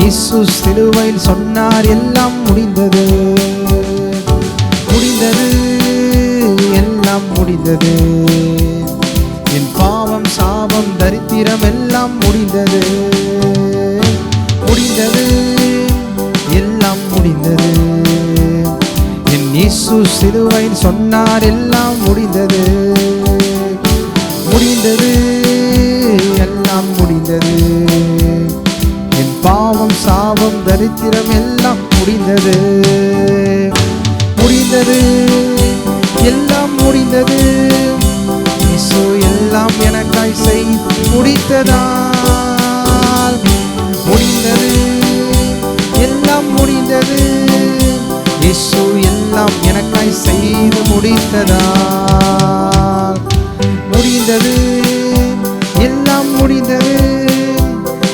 இயேசு சிலுவையில் சொன்னார் எல்லாம் முடிந்தது, முடிந்தது, எல்லாம் முடிந்தது. என் பாவம் சாபம் தரித்திரம் எல்லாம் முடிந்தது, முடிந்தது, எல்லாம் முடிந்தது. என் இயேசு சிலுவையில் சொன்னார் எல்லாம் முடிந்தது, முடிந்தது, எல்லாம் முடிந்தது. என் பாவம் சாபம் தரித்திரம் எல்லாம் முடிந்தது, முடிந்தது, எல்லாம் முடிந்தது. இயேசு எல்லாம் எனக்காய் செய்து முடித்ததால் முடிந்தது, எல்லாம் முடிந்தது. இயேசு எல்லாம் எனக்காய் செய்து முடித்ததால் முடிந்தது, எல்லாம் முடிந்தது.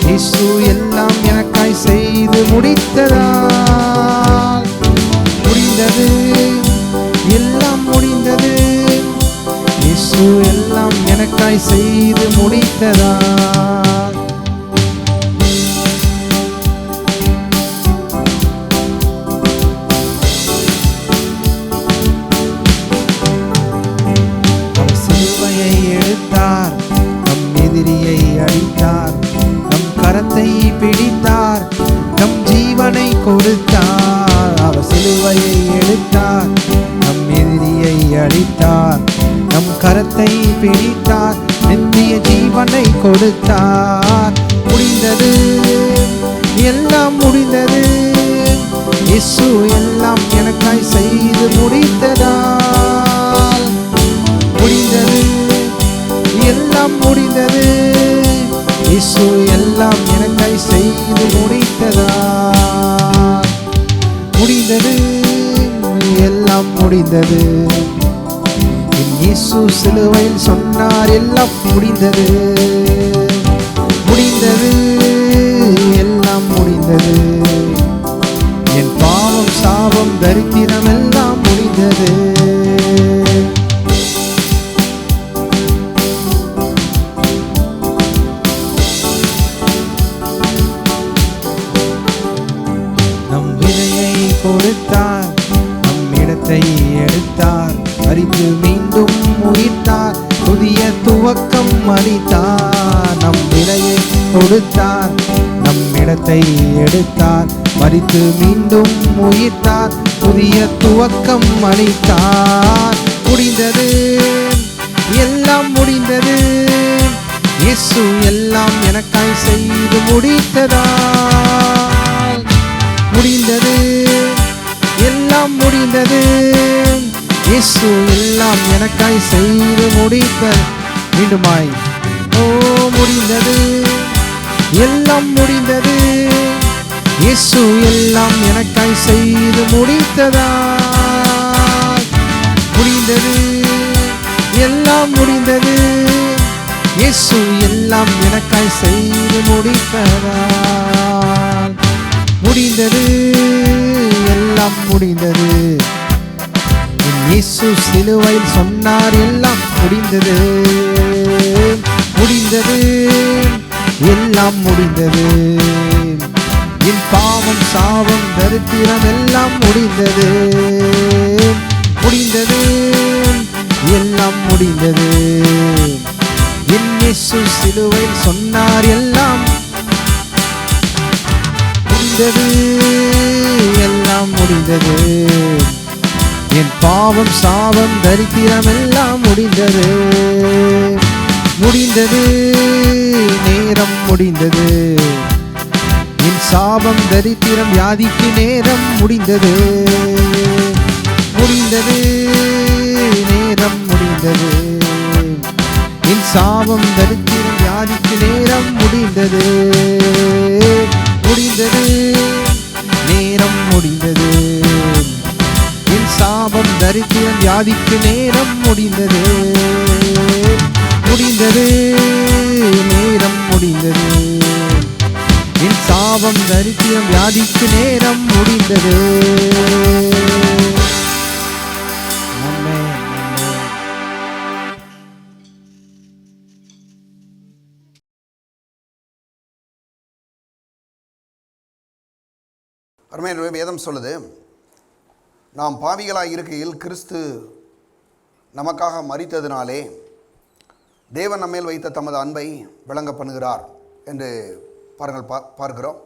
இயேசு எல்லாம் எனக்காய் செய்து முடித்ததால் முடிந்தது, எல்லாம் முடிந்தது. இயேசு எல்லாம் எனக்காய் செய்து முடித்ததால் நம் சிலுவையை எடுத்தார், நம் எதிரியை அடித்தார், நம் கரத்தை பிடித்தார், நம் ஜீவனை கொடுத்தார். அவர் சிலுவையை எடுத்தார், நம் எதிரியை அடித்தார், நம் கரத்தை பிடித்தார், நித்திய ஜீவனை கொடுத்தார். முடிந்தது, எல்லாம் முடிந்தது. இயேசு எல்லாம் எனக்காய் செய்து முடித்ததால் முடிந்தது, எல்லாம் முடிந்தது. இயேசு எல்லாம் எனக்காய் செய்து முடித்ததால் முடிந்தது, எல்லாம் முடிந்தது. இயேசு சிலுவையில் சொன்னார் எல்லாம் முடிந்தது, முடிந்தது, எல்லாம் முடிந்தது. என் பாவம் சாபம் தரித்திரம் எல்லாம் முடிந்தது, நம் விதையை கொடுத்தார், நம் இடத்தை எடுத்தார், மரித்து மீண்டும் உயிர்த்தார், புதிய துவக்கம் அளித்தார். நம் விலையை கொடுத்தார், நம் இடத்தை எடுத்தார், மரித்து மீண்டும் உயிர்த்தார், புதிய துவக்கம் அளித்தார். முடிந்தது, எல்லாம் முடிந்தது. இயேசு எல்லாம் எனக்காய் செய்து முடித்ததால் முடிந்தது, எல்லாம் முடிந்தது. இயேசு எல்லாம் எனக்காய் செய்து முடித்தார். மீண்டுமாய் ஓ முடிந்தது, எல்லாம் முடிந்தது. இயேசு எல்லாம் எனக்காய் செய்து முடித்ததால் முடிந்தது, எல்லாம் முடிந்தது. இயேசு எல்லாம் எனக்காய் செய்து முடித்ததால் முடிந்தது, எல்லாம் முடிந்தது. இயேசு சிலுவையில் சொன்னார் எல்லாம் முடிந்தது, முடிந்தது, எல்லாம் முடிந்தது. என் பாவம் சாபம் தரித்திரம் எல்லாம் முடிந்தது, முடிந்தது, எல்லாம் முடிந்தது. என் இயேசு சிலுவையில் சொன்னார் எல்லாம் முடிந்தது, எல்லாம் முடிந்தது. என் பாவம் சாபம் தரித்திரம் எல்லாம் முடிந்தது, முடிந்தது, நேரம் முடிந்தது. என் சாபம் தரித்திரம் வியாதிக்கு நேரம் முடிந்தது, முடிந்தது, நேரம் முடிந்தது. என் சாபம் தரித்திரம் வியாதிக்கு நேரம் முடிந்தது, முடிந்தது, நேரம் முடிந்தது. என் சாபம் தரித்திரம் வியாதிக்கு நேரம் முடிந்தது, முடிந்தது, நேரம் முடிந்தது. என் சாபம் தரித்திரம் வியாதிக்கு நேரம் முடிந்தது. அருமையான வேதம் சொல்லுது, நாம் பாவிகளாய் இருக்கையில் கிறிஸ்து நமக்காக மரித்ததினாலே தேவன் நம்மேல் வைத்த தமது அன்பை விளங்க பண்ணுகிறார் என்று பாருங்கள் பார்க்கிறோம்.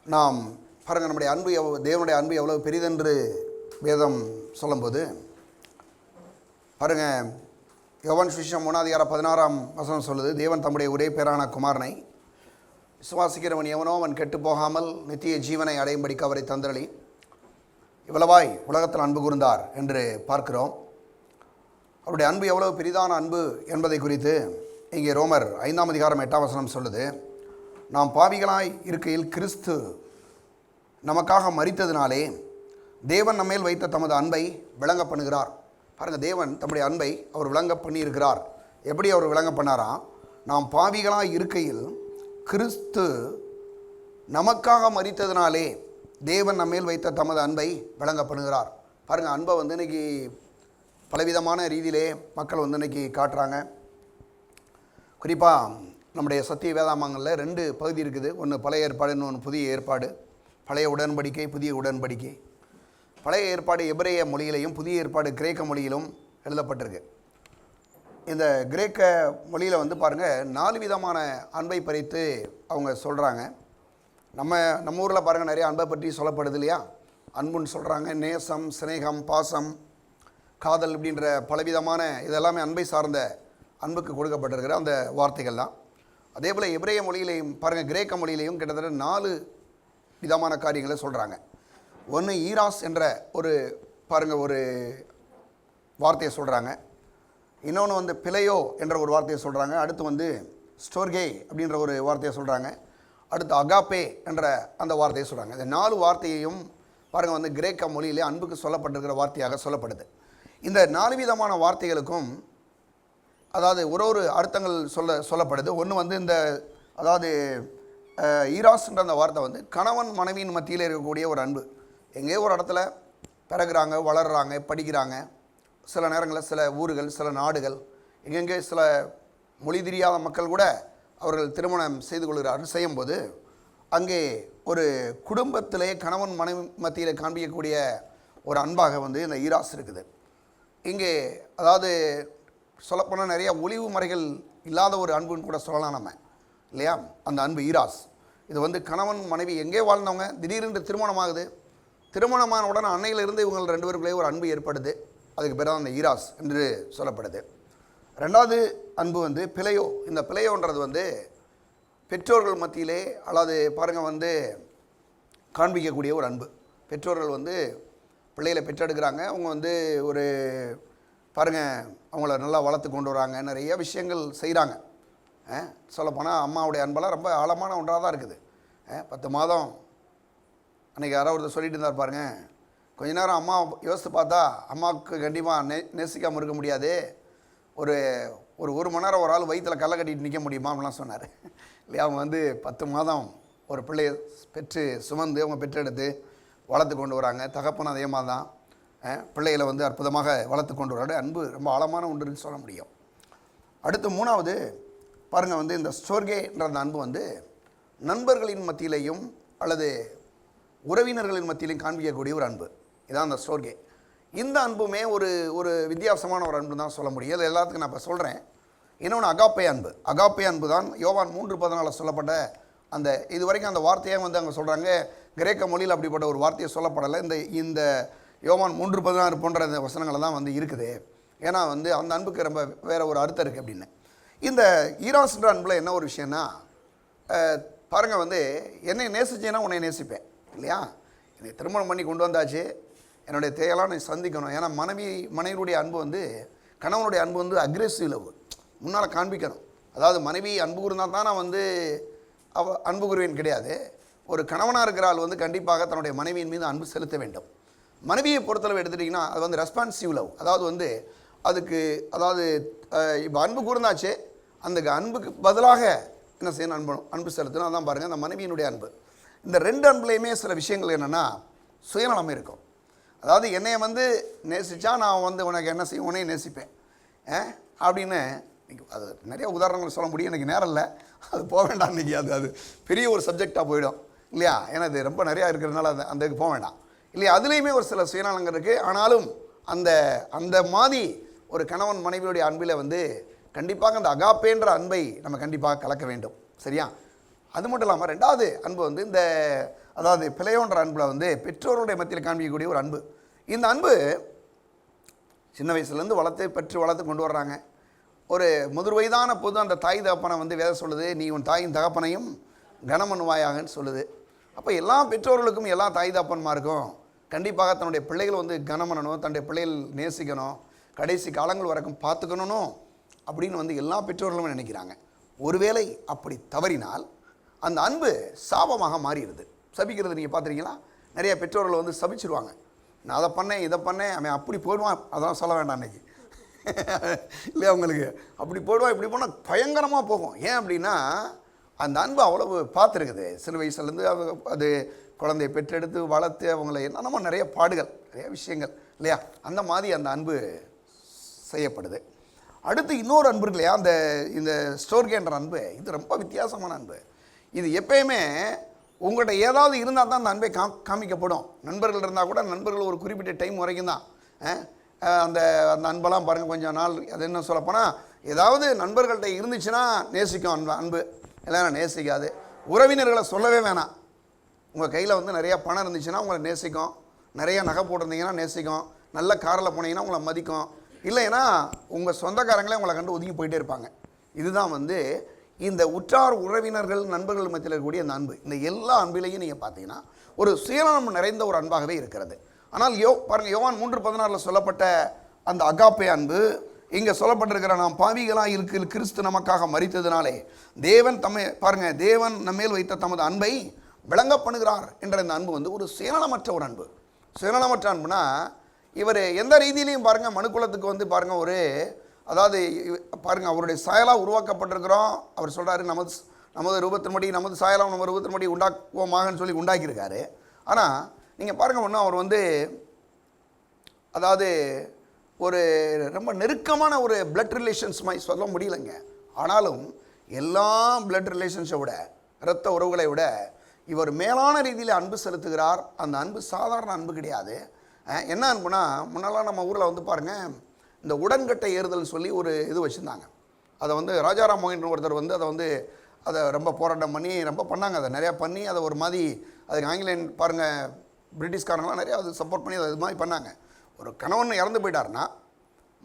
நாம் பாருங்கள், நம்முடைய அன்பு தேவனுடைய அன்பு எவ்வளவு பெரிதென்று வேதம் சொல்லும்போது பாருங்கள், யோவான் சுவிசேஷம் 1:16 சொல்லுது, தேவன் தம்முடைய ஒரே பேரான குமாரனை விசுவாசிக்கிறவன் எவனோ அவன் கெட்டு போகாமல் நித்திய ஜீவனை அடையும்படிக்கு அவரை தந்தரளி இவ்வளவாய் உலகத்தில் அன்பு கூர்ந்தார் என்று பார்க்கிறோம். அவருடைய அன்பு எவ்வளவு பெரிதான அன்பு என்பதை குறித்து இங்கே ரோமர் 5:8 சொல்லுது, நாம் பாவிகளாய் இருக்கையில் கிறிஸ்து நமக்காக மரித்ததினாலே தேவன் நம்மேல் வைத்த தமது அன்பை விளங்க பண்ணுகிறார். பாருங்கள், தேவன் தம்முடைய அன்பை அவர் விளங்க பண்ணியிருக்கிறார். எப்படி அவர் விளங்க பண்ணாராம்? நாம் பாவிகளாய் இருக்கையில் கிறிஸ்து நமக்காக மரித்ததினாலே தேவன் நம்மேல் வைத்த தமது அன்பை விளங்க பண்ணுகிறார். பாருங்கள், அன்பை இன்றைக்கி பலவிதமான ரீதியிலே மக்கள் இன்றைக்கி காட்டுறாங்க. குறிப்பாக நம்முடைய சத்திய வேதாமங்களில் 2 பகுதி இருக்குது. ஒன்று பழைய ஏற்பாடு, இன்னொன்று புதிய ஏற்பாடு. பழைய உடன்படிக்கை, புதிய உடன்படிக்கை. பழைய ஏற்பாடு எபிரேய மொழியிலையும் புதிய ஏற்பாடு கிரேக்க மொழியிலும் எழுதப்பட்டிருக்கு. இந்த கிரேக்க மொழியில் பாருங்கள், 4 விதமான அன்பை பறித்து அவங்க சொல்கிறாங்க. நம்ம ஊரில் பாருங்கள், நிறைய அன்பை பற்றி சொல்லப்படுது இல்லையா? அன்புன்னு சொல்கிறாங்க, நேசம், சிநேகம், பாசம், காதல் இப்படின்ற பலவிதமான இதெல்லாமே அன்பை சார்ந்த அன்புக்கு கொடுக்கப்பட்டிருக்கிற அந்த வார்த்தைகள் தான். அதே போல் எபிரேய மொழியிலையும் பாருங்கள், கிரேக்க மொழியிலையும் கிட்டத்தட்ட 4 விதமான காரியங்களை சொல்கிறாங்க. ஒன்று ஈராஸ் என்ற ஒரு வார்த்தையை சொல்கிறாங்க. இன்னொன்று பிழையோ என்ற ஒரு வார்த்தையை சொல்கிறாங்க. அடுத்து ஸ்டோர்கே அப்படின்ற ஒரு வார்த்தையை சொல்கிறாங்க. அடுத்து அகாப்பே என்ற அந்த வார்த்தையை சொல்கிறாங்க. இந்த 4 வார்த்தையையும் பாருங்கள் கிரேக்க மொழியிலே அன்புக்கு சொல்லப்பட்டிருக்கிற வார்த்தையாக சொல்லப்படுது. இந்த 4 விதமான வார்த்தைகளுக்கும் அதாவது ஒரு அர்த்தங்கள் சொல்லப்படுது. ஒன்று இந்த அதாவது ஈராஸ்ன்ற அந்த வார்த்தை கணவன் மனைவியின் மத்தியில் இருக்கக்கூடிய ஒரு அன்பு. எங்கேயோ ஒரு இடத்துல பிறகுறாங்க, வளர்கிறாங்க, படிக்கிறாங்க. சில நேரங்களில் சில ஊர்கள், சில நாடுகள், எங்கெங்கே சில மொழி தெரியாத மக்கள் கூட அவர்கள் திருமணம் செய்யும்போது அங்கே ஒரு குடும்பத்திலே கணவன் மனைவி மத்தியில் காண்பிக்கக்கூடிய ஒரு அன்பாக இந்த ஈராஸ் இருக்குது. இங்கே அதாவது சொல்லப்போனால் நிறைய ஒளிவு மறைகள் இல்லாத ஒரு அன்புன்னு கூட சொல்லலாம் நம்ம, இல்லையா? அந்த அன்பு ஈராஸ். இது கணவன் மனைவி எங்கே வாழ்ந்தவங்க திடீரென்று திருமணமாகுது. திருமணமான உடனே அன்னையிலிருந்து இவங்க 2 பேருக்குள்ளே ஒரு அன்பு ஏற்படுது. அதுக்கு பிறகு அந்த ஈராஸ் என்று சொல்லப்படுது. 2வது அன்பு பிழையோ. இந்த பிழையோன்றது பெற்றோர்கள் மத்தியிலே அல்லது பாருங்கள் காண்பிக்கக்கூடிய ஒரு அன்பு. பெற்றோர்கள் பிள்ளைகளை பெற்றெடுக்கிறாங்க. அவங்க ஒரு பாருங்கள் அவங்கள நல்லா வளர்த்து கொண்டு வராங்க, நிறைய விஷயங்கள் செய்கிறாங்க. சொல்லப்போனால் அம்மாவுடைய அன்பெல்லாம் ரொம்ப ஆழமான ஒன்றாக தான் இருக்குது. 10 மாதம் அன்றைக்கி யாராவது ஒருத்தர் சொல்லிட்டு இருந்தார் பாருங்கள், கொஞ்ச நேரம் அம்மா யோசித்து பார்த்தா அம்மாவுக்கு கண்டிப்பாக நேசிக்காமல் இருக்க முடியாது. ஒரு மணி நேரம் ஒரு ஆள் வயிற்றில் கல்லை கட்டிட்டு நிற்க முடியுமா அப்படிலாம் சொன்னார் இல்லையா? அவங்க 10 மாதம் ஒரு பிள்ளையை பெற்று சுமந்து அவங்க பெற்றெடுத்து வளர்த்து கொண்டு வராங்க. தகப்பனும் அதே மாதிரி தான் பிள்ளைகளை அற்புதமாக வளர்த்து கொண்டு வராரு. அன்பு ரொம்ப ஆழமான ஒன்றுன்னு சொல்ல முடியும். அடுத்து 3வது பாருங்கள் இந்த ஸ்டோர்கேன்ற அந்த அன்பு நண்பர்களின் மத்தியிலையும் அல்லது உறவினர்களின் மத்தியிலையும் காண்பிக்கக்கூடிய ஒரு அன்பு. இதான் அந்த ஸ்டோர்கே. இந்த அன்புமே ஒரு வித்தியாசமான ஒரு அன்பு தான் சொல்ல முடியும். அது எல்லாத்துக்கும் நான் இப்போ சொல்கிறேன். இன்னொன்று அகாப்பே அன்பு. அகாப்பே அன்பு தான் யோவான் 3:14 சொல்லப்பட்ட அந்த இது வரைக்கும் அந்த வார்த்தையே அங்கே சொல்கிறாங்க. கிரேக்க மொழியில் அப்படிப்பட்ட ஒரு வார்த்தையை சொல்லப்படலை. இந்த யோவான் 3:16 போன்ற இந்த வசனங்கள் தான் இருக்குது. ஏன்னா அந்த அன்புக்கு ரொம்ப வேறு ஒரு அர்த்தம் இருக்குது அப்படின்னு. இந்த ஈராஸ்ன்ற அன்பில் என்ன ஒரு விஷயம்னா, பாருங்கள் என்னை நேசிச்சேன்னா உன்னை நேசிப்பேன், இல்லையா? என்னை திருமணம் பண்ணி கொண்டு வந்தாச்சு, என்னுடைய தேவையெல்லாம் நீ சந்திக்கணும். ஏன்னா மனைவியுடைய அன்பு கணவனுடைய அன்பு அக்ரெசிவ் லவ், முன்னால் காண்பிக்கணும். அதாவது மனைவி அன்பு கூர்ந்தால் தான் நான் அன்பு கூறுவேன் கிடையாது. ஒரு கணவனாக இருக்கிற ஆள் கண்டிப்பாக தன்னுடைய மனைவியின் மீது அன்பு செலுத்த வேண்டும். மனைவியை பொறுத்தளவு எடுத்துட்டிங்கன்னா அது ரெஸ்பான்சிவ் லவ். அதாவது அதுக்கு அதாவது இப்போ அன்பு கூர்ந்தாச்சு, அந்த அன்புக்கு பதிலாக என்ன செய்யணும்? அன்பு செலுத்தணும். அதான் பாருங்கள் அந்த மனைவியினுடைய அன்பு. இந்த 2 அன்புலேயுமே சில விஷயங்கள் என்னென்னா சுயநலம் இருக்கும். அதாவது என்னை நேசித்தா நான் உனக்கு என்ன செய்வேன், உன்னையும் நேசிப்பேன் அப்படின்னு. அது நிறைய உதாரணங்கள் சொல்ல முடியும், எனக்கு நேரம் இல்லை, அது போக வேண்டாம் இன்றைக்கி. அது பெரிய ஒரு சப்ஜெக்டாக போயிடும். இல்லையா? ஏன்னா இது ரொம்ப நிறையா இருக்கிறதுனால அந்த இதுக்கு போக வேண்டாம் இல்லையா? அதுலேயுமே ஒரு சில சுயநலங்கள் இருக்குது. ஆனாலும் அந்த அந்த மாதிரி ஒரு கணவன் மனைவியுடைய அன்பில் வந்து கண்டிப்பாக அந்த அகாப்பேன்ற அன்பை நம்ம கண்டிப்பாக கலக்க வேண்டும். சரியா? அது மட்டும் இல்லாமல் ரெண்டாவது அன்பு வந்து இந்த அதாவது பிழையோன்ற அன்பில் வந்து பெற்றோருடைய மத்தியில் காண்பிக்கக்கூடிய ஒரு அன்பு. இந்த அன்பு சின்ன வயசுலேருந்து வளர்த்து கொண்டு வர்றாங்க. ஒரு முதிர் வயதான போது அந்த தாய் தகப்பனை வந்து வேதம் சொல்லுது, நீ உன் தாயின் தகப்பனையும் கனமனுவாயாகன்னு சொல்லுது. அப்போ எல்லா பெற்றோர்களுக்கும் எல்லா தாய் தகப்பன்மாருக்கும் கண்டிப்பாக தன்னுடைய பிள்ளைகள் வந்து கனம் பண்ணணும், தன்னுடைய பிள்ளைகள் நேசிக்கணும், கடைசி காலங்கள் வரைக்கும் பார்த்துக்கணும் அப்படின்னு வந்து எல்லா பெற்றோர்களும் நினைக்கிறாங்க. ஒருவேளை அப்படி தவறினால் அந்த அன்பு சாபமாக மாறிடுது. சபிக்கிறது நீங்கள் பார்த்துருக்கீங்களா? நிறைய பெற்றோர்கள் வந்து சபிச்சிருவாங்க. நான் அதை பண்ணேன் இதை பண்ணேன், அவன் அப்படி போயிடுவான், அதெல்லாம் சொல்ல வேண்டாம் அன்றைக்கி இல்லையா? அவங்களுக்கு அப்படி போயிடுவான் இப்படி போனால் பயங்கரமாக போகும். ஏன் அப்படின்னா அந்த அன்பு அவ்வளவு பார்த்துருக்குது. சிறு வயசுலேருந்து அது குழந்தையை பெற்றெடுத்து வளர்த்து அவங்கள என்னென்னமோ நிறைய பாடுகள் நிறைய விஷயங்கள் இல்லையா? அந்த மாதிரி அந்த அன்பு செய்யப்படுது. அடுத்து இன்னொரு அன்பு இருக்கு இல்லையா? இந்த ஸ்டோர்கேன்ற அன்பு, இது ரொம்ப வித்தியாசமான அன்பு. இது எப்பயுமே உங்கள்கிட்ட ஏதாவது இருந்தால் தான் அந்த அன்பை காமிக்கப்படும். நண்பர்கள் இருந்தால் கூட நண்பர்கள் ஒரு குறிப்பிட்ட டைம் வரைக்கும் தான் அந்த அந்த அன்பெல்லாம் பாருங்கள் கொஞ்சம் நாள். அது என்ன சொல்லப்போனால் ஏதாவது நண்பர்கள்ட்ட இருந்துச்சுன்னா நேசிக்கும் அன்பு, இல்லைன்னா நேசிக்காது. உறவினர்களை சொல்லவே வேணாம். உங்கள் கையில் வந்து நிறையா பணம் இருந்துச்சுன்னா உங்களை நேசிக்கும், நிறைய நகை போட்டிருந்தீங்கன்னா நேசிக்கும், நல்ல காரில் போனீங்கன்னா உங்களை மதிக்கும், இல்லைன்னா உங்கள் சொந்தக்காரங்களே உங்களை கண்டு ஒதுங்கி போயிட்டே இருப்பாங்க. இதுதான் வந்து இந்த உற்றார் உறவினர்கள் நண்பர்கள் மத்தியில் இருக்கக்கூடிய அந்த அன்பு. இந்த எல்லா அன்பிலையும் நீங்கள் பார்த்தீங்கன்னா ஒரு சுயநலம் நிறைந்த ஒரு அன்பாகவே இருக்கிறது. ஆனால் பாருங்கள், யோவான் 3:16 சொல்லப்பட்ட அந்த அகாப்பே அன்பு இங்கே சொல்லப்பட்டிருக்கிற நாம் பாவிகளாக இருக்க கிறிஸ்து நமக்காக மரித்ததினாலே தேவன் பாருங்கள், தேவன் நம்மேல் வைத்த தமது அன்பை விளங்க பண்ணுகிறார் என்ற இந்த அன்பு வந்து ஒரு சுயநலமற்ற ஒரு அன்பு. சுயநலமற்ற அன்புனா இவர் எந்த ரீதியிலையும் பாருங்கள் மனுக்குலத்துக்கு வந்து பாருங்கள் ஒரு அதாவது பாருங்கள் அவருடைய சாயலாக உருவாக்கப்பட்டிருக்கிறோம். அவர் சொல்கிறாரு நமது ரூபத்தின்படி நமது சாயலாம் நம்ம ரூபத்தின்படி உண்டாக்குவோமாகன்னு சொல்லி உண்டாக்கியிருக்காரு. ஆனால் நீங்கள் பாருங்கள் ஒன்றும் அவர் வந்து அதாவது ஒரு ரொம்ப நெருக்கமான ஒரு பிளட் ரிலேஷன்ஸ் மாதிரி சொல்ல முடியலைங்க. ஆனாலும் எல்லா பிளட் ரிலேஷன்ஸை விட இரத்த உறவுகளை விட இவர் மேலான ரீதியில் அன்பு செலுத்துகிறார். அந்த அன்பு சாதாரண அன்பு கிடையாது. என்ன அன்புனா, முன்னெல்லாம் நம்ம ஊரில் வந்து பாருங்கள் இந்த உடன்கட்டை ஏறுதல்னு சொல்லி ஒரு இது வச்சுருந்தாங்க. அதை வந்து ராஜாராம் மோகன் ஒருத்தர் வந்து அதை ரொம்ப போராட்டம் பண்ணி ரொம்ப பண்ணாங்க. அதை நிறையா பண்ணி அதை ஒரு மாதிரி அதுக்கு ஆங்கிலேயன் பாருங்கள் பிரிட்டிஷ்காரங்களாம் நிறையா அது சப்போர்ட் பண்ணி அதை இது மாதிரி பண்ணாங்க. ஒரு கணவன் இறந்து போயிட்டாருன்னா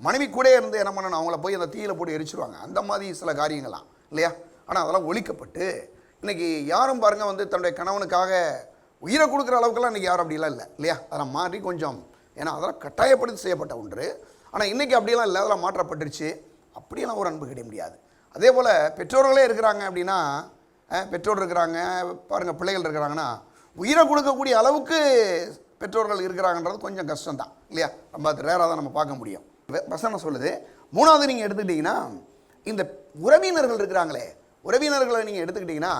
மனைவி கூட இருந்து என்ன பண்ணணும், அவங்கள போய் அந்த தீயில் போட்டு எரிச்சிருவாங்க. அந்த மாதிரி சில காரியங்கள்லாம் இல்லையா? ஆனால் அதெல்லாம் ஒழிக்கப்பட்டு இன்றைக்கி யாரும் பாருங்கள் வந்து தன்னுடைய கணவனுக்காக உயிரை கொடுக்குற அளவுக்குலாம் இன்றைக்கி யாரும் அப்படிலாம் இல்லை இல்லையா? அதெல்லாம் மாறி கொஞ்சம், ஏன்னா அதெல்லாம் கட்டாயப்படுத்தி செய்யப்பட்ட ஒன்று. ஆனால் இன்றைக்கி அப்படியெல்லாம் இல்லை, அதெல்லாம் மாற்றப்பட்டுருச்சு. அப்படியெல்லாம் ஒரு அன்பு கிடைக்க முடியாது. அதே போல் பெற்றோர்களே இருக்கிறாங்க அப்படின்னா, பெற்றோர் இருக்கிறாங்க பாருங்கள், பிள்ளைகள் இருக்கிறாங்கன்னா உயிரை கொடுக்கக்கூடிய அளவுக்கு பெற்றோர்கள் இருக்கிறாங்கன்றது கொஞ்சம் கஷ்டம்தான் இல்லையா? ரொம்ப ரேராக தான் நம்ம பார்க்க முடியும். வசனம் சொல்லுது. மூணாவது நீங்கள் எடுத்துக்கிட்டிங்கன்னா இந்த உறவினர்கள் இருக்கிறாங்களே, உறவினர்களை நீங்கள் எடுத்துக்கிட்டிங்கன்னா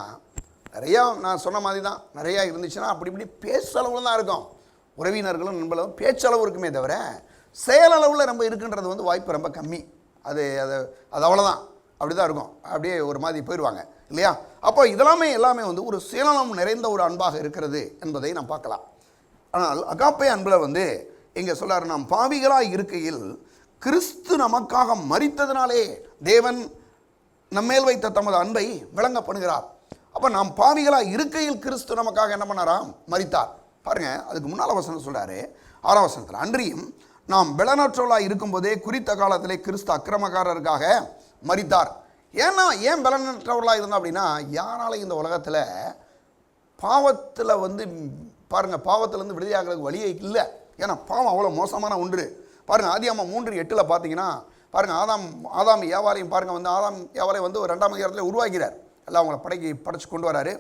நிறையா நான் சொன்ன மாதிரி தான் நிறையா இருந்துச்சுன்னா அப்படி இப்படி பேச்சளவில் தான் இருக்கும். உறவினர்களும் நண்பர்களும் பேச்சளவு இருக்குமே தவிர செயலளவில் நம்ம இருக்குன்றது வந்து வாய்ப்பு ரொம்ப கம்மி. அது அவ்வளோதான், அப்படி தான் இருக்கும். அப்படியே ஒரு மாதிரி போயிடுவாங்க இல்லையா? அப்போ எல்லாமே வந்து ஒரு சுயநலம் நிறைந்த ஒரு அன்பாக இருக்கிறது என்பதை நாம் பார்க்கலாம். ஆனால் அகாப்பே அன்பில் வந்து இங்கே சொல்கிறார், நாம் பாவிகளாக இருக்கையில் கிறிஸ்து நமக்காக மரித்ததினாலே தேவன் நம்மேல் வைத்த தமது அன்பை விளங்க பண்ணுகிறார். அப்போ நாம் பாவிகளாக இருக்கையில் கிறிஸ்து நமக்காக என்ன பண்ணாராம்? மரித்தார். பாருங்கள், அதுக்கு முன்னால் வசனம் சொல்கிறாரு 6ஆம் வசனத்தில், அன்றியும் நாம் பலனற்றவர்களாக இருக்கும்போதே குறித்த காலத்திலே கிறிஸ்து அக்கிரமக்காரருக்காக மரித்தார். ஏன் பலனற்றவர்களாக இருந்தோம் அப்படின்னா, யாராலையும் இந்த உலகத்தில் பாவத்தில் வந்து பாருங்கள் பாவத்திலேருந்து விடுதலையாகிறதுக்கு வழியே இல்லை. ஏன்னா பாவம் அவ்வளோ மோசமான ஒன்று. பாருங்கள், ஆதியாகமம் 3:8 பார்த்தீங்கன்னா பாருங்கள், ஆதாம் ஏவாளையும் பாருங்கள் வந்து ஆதாம் ஏவாளையும் வந்து ஒரு 2ஆம் அதிகாரத்தில் உருவாக்கிறார். எல்லாம் அவங்கள படைச்சு கொண்டு வராரு.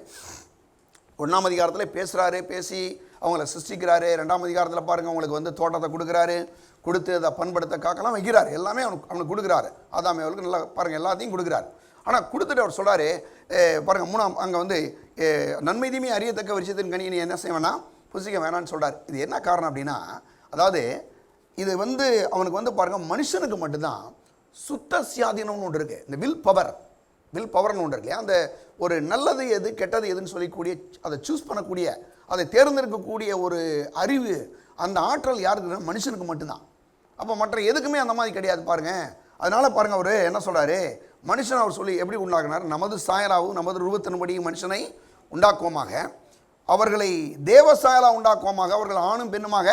1ஆம் அதிகாரத்தில் பேசுகிறாரு, பேசி அவங்கள சிருஷ்டிக்கிறாரு. 2ஆம் அதிகாரத்தில் பாருங்கள் அவங்களுக்கு வந்து தோட்டத்தை கொடுத்து அதை பண்படுத்த காக்கலாம் வைக்கிறார். எல்லாமே அவனுக்கு கொடுக்குறாரு. ஆதாம் ஏவாளுக்கு நல்லா பாருங்கள் எல்லாத்தையும் கொடுக்குறாரு. ஆனால் கொடுத்துட்டு அவர் சொல்கிறாரு பாருங்கள் 3ஆம் அங்கே வந்து நன்மை தீமை அறியத்தக்க விஷயத்தின் கனி நீ என்ன செய்ய வேணாம், புசிக்க வேணான்னு சொல்கிறார். இது என்ன காரணம் அப்படின்னா, அதாவது இது வந்து அவனுக்கு வந்து பாருங்கள் மனுஷனுக்கு மட்டும்தான் சுத்த சுயாதீனம்னு ஒன்று இருக்குது. இந்த வில் பவர்னு ஒன்று இருக்கு இல்லையா, அந்த ஒரு நல்லது எது கெட்டது எதுன்னு சொல்லக்கூடிய அதை சூஸ் பண்ணக்கூடிய அதை தேர்ந்தெடுக்கக்கூடிய ஒரு அறிவு அந்த ஆற்றல் யாருக்கு? மனுஷனுக்கு மட்டும்தான். அப்போ மற்ற எதுக்குமே அந்த மாதிரி கிடையாது பாருங்கள். அதனால் பாருங்கள், அவர் என்ன சொல்கிறாரு, மனுஷன் அவர் சொல்லி எப்படி உண்டாக்குனார், நமது சாயலாவும் நமது ரூபத்தின்படி மனுஷனை உண்டாக்குவோமாக, அவர்களை தேவ சாயலா உண்டாக்குவோமாக, அவர்கள் ஆணும் பெண்ணுமாக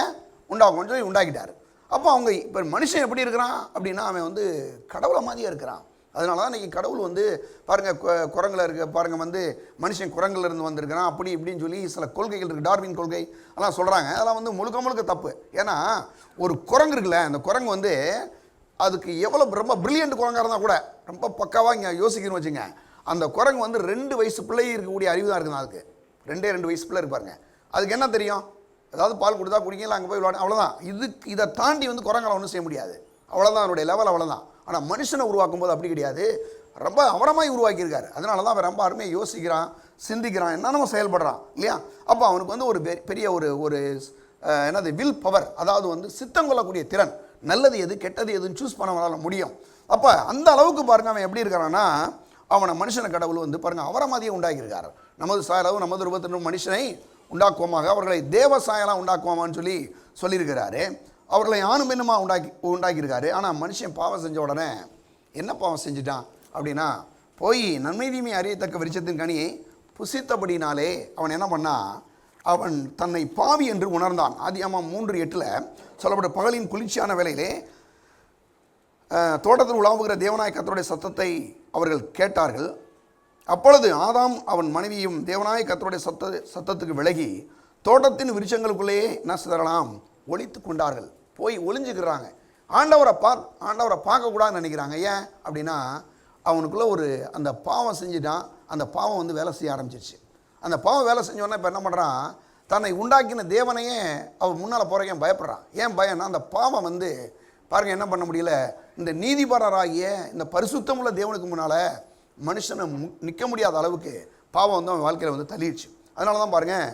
உண்டாக்குவோம்னு சொல்லி உண்டாக்கிட்டார். அப்போ அவங்க இப்போ மனுஷன் எப்படி இருக்கிறான் அப்படின்னா அவன் வந்து கடவுளை மாதிரியே இருக்கிறான். அதனால தான் இன்றைக்கி கடவுள் வந்து பாருங்கள் குரங்கில் இருக்க பாருங்கள் வந்து மனுஷன் குரங்கில் இருந்து வந்திருக்கிறான் அப்படி இப்படின்னு சொல்லி சில கொள்கைகள் இருக்குது, டார்வின் கொள்கை அதெல்லாம் சொல்கிறாங்க. அதெல்லாம் வந்து முழுக்க தப்பு. ஏன்னா ஒரு குரங்கு இருக்குல்ல, அந்த குரங்கு வந்து அதுக்கு எவ்வளோ ரொம்ப பிரில்லியன்ட் குரங்காக இருந்தால் கூட ரொம்ப பக்காவாக இங்கே யோசிக்கணும்னு வச்சுங்க, அந்த குரங்கு வந்து 2 வயசு பிள்ளை இருக்கக்கூடிய அறிவு தான் இருக்குது. அதுக்கு 2 வயசு பிள்ளை இருப்பாருங்க. அதுக்கு என்ன தெரியும்? அதாவது பால் கொடுத்தா குடிக்கலாம், அங்கே போய் விளையாட, அவ்வளோதான். இதை தாண்டி வந்து குரங்கால ஒன்றும் செய்ய முடியாது. அவ்வளோதான் அவருடைய லெவல், அவ்வளோதான். ஆனால் மனுஷனை உருவாக்கும் போது அப்படி கிடையாது, ரொம்ப அவரமாய் உருவாக்கியிருக்காரு. அதனால தான் அவன் ரொம்ப அருமையாக யோசிக்கிறான், சிந்திக்கிறான், என்னென்னமோ செயல்படுறான் இல்லையா. அப்போ அவனுக்கு வந்து ஒரு பெரிய ஒரு என்னது வில் பவர், அதாவது வந்து சித்தம் கொள்ளக்கூடிய திறன், நல்லது எது கெட்டது எதுன்னு சூஸ் பண்ண முடியும். அப்போ அந்த அளவுக்கு பாருங்கள் அவன் எப்படி இருக்கிறான்னா, அவனை மனுஷனை கடவுள் வந்து பாருங்கள் அவரை மாதிரியே உண்டாக்கியிருக்காரு. நமது சாயலாவும் நமது ரூபத்தினும் மனுஷனை உண்டாக்குவோமாக, அவர்களை தேவ சாயலாக உண்டாக்குவோமான்னு சொல்லியிருக்கிறாரு. அவர்களை ஆணும் பெண்ணுமா உண்டாக்கியிருக்காரு. ஆனால் மனுஷன் பாவம் செஞ்ச உடனே என்ன பாவம் செஞ்சுட்டான் அப்படின்னா, போய் நன்மை தீமை அறியத்தக்க விருட்சத்தின் கனியை புசித்தபடினாலே அவன் என்ன பண்ணான், அவன் தன்னை பாவி என்று உணர்ந்தான். ஆதியாகமம் 3:8 சொல்லப்பட்ட பகலின் குளிர்ச்சியான வேளையிலே தோட்டத்தில் உலாவுகிற தேவனாய கர்த்தருடைய சத்தத்தை அவர்கள் கேட்டார்கள். அப்பொழுது ஆதாம் அவன் மனைவியும் தேவனாய கர்த்தருடைய சத்தத்துக்கு விலகி தோட்டத்தின் விருட்சங்களுக்குள்ளேயே என்ன செய்யலாம், ஒளித்து கொண்டார்கள். போய் ஒளிஞ்சுக்கிறாங்க. ஆண்டவரை பார்க்கக்கூடாதுன்னு நினைக்கிறாங்க. ஏன் அப்படின்னா அவனுக்குள்ளே ஒரு அந்த பாவம் செஞ்சுட்டான். அந்த பாவம் வந்து வேலை செய்ய ஆரம்பிச்சிருச்சு. அந்த பாவம் வேலை செஞ்சோன்னா இப்போ என்ன பண்ணுறான், தன்னை உண்டாக்கின தேவனையே அவன் முன்னால் போகிறக்க பயப்படுறான். ஏன் பயம்னா அந்த பாவம் வந்து பாருங்கள் என்ன பண்ண முடியல, இந்த நீதிபரராகிய இந்த பரிசுத்தமுள்ள தேவனுக்கு முன்னால் மனுஷனை நிற்க முடியாத அளவுக்கு பாவம் வந்து அவன் வாழ்க்கையில் வந்து தள்ளிடுச்சு. அதனால தான் பாருங்கள்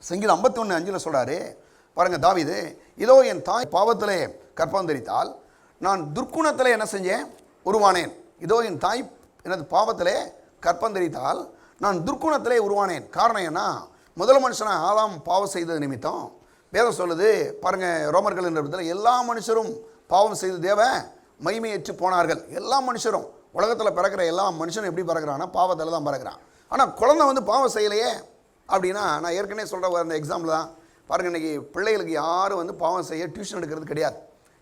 சங்கீதம் 51:5 சொல்கிறாரு பாருங்கள் தாவீது, இதோ என் தாய் பாவத்திலே கற்பம் தரித்தால் நான் துர்க்குணத்தில் என்ன செஞ்சேன், உருவானேன். இதோ என் தாய் எனது பாவத்திலே கற்பம் தரித்தால் நான் துர்க்குணத்திலே உருவானேன். காரணம் என்ன, முதல் மனுஷனை ஆதாம் பாவம் செய்தது நிமித்தம் வேதம் சொல்லுது பாருங்கள், ரோமர்கள் என்ற இடத்துல எல்லா மனுஷரும் பாவம் செய்து தேவ மகிமையற்று போனார்கள். எல்லா மனுஷரும் உலகத்தில் பிறக்கிற எல்லா மனுஷனும் எப்படி பிறக்கிறான்னா பாவத்தில் தான் பிறக்கிறான். ஆனால் குழந்தை வந்து பாவம் செய்யலையே அப்படின்னா, நான் ஏற்கனவே சொல்கிற அந்த எக்ஸாம்பிள் தான் பாருங்கள். இன்றைக்கி பிள்ளைகளுக்கு யாரும் வந்து பாவம் செய்ய டியூஷன் எடுக்கிறது கிடையாது.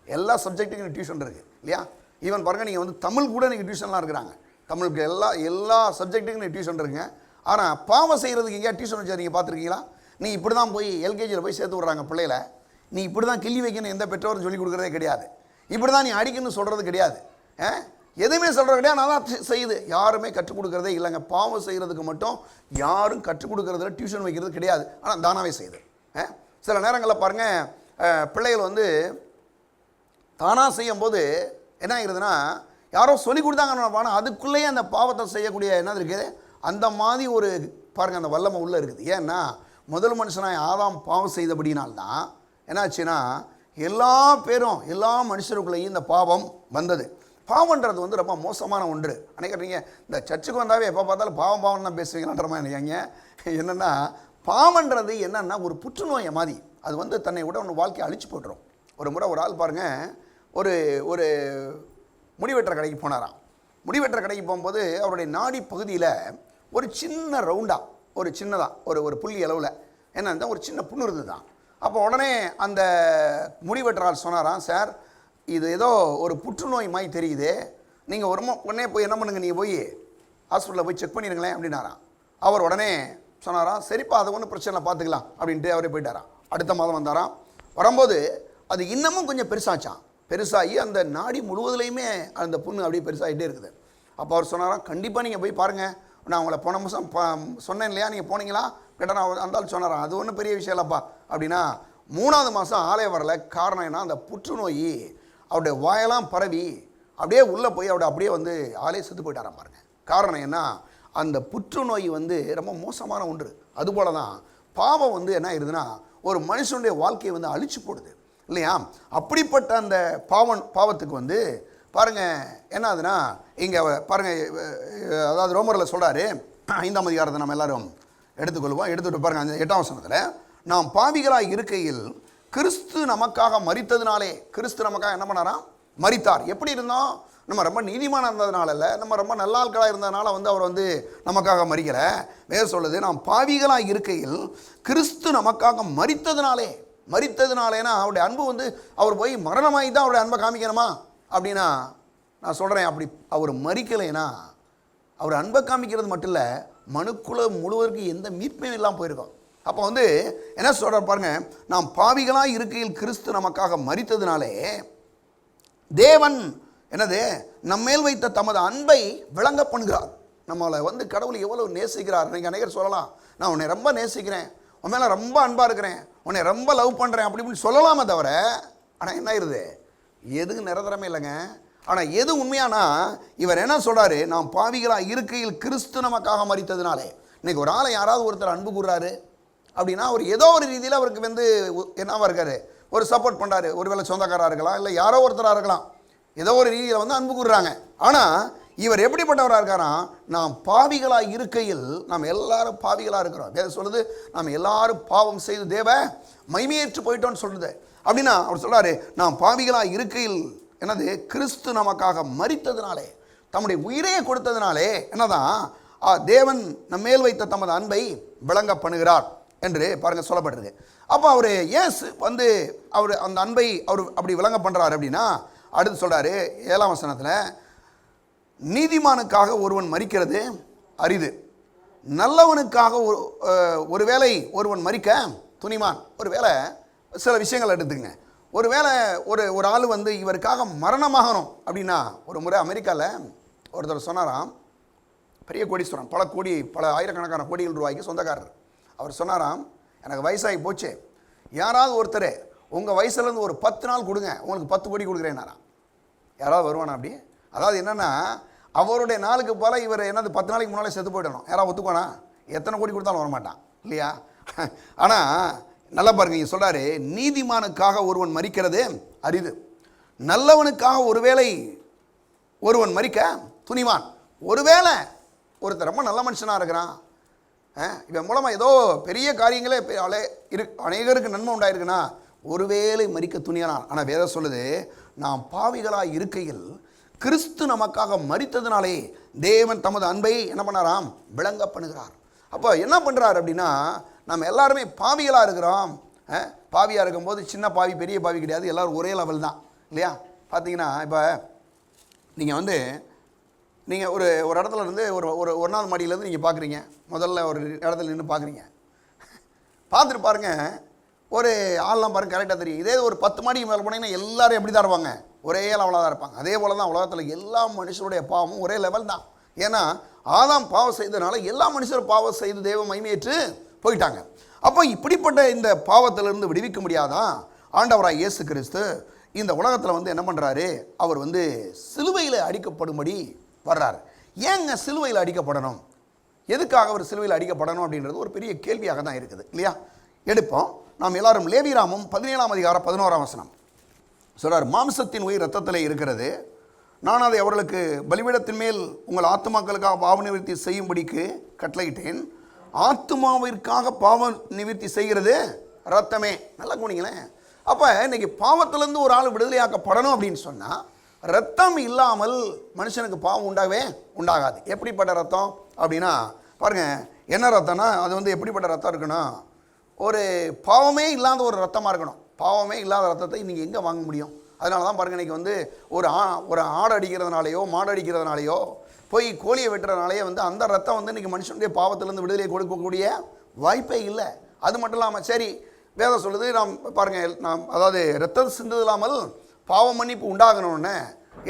எல்லா சப்ஜெக்ட்டுக்கும் டியூஷன் இருக்குது இல்லையா. ஈவன் பாருங்கள், நீங்கள் வந்து தமிழ் கூட நீங்கள் டியூஷன்லாம் இருக்கிறாங்க. தமிழுக்கு எல்லா சப்ஜெக்ட்டுக்கும் நீங்கள் டியூஷன் இருக்குங்க. ஆனால் பாவம் செய்கிறதுக்கு எங்கேயா டியூஷன் வச்சு நீங்கள் பார்த்துருக்கீங்களா? நீ இப்படி தான் போய் எல்கேஜியில் போய் சேர்த்து விட்றாங்க பிள்ளைகளை. நீ இப்படி தான் கிள்ளி வைக்கணும் எந்த பெற்றோரும் சொல்லிக் கொடுக்குறதே கிடையாது. இப்படி தான் நீ அடிக்கணும்னு சொல்கிறது கிடையாது. எதுவுமே சொல்கிறது கிடையாது. நான் தான் செய்யுது யாருமே கற்றுக் கொடுக்குறதே இல்லைங்க. பாவம் செய்கிறதுக்கு மட்டும் யாரும் கற்றுக் கொடுக்குறதுல டியூஷன் வைக்கிறது கிடையாது. ஆனால் தானாகவே செய்யுது. சில நேரங்களில் பாருங்கள், பிள்ளைகள் வந்து தானாக செய்யும்போது என்ன ஆகிடுதுன்னா, யாரோ சொல்லி கொடுத்தாங்க, ஆனால் அதுக்குள்ளேயே அந்த பாவத்தை செய்யக்கூடிய என்ன இருக்குது, அந்த மாதிரி ஒரு பாருங்கள் அந்த வல்லமை உள்ளே இருக்குது. ஏன்னா முதல் மனுஷனாய் ஆதாம் பாவம் செய்தபடினால்தான் என்னாச்சுன்னா எல்லா பேரும் எல்லா மனுஷருக்குள்ளேயும் இந்த பாவம் வந்தது. பாவன்றது வந்து ரொம்ப மோசமான ஒன்று. அன்றைக்கி இந்த சர்ச்சுக்கு வந்தாவே எப்போ பார்த்தாலும் பாவம் தான் பேசுவீங்களான்ற மாதிரி நினைக்காங்க. என்னென்னா பாவன்றது என்னென்னா ஒரு புற்றுநோயை மாதிரி, அது வந்து தன்னை விட ஒன்று வாழ்க்கையை அழிச்சு போட்டுரும். ஒரு முறை ஒரு ஆள் பாருங்கள், ஒரு முடிவெட்டுற கடைக்கு போனாராம். முடிவெட்டுற கடைக்கு போகும்போது அவருடைய நாடி பகுதியில் ஒரு சின்ன ரவுண்டாக ஒரு சின்னதாக ஒரு புள்ளி அளவில் என்னன்னா ஒரு சின்ன புண்ணு இருந்தது தான். அப்போ உடனே அந்த முடிவெட்டுறால் சொன்னாராம், சார் இது ஏதோ ஒரு புற்றுநோய் மாதிரி தெரியுது, நீங்கள் உடனே போய் என்ன பண்ணுங்க, நீங்கள் போய் ஹாஸ்பிட்டலில் போய் செக் பண்ணிடுங்களேன் அப்படின்னாராம். அவர் உடனே சொன்னாராம், சரிப்பா அது ஒன்றும் பிரச்சனை இல்லை பார்த்துக்கலாம் அப்படின்ட்டு அவரே போயிட்டாராம். அடுத்த மாதம் வந்தாராம். வரும்போது அது இன்னமும் கொஞ்சம் பெருசாகி அந்த நாடி முழுவதுலையுமே அந்த புண்ணு அப்படியே பெருசாகிட்டே இருக்குது. அப்போ அவர் சொன்னாராம், கண்டிப்பாக நீங்கள் போய் பாருங்கள், நான் உங்களை போன மாதம் சொன்னேன் இல்லையா, நீங்கள் போனீங்களா கேட்டால் நான் அந்த ஆள் சொன்னாராம், அது ஒன்றும் பெரிய விஷயம் இல்லைப்பா அப்படின்னா. 3வது மாதம் ஆளே வரல. காரணம் என்ன, அந்த புற்றுநோய் அவருடைய வாயெல்லாம் பரவி அப்படியே உள்ளே போய் அப்படியே வந்து ஆளே செத்து போயிட்டாராம் பாருங்க. காரணம் என்ன, அந்த புற்றுநோய் வந்து ரொம்ப மோசமான ஒன்று. அதுபோல தான் பாவம் வந்து என்ன ஆயிடுதுன்னா ஒரு மனுஷனுடைய வாழ்க்கையை வந்து அழிச்சு போடுது இல்லையா. அப்படிப்பட்ட அந்த பாவத்துக்கு வந்து பாருங்கள் என்ன ஆகுதுன்னா இங்கே பாருங்கள், அதாவது ரோமரில் சொல்கிறாரு 5ஆம் அதிகாரத்தை நம்ம எல்லாரும் எடுத்துக்கொள்வோம். எடுத்துகிட்டு பாருங்கள், அந்த 8ஆம் வசனத்தில், நாம் பாவிகளாக இருக்கையில் கிறிஸ்து நமக்காக மரித்ததுனாலே, கிறிஸ்து நமக்காக என்ன பண்ணாராம்? மரித்தார். எப்படி இருந்தோம்? நம்ம ரொம்ப நீதிமானம் இருந்ததுனால இல்லை, நம்ம ரொம்ப நல்ல ஆட்களாக இருந்ததுனால அவர் நமக்காக மரிக்கலை. வேறு சொல்லுது, நாம் பாவிகளாக இருக்கையில் கிறிஸ்து நமக்காக மரித்ததுனாலேனா அவருடைய அன்பு அவர் போய் மரணமாகி தான் அவருடைய அன்பை காமிக்கணுமா அப்படின்னா நான் சொல்கிறேன், அப்படி அவர் மரிக்கலைன்னா அவர் அன்பை காமிக்கிறது மட்டும் இல்லை, மனுக்குலம் முழுவதற்கு எந்த மீட்பையும் இல்லாமல் போயிருக்கோம். அப்போ என்ன சொல்கிறார் பாருங்க, நாம் பாவிகளாக இருக்கையில் கிறிஸ்து நமக்காக மரித்ததுனாலே தேவன் என்னது நம்மேல் வைத்த தமது அன்பை விளங்க பண்ணுகிறார். நம்மளை கடவுள் எவ்வளவு நேசிக்கிறார். நீங்கள் அநேகர் சொல்லலாம், நான் உன்னை ரொம்ப நேசிக்கிறேன், உன் மேலே ரொம்ப அன்பாக இருக்கிறேன், உன்னை ரொம்ப லவ் பண்ணுறேன் அப்படி இப்படின்னு சொல்லலாமே தவிர, ஆனால் என்ன ஆயிடுது? எதுக்கு நிரந்தரமே இல்லைங்க. ஆனால் எது உண்மையானா இவர் என்ன சொல்கிறாரு, நாம் பாவிகளாக இருக்கையில் கிறிஸ்து நமக்காக மரித்ததுனாலே. இன்றைக்கி ஒரு ஆளை யாராவது ஒருத்தர் அன்பு கூறுறாரு அப்படின்னா அவர் ஏதோ ஒரு ரீதியில் அவருக்கு என்னவா இருக்காரு, ஒரு சப்போர்ட் பண்ணுறாரு. ஒருவேளை சொந்தக்காராக இருக்கலாம், இல்லை யாரோ ஒருத்தராக இருக்கலாம், ஏதோ ஒரு ரீதியில் அன்பு கூறுறாங்க. ஆனால் இவர் எப்படிப்பட்டவராக இருக்காராம்? நாம் பாவிகளாக இருக்கையில், நாம் எல்லாரும் பாவிகளாக இருக்கிறோம். வேறு சொல்லுது, நாம் எல்லாரும் பாவம் செய்து தேவ மைமையேற்று போயிட்டோன்னு சொல்லுது. அப்படின்னா அவர் சொல்கிறாரு, நாம் பாவிகளாக இருக்கையில் என்னது கிறிஸ்து நமக்காக மரித்ததுனாலே, தம்முடைய உயிரையே கொடுத்ததுனாலே என்னதான் தேவன் நம்ம மேல் வைத்த தமது அன்பை விளங்க பண்ணுகிறார் என்று பாருங்கள் சொல்லப்பட்டிருக்கு. அப்போ அவர் ஏன் அவர் அந்த அன்பை அவர் அப்படி விளங்க பண்ணுறாரு அப்படின்னா அடுத்து சொல்கிறாரு 7ஆம் வசனத்தில், நீதிமானுக்காக ஒருவன் மரிக்கிறது அரிது, நல்லவனுக்காக ஒருவேளை ஒருவன் மரிக்க துணிமான். ஒருவேளை சில விஷயங்கள் எடுத்துங்க, ஒருவேளை ஒரு ஆள் இவருக்காக மரணமாகணும் அப்படின்னா, ஒரு முறை அமெரிக்காவில் ஒருத்தர் சொன்னாராம், பெரிய கோடீஸ்வரன், பல ஆயிரக்கணக்கான கோடிகள் ரூபாய்க்கு சொந்தக்காரர். அவர் சொன்னாராம், எனக்கு வயசாகி போச்சு, யாராவது ஒருத்தர் உங்கள் வயசுலேருந்து ஒரு 10 நாள் கொடுங்க, உங்களுக்கு 10 கோடி கொடுக்குறேன்னாராம். யாராவது வருவானா அப்படி? அதாவது என்னென்னா அவருடைய நாளுக்கு போல இவர் 10 நாளைக்கு முன்னாலே செத்து போயிடணும். யாராவது ஒத்துக்கோனா? எத்தனை கோடி கொடுத்தாலும் வரமாட்டான் இல்லையா? ஆனால் நல்லா பாருங்க, இங்கே சொல்கிறாரு, நீதிமானுக்காக ஒருவன் மரிக்கிறது அரிது, நல்லவனுக்காக ஒருவேளை ஒருவன் மரிக்க துணிவான். ஒருவேளை ஒருத்தர் ரொம்ப நல்ல மனுஷனாக இருக்கிறான், இவன் மூலமாக ஏதோ பெரிய காரியங்களே அநேகருக்கு நன்மை உண்டாயிருக்குன்னா ஒருவேளை மரிக்க துணியனான். ஆனால் வேதம் சொல்லுது, நாம் பாவிகளாக இருக்கையில் கிறிஸ்து நமக்காக மரித்ததுனாலே தேவன் தமது அன்பை என்ன பண்ணாராம்? விளங்க பண்ணுகிறார். அப்போ என்ன பண்ணுறார் அப்படின்னா, நம்ம எல்லாருமே பாவிகளாக இருக்கிறோம். பாவியாக இருக்கும்போது சின்ன பாவி பெரிய பாவி கிடையாது, எல்லோரும் ஒரே லெவல் தான் இல்லையா? பார்த்தீங்கன்னா இப்போ நீங்கள் ஒரு இடத்துல இருந்து ஒரு 1ஆவது மாடியிலேருந்து நீங்கள் பார்க்குறீங்க, முதல்ல ஒரு இடத்துல நின்று பார்க்குறீங்க, பார்த்துட்டு பாருங்கள், ஒரு ஆள்லாம் பாருங்கள் கரெக்டாக தெரியும். இதே ஒரு 10 மாடிக்கு மேலே போனீங்கன்னா எல்லோரும் எப்படி தான் இருப்பாங்க? ஒரே லெவலாக தான் இருப்பாங்க. அதே போல் தான் உலகத்தில் எல்லா மனுஷருடைய பாவமும் ஒரே லெவல் தான். ஏன்னா ஆதாம் பாவம் செய்ததுனால எல்லா மனுஷரும் பாவம் செய்து தெய்வ மைமையேற்று போயிட்டாங்க. அப்போ இப்படிப்பட்ட இந்த பாவத்திலிருந்து விடுவிக்க முடியாதான் ஆண்டவராக இயேசு கிறிஸ்து இந்த உலகத்தில் என்ன பண்ணுறாரு? அவர் சிலுவையில் அடிக்கப்படும்படி வர்றார். ஏங்க சிலுவையில் அடிக்கப்படணும்? எதுக்காக அவர் சிலுவையில் அடிக்கப்படணும் அப்படின்றது ஒரு பெரிய கேள்வியாக தான் இருக்குது இல்லையா? எடுப்போம். நாம் எல்லாரும் லேவியராகமம் 17ஆம் அதிகாரம் 11ஆம் வசனம் சொல்கிறார், மாம்சத்தின் உயிர் இரத்தத்திலே இருக்கிறது, நான் அதை அவர்களுக்கு பலிபீடத்தின் மேல் உங்கள் ஆத்துமாக்களுக்காக பாவ நிவர்த்தி செய்யும்படிக்கு கட்டளையிட்டேன். ஆத்துமாவிற்காக பாவ நிவர்த்தி செய்கிறது ரத்தமே. நல்லா கவனிங்களேன். அப்போ இன்னைக்கு பாவத்திலேருந்து ஒரு ஆள் விடுதலையாக்கப்படணும் அப்படின்னு சொன்னால் ரத்தம் இல்லாமல் மனுஷனுக்கு பாவம் உண்டாகாது. எப்படிப்பட்ட ரத்தம் அப்படின்னா பாருங்கள், என்ன ரத்தம்னா அது எப்படிப்பட்ட ரத்தம் இருக்குன்னா, ஒரு பாவமே இல்லாத ஒரு ரத்தமாக இருக்கணும். பாவமே இல்லாத ரத்தத்தை நீங்கள் எங்கே வாங்க முடியும்? அதனால தான் பாருங்கள், இன்றைக்கி ஒரு ஆடு அடிக்கிறதுனாலையோ மாடு அடிக்கிறதுனாலையோ போய் கோழியை வெட்டுறதுனாலேயே அந்த ரத்தம் இன்றைக்கி மனுஷனுடைய பாவத்திலேருந்து விடுதலை கொடுக்கக்கூடிய வாய்ப்பே இல்லை. அது மட்டும் இல்லாமல் சரி, வேதம் சொல்லுது, நாம் பாருங்கள், அதாவது ரத்தம் சிந்தது இல்லாமல் பாவ மன்னிப்பு உண்டாகணும்னு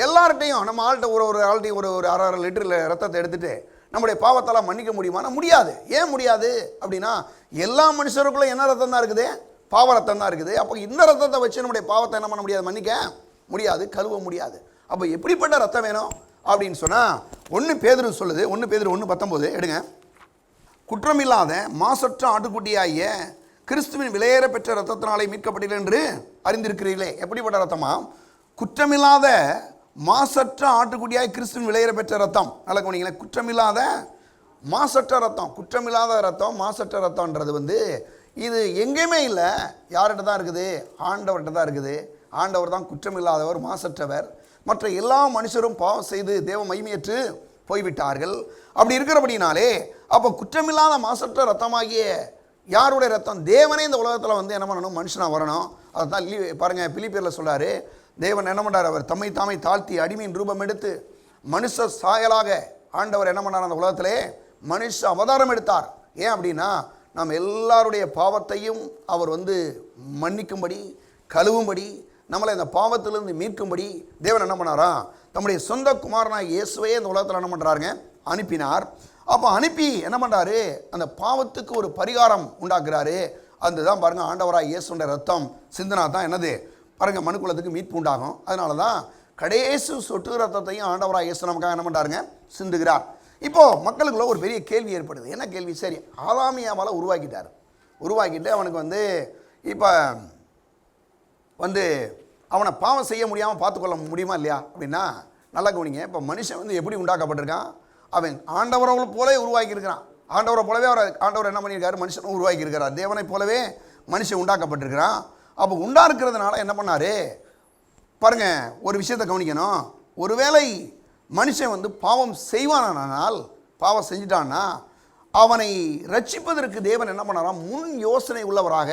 எல்லார்ட்டையும் நம்ம ஆள்கிட்ட ஒரு 1.5 லிட்டரில் ரத்தத்தை எடுத்துகிட்டு நம்முடைய பாவத்தெல்லாம் மன்னிக்க முடியுமானா முடியாது. ஏன் முடியாது அப்படின்னா எல்லா மனுஷருக்குள்ளே என்ன ரத்தம் தான் இருக்குது? பாவ ரத்தம் தான் இருக்குது. அப்போ இந்த ரத்தத்தை வச்சு நம்முடைய பாவத்தை என்ன பண்ண முடியாது? மன்னிக்க முடியாது, கழுவ முடியாது. அப்போ எப்படிப்பட்ட ரத்தம் வேணும் அப்படின்னு சொன்னால் 1 பேதுரு சொல்லுது, 1 பேதுரு 1:19 எடுங்க. குற்றமில்லாத மாசற்ற ஆட்டுக்குட்டியாகிய கிறிஸ்துவின் விலையேற பெற்ற ரத்தத்தினாலே மீட்கப்பட்டீர்கள் என்று அறிந்திருக்கிறீர்களே. எப்படிப்பட்ட ரத்தமா? குற்றமில்லாத மாசற்ற ஆட்டுக்குட்டியாய் கிறிஸ்துவின் விலையேற பெற்ற ரத்தம். நல்ல கவனிங்களேன், குற்றமில்லாத மாசற்ற ரத்தம். குற்றமில்லாத ரத்தம், மாசற்ற ரத்தம்ன்றது வந்து இது எங்கேயுமே இல்லை. யார்கிட்ட தான் இருக்குது? ஆண்டவர்கிட்ட தான் இருக்குது. ஆண்டவர் தான் குற்றமில்லாதவர், மாசற்றவர். மற்ற எல்லா மனுஷரும் பாவம் செய்து தேவ மகிமையற்று போய்விட்டார்கள். அப்படி இருக்கிறபடினாலே அப்போ குற்றமில்லாத மாசற்ற ரத்தமாகிய யாருடைய ரத்தம்? தேவனே இந்த உலகத்தில் வந்து என்ன பண்ணணும்? மனுஷனாக வரணும். அதை தான் பாருங்கள், பிலிப்பியரில் சொல்கிறாரு, தேவன் என்ன பண்ணுறார்? அவர் தம்மை தாமை தாழ்த்தி அடிமையின் ரூபம் எடுத்து மனுஷ சாயலாக ஆண்டவர் என்ன பண்ணார்? அந்த உலகத்திலே மனுஷ அவதாரம் எடுத்தார். ஏன் அப்படின்னா நாம் எல்லாருடைய பாவத்தையும் அவர் வந்து மன்னிக்கும்படி, கழுவும்படி, நம்மளை இந்த பாவத்திலிருந்து மீட்கும்படி தேவன் என்ன பண்ணாரா? தம்முடைய சொந்த குமாரனாக இயேசுவே இந்த உலகத்தில் என்ன பண்ணுறாருங்க? அனுப்பினார். அப்போ அனுப்பி என்ன பண்ணுறாரு? அந்த பாவத்துக்கு ஒரு பரிகாரம் உண்டாக்குறாரு. அதுதான் பாருங்கள், ஆண்டவராக இயேசுடைய ரத்தம் சிந்தனா தான் என்னது பாருங்கள், மனுக்குலத்துக்கு மீட்பு உண்டாகும். அதனால தான் கடைசி சொட்டு ரத்தத்தையும் ஆண்டவராக இயேசு நமக்காக என்ன பண்ணுறாருங்க? சிந்துகிறார். இப்போது மக்களுக்குள்ள ஒரு பெரிய கேள்வி ஏற்படுது. என்ன கேள்வி? சரி, ஆதாமியாவால் உருவாக்கிட்டு அவனுக்கு வந்து இப்போ வந்து அவனை பாவம் செய்ய முடியாமல் பார்த்துக்கொள்ள முடியுமா இல்லையா அப்படின்னா, நல்லா கவனிங்க. இப்போ மனுஷன் வந்து எப்படி உண்டாக்கப்பட்டிருக்கான்? அவன் ஆண்டவரை போலவே உருவாக்கியிருக்கிறான். ஆண்டவரை போலவே ஆண்டவர் என்ன பண்ணியிருக்காரு? மனுஷனும் உருவாக்கியிருக்கிறார். தேவனை போலவே மனுஷன் உண்டாக்கப்பட்டிருக்கிறான். அப்போ உண்டாக்குறதுனால என்ன பண்ணார் பாருங்க, ஒரு விஷயத்தை கவனிக்கணும். ஒருவேளை மனுஷன் வந்து பாவம் செய்வானால், பாவம் செஞ்சிட்டான்னா அவனை ரட்சிப்பதற்கு தேவன் என்ன பண்ணாராம்? முன் யோசனை உள்ளவராக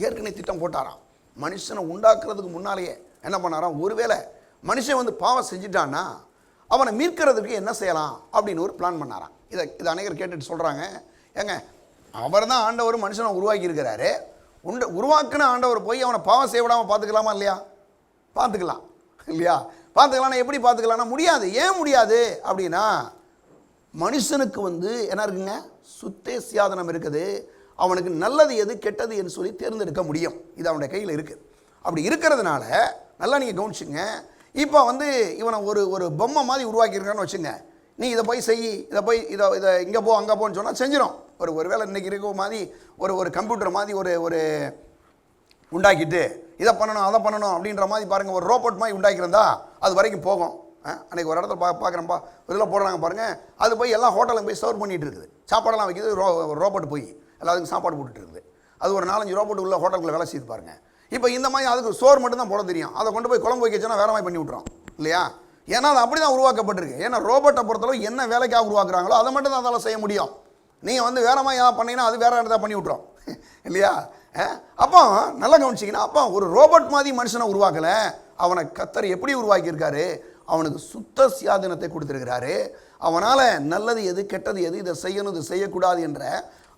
ஏற்கனவே திட்டம் போட்டாராம். மனுஷனை உண்டாக்குறதுக்கு முன்னாலேயே என்ன பண்ணாராம்? ஒருவேளை மனுஷன் வந்து பாவம் செஞ்சிட்டான்னா அவனை மீட்கிறதுக்கு என்ன செய்யலாம் அப்படின்னு ஒரு பிளான் பண்ணாராம். இதை அநேகர் கேட்டுட்டு சொல்கிறாங்க, ஏங்க அவர் தான் ஆண்டவர் மனுஷனை உருவாக்கி இருக்கிறாரு, உருவாக்குன ஆண்டவர் போய் அவனை பாவம் செய்ய விடாமல் பார்த்துக்கலாமா இல்லையா? பார்த்துக்கலாம் இல்லையா? பார்த்துக்கலாம்னா எப்படி பார்த்துக்கலாம்னா முடியாது. ஏன் முடியாது அப்படின்னா, மனுஷனுக்கு வந்து என்ன இருக்குங்க? சுத்தே சியாதனம் இருக்குது. அவனுக்கு நல்லது எது கெட்டது என்று சொல்லி தேர்ந்தெடுக்க முடியும். இது அவனுடைய கையில் இருக்குது. அப்படி இருக்கிறதுனால நல்லா நீங்கள் கவனிச்சுங்க. இப்போ வந்து இவனை ஒரு பொம்மை மாதிரி உருவாக்கியிருக்கான்னு வச்சுங்க. நீ இதை போய் செய், இதை இங்கே போ அங்கே போன்னு சொன்னால் செஞ்சிடும். ஒரு வேளை இன்றைக்கி இருக்க மாதிரி ஒரு கம்ப்யூட்டர் மாதிரி ஒரு உண்டாக்கிட்டு இதை பண்ணணும் அதை பண்ணணும் அப்படின்ற மாதிரி பாருங்கள், ஒரு ரோபோட் மாதிரி உண்டாக்கியிருந்தா அது வரைக்கும் போகும். அன்றைக்கி ஒரு இடத்துல பார்க்குறேன்ப்பா, இதில் போடுறாங்க பாருங்கள், அது போய் எல்லா ஹோட்டலுக்கும் போய் சர்வ் பண்ணிகிட்டு இருக்குது. சாப்பாடெல்லாம் வைக்கிது ரோபோட் போய் எல்லாத்துக்கும் சாப்பாடு போட்டுட்டு இருக்குது. அது ஒரு 4-5 ரோபோட் உள்ள ஹோட்டலுக்குள்ள வேலை செய்து பாருங்க. இப்போ இந்த மாதிரி அதுக்கு சோறு மட்டும் தான் போட தெரியும். அதை கொண்டு போய் குழம்பு வைக்கச்சுன்னா வேற மாதிரி பண்ணி விட்றோம் இல்லையா? ஏன்னா அது அப்படி தான் உருவாக்கப்பட்டிருக்கு. ஏன்னா ரோபோட்டை பொறுத்தளவு என்ன வேலைக்காக உருவாக்குறாங்களோ அதை மட்டும் தான் அதால் செய்ய முடியும். நீங்கள் வந்து வேற மாதிரி ஏதாவது பண்ணிங்கன்னா அது வேற இடத்த பண்ணி விட்றோம் இல்லையா? அப்போ நல்லா கவனிச்சிங்கன்னா, அப்போ ஒரு ரோபோட் மாதிரி மனுஷனை உருவாக்கலை. அவனை கர்த்தர் எப்படி உருவாக்கியிருக்காரு? அவனுக்கு சுத்த சுயாதீனத்தை கொடுத்துருக்கிறாரு. அவனால் நல்லது எது கெட்டது எது, இதை செய்யணும் இதை செய்யக்கூடாது என்ற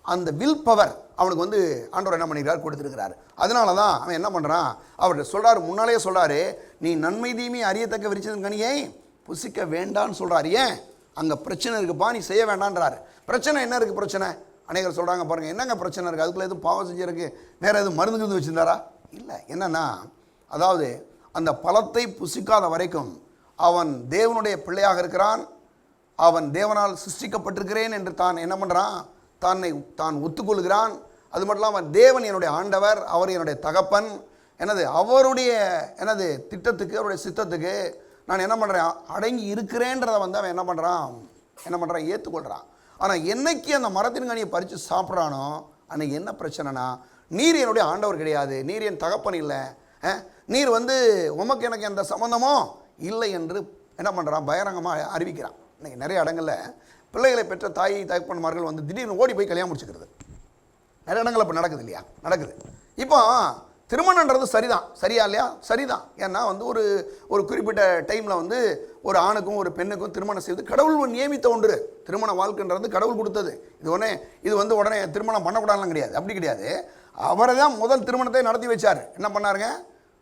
அந்த வில் பவர் அவனுக்கு வந்து ஆண்டவர் என்ன பண்ணிக்கிறார்? கொடுத்துருக்கிறார். அதனால தான் அவன் என்ன பண்ணுறான்? அவர்கிட்ட சொல்கிறார், முன்னாலேயே சொல்கிறாரு, நீ நன்மை தீமை அறியத்தக்க விருட்சத்தின் கனியை புசிக்க வேண்டான்னு சொல்கிறார். ஏன்? அங்கே பிரச்சனை இருக்குப்பா, நீ செய்ய வேண்டான்றாரு. பிரச்சனை என்ன இருக்குது? பிரச்சனை அநேகர் சொல்கிறாங்க பாருங்கள், என்னங்க பிரச்சனை இருக்குது? அதுக்குள்ளே எதுவும் பாவம் செஞ்சிருக்கு, வேறு எதுவும் மருந்து வச்சுருந்தாரா? இல்லை. என்னன்னா, அதாவது அந்த பழத்தை புசிக்காத வரைக்கும் அவன் தேவனுடைய பிள்ளையாக இருக்கிறான். அவன் தேவனால் சிருஷ்டிக்கப்பட்டிருக்கிறேன் என்று தான் என்ன பண்ணுறான்? தான் ஒத்துக்கொள்கிறான். அது மட்டும் இல்லாமல் தேவன் என்னுடைய ஆண்டவர், அவர் என்னுடைய தகப்பன், அவருடைய திட்டத்துக்கு, அவருடைய சித்தத்துக்கு நான் என்ன பண்ணுறேன்? அடங்கி இருக்கிறேன்றதை வந்து அவன் என்ன பண்ணுறான்? ஏற்றுக்கொள்கிறான். ஆனால் என்னைக்கு அந்த மரத்தின் கனியை பறித்து சாப்பிட்றானோ அன்றைக்கி என்ன பிரச்சனைனா, நீர் என்னுடைய ஆண்டவர் கிடையாது, நீர் என் தகப்பன் இல்லை, நீர் வந்து உமக்கு எனக்கு எந்த சம்மந்தமோ இல்லை என்று என்ன பண்ணுறான்? பகிரங்கமாக அறிவிக்கிறான். இன்றைக்கி நிறைய இடங்களில் பிள்ளைகளை பெற்ற தாய் தகப்பன்மார்கள் வந்து திடீர்னு ஓடி போய் கல்யாணம் முடிச்சுக்கிறது நிறைய இடங்கள் இப்போ நடக்குது இல்லையா? நடக்குது. இப்போ திருமணன்றது சரியா இல்லையா? சரிதான். ஏன்னா வந்து ஒரு குறிப்பிட்ட டைமில் வந்து ஒரு ஆணுக்கும் ஒரு பெண்ணுக்கும் திருமணம் செய்வது கடவுள் நியமித்த ஒன்று. திருமண வாழ்க்கைன்றது கடவுள் கொடுத்தது. இது வந்து உடனே திருமணம் பண்ணக்கூடாதுலாம் கிடையாது, அப்படி கிடையாது. அவரை தான் முதல் திருமணத்தை நடத்தி வச்சார். என்ன பண்ணாருங்க?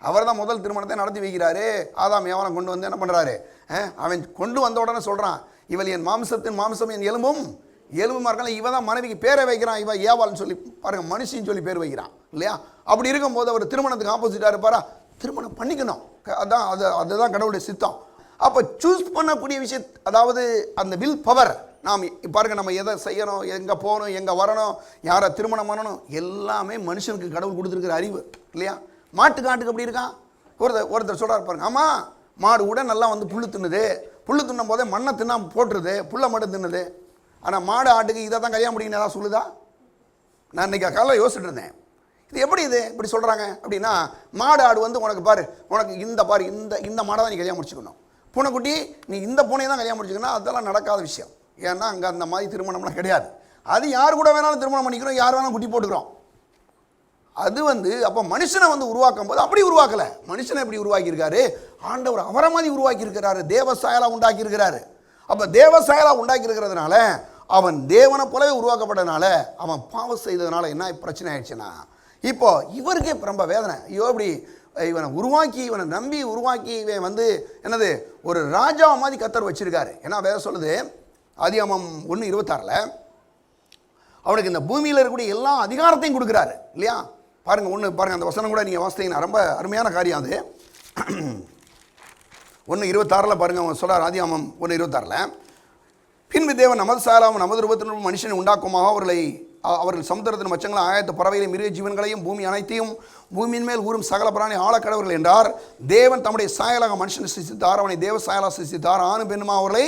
அவர் தான் முதல் திருமணத்தை நடத்தி வைக்கிறாரு. ஆதாம் ஏவாளை கொண்டு வந்து என்ன பண்ணுறாரு? அவன் கொண்டு வந்த உடனே சொல்கிறான், இவள் என் மாம்சத்தின் மாம்சம், என் எலும்பும் எலும்புமா இருக்கான். இவன் தான் மனைவிக்கு பேரை வைக்கிறான். இவன் ஏவாள்னு சொல்லி பாருங்க, மனுஷின்னு சொல்லி பேர் வைக்கிறான் இல்லையா? அப்படி இருக்கும்போது அவர் திருமணத்துக்கு ஆப்போசிட்டாக இருப்பாரா? திருமணம் பண்ணிக்கணும். அதுதான் கடவுளுடைய சித்தம். அப்போ சூஸ் பண்ணக்கூடிய விஷயம், அதாவது அந்த வில் பவர். நாம் பாருங்க, நம்ம எதை செய்யணும், எங்கே போகணும், எங்கே வரணும், யாரை திருமணம் பண்ணணும், எல்லாமே மனுஷனுக்கு கடவுள் கொடுத்துருக்கிற அறிவு இல்லையா? மாட்டுக்காட்டுக்கு அப்படி இருக்கான். ஒருத்தர் சொல்கிறார் பாருங்க, ஆமாம் மாடு கூட நல்லா வந்து புல்லு தின்னுது, புல்லு தின்னும் போதே மண்ணை தின்னா போட்டுருது, புல்லை மட்டும் தின்னுது. ஆனால் மாடு ஆட்டுக்கு இதை தான் கல்யாணம் முடியும்னு ஏதாவது சொல்லுதா? நான் இன்றைக்கி காலையில் யோசிச்சுட்டு இருந்தேன், இது எப்படி இது இப்படி சொல்கிறாங்க அப்படின்னா, மாடு ஆடு வந்து உனக்கு பாரு, உனக்கு இந்த பாரு இந்த மாடை தான் நீ கல்யாணம் முடிச்சுக்கணும், பூனைக்குட்டி நீ இந்த பூனையை தான் கல்யாணம் முடிச்சுக்கணும். அதெல்லாம் நடக்காத விஷயம். ஏன்னா அங்கே அந்த மாதிரி திருமணம்லாம் கிடையாது. அது யார் கூட வேணாலும் திருமணம் பண்ணிக்கிறோம், யார் வேணாலும் குட்டி போட்டுக்கிறோம். அது வந்து அப்போ மனுஷனை வந்து உருவாக்கும் போது அப்படி உருவாக்கலை. மனுஷனை எப்படி உருவாக்கியிருக்காரு? ஆண்டவர் அவரை மாதிரி உருவாக்கியிருக்கிறாரு, தேவசாயலா உண்டாக்கியிருக்கிறாரு. அப்போ தேவசாயலா உண்டாக்கியிருக்கிறதுனால, அவன் தேவனை போலவே உருவாக்கப்பட்டதுனால, அவன் பாவம் செய்ததுனால என்ன பிரச்சனை ஆயிடுச்சுன்னா, இப்போ இவருக்கே ரொம்ப வேதனை. ஐயோ, இப்படி இவனை உருவாக்கி, இவனை நம்பி உருவாக்கி, இவன் வந்து என்னது ஒரு ராஜா மாதிரி கர்த்தர் வச்சிருக்காரு. ஏன்னா வேதம் சொல்லுது, ஆதியாகமம் 1:26 அவனுக்கு இந்த பூமியில் இருக்கக்கூடிய எல்லா அதிகாரத்தையும் கொடுக்குறாரு இல்லையா? பாருங்கள், பாருங்கள், அந்த வசனம் கூட நீங்கள் வாசித்தீங்கன்னா ரொம்ப அருமையான காரியம். அது 1:26 பாருங்கள், அவன் சொல்கிறார். ஆதியாகமம் 1:26 பின்பு தேவன் நமது சாயலாகவும் நமது ரூபத்திலும் மனுஷனை உண்டாக்குமாக அவர்கள் சமுத்திரத்தின் மச்சங்களை ஆயத்த பறவைகளையும் மிருக ஜீவன்களையும் பூமி அனைத்தையும் பூமியின் மேல் ஊறும் சகல பிராணி ஆழக்கடவர்கள் என்றார். தேவன் தம்முடைய சாயலாக மனுஷனை சிருஷ்டித்தார், அவனை தேவ சாயலாக சிருஷ்டித்தார், ஆணும் பெண்ணுமா அவர்களை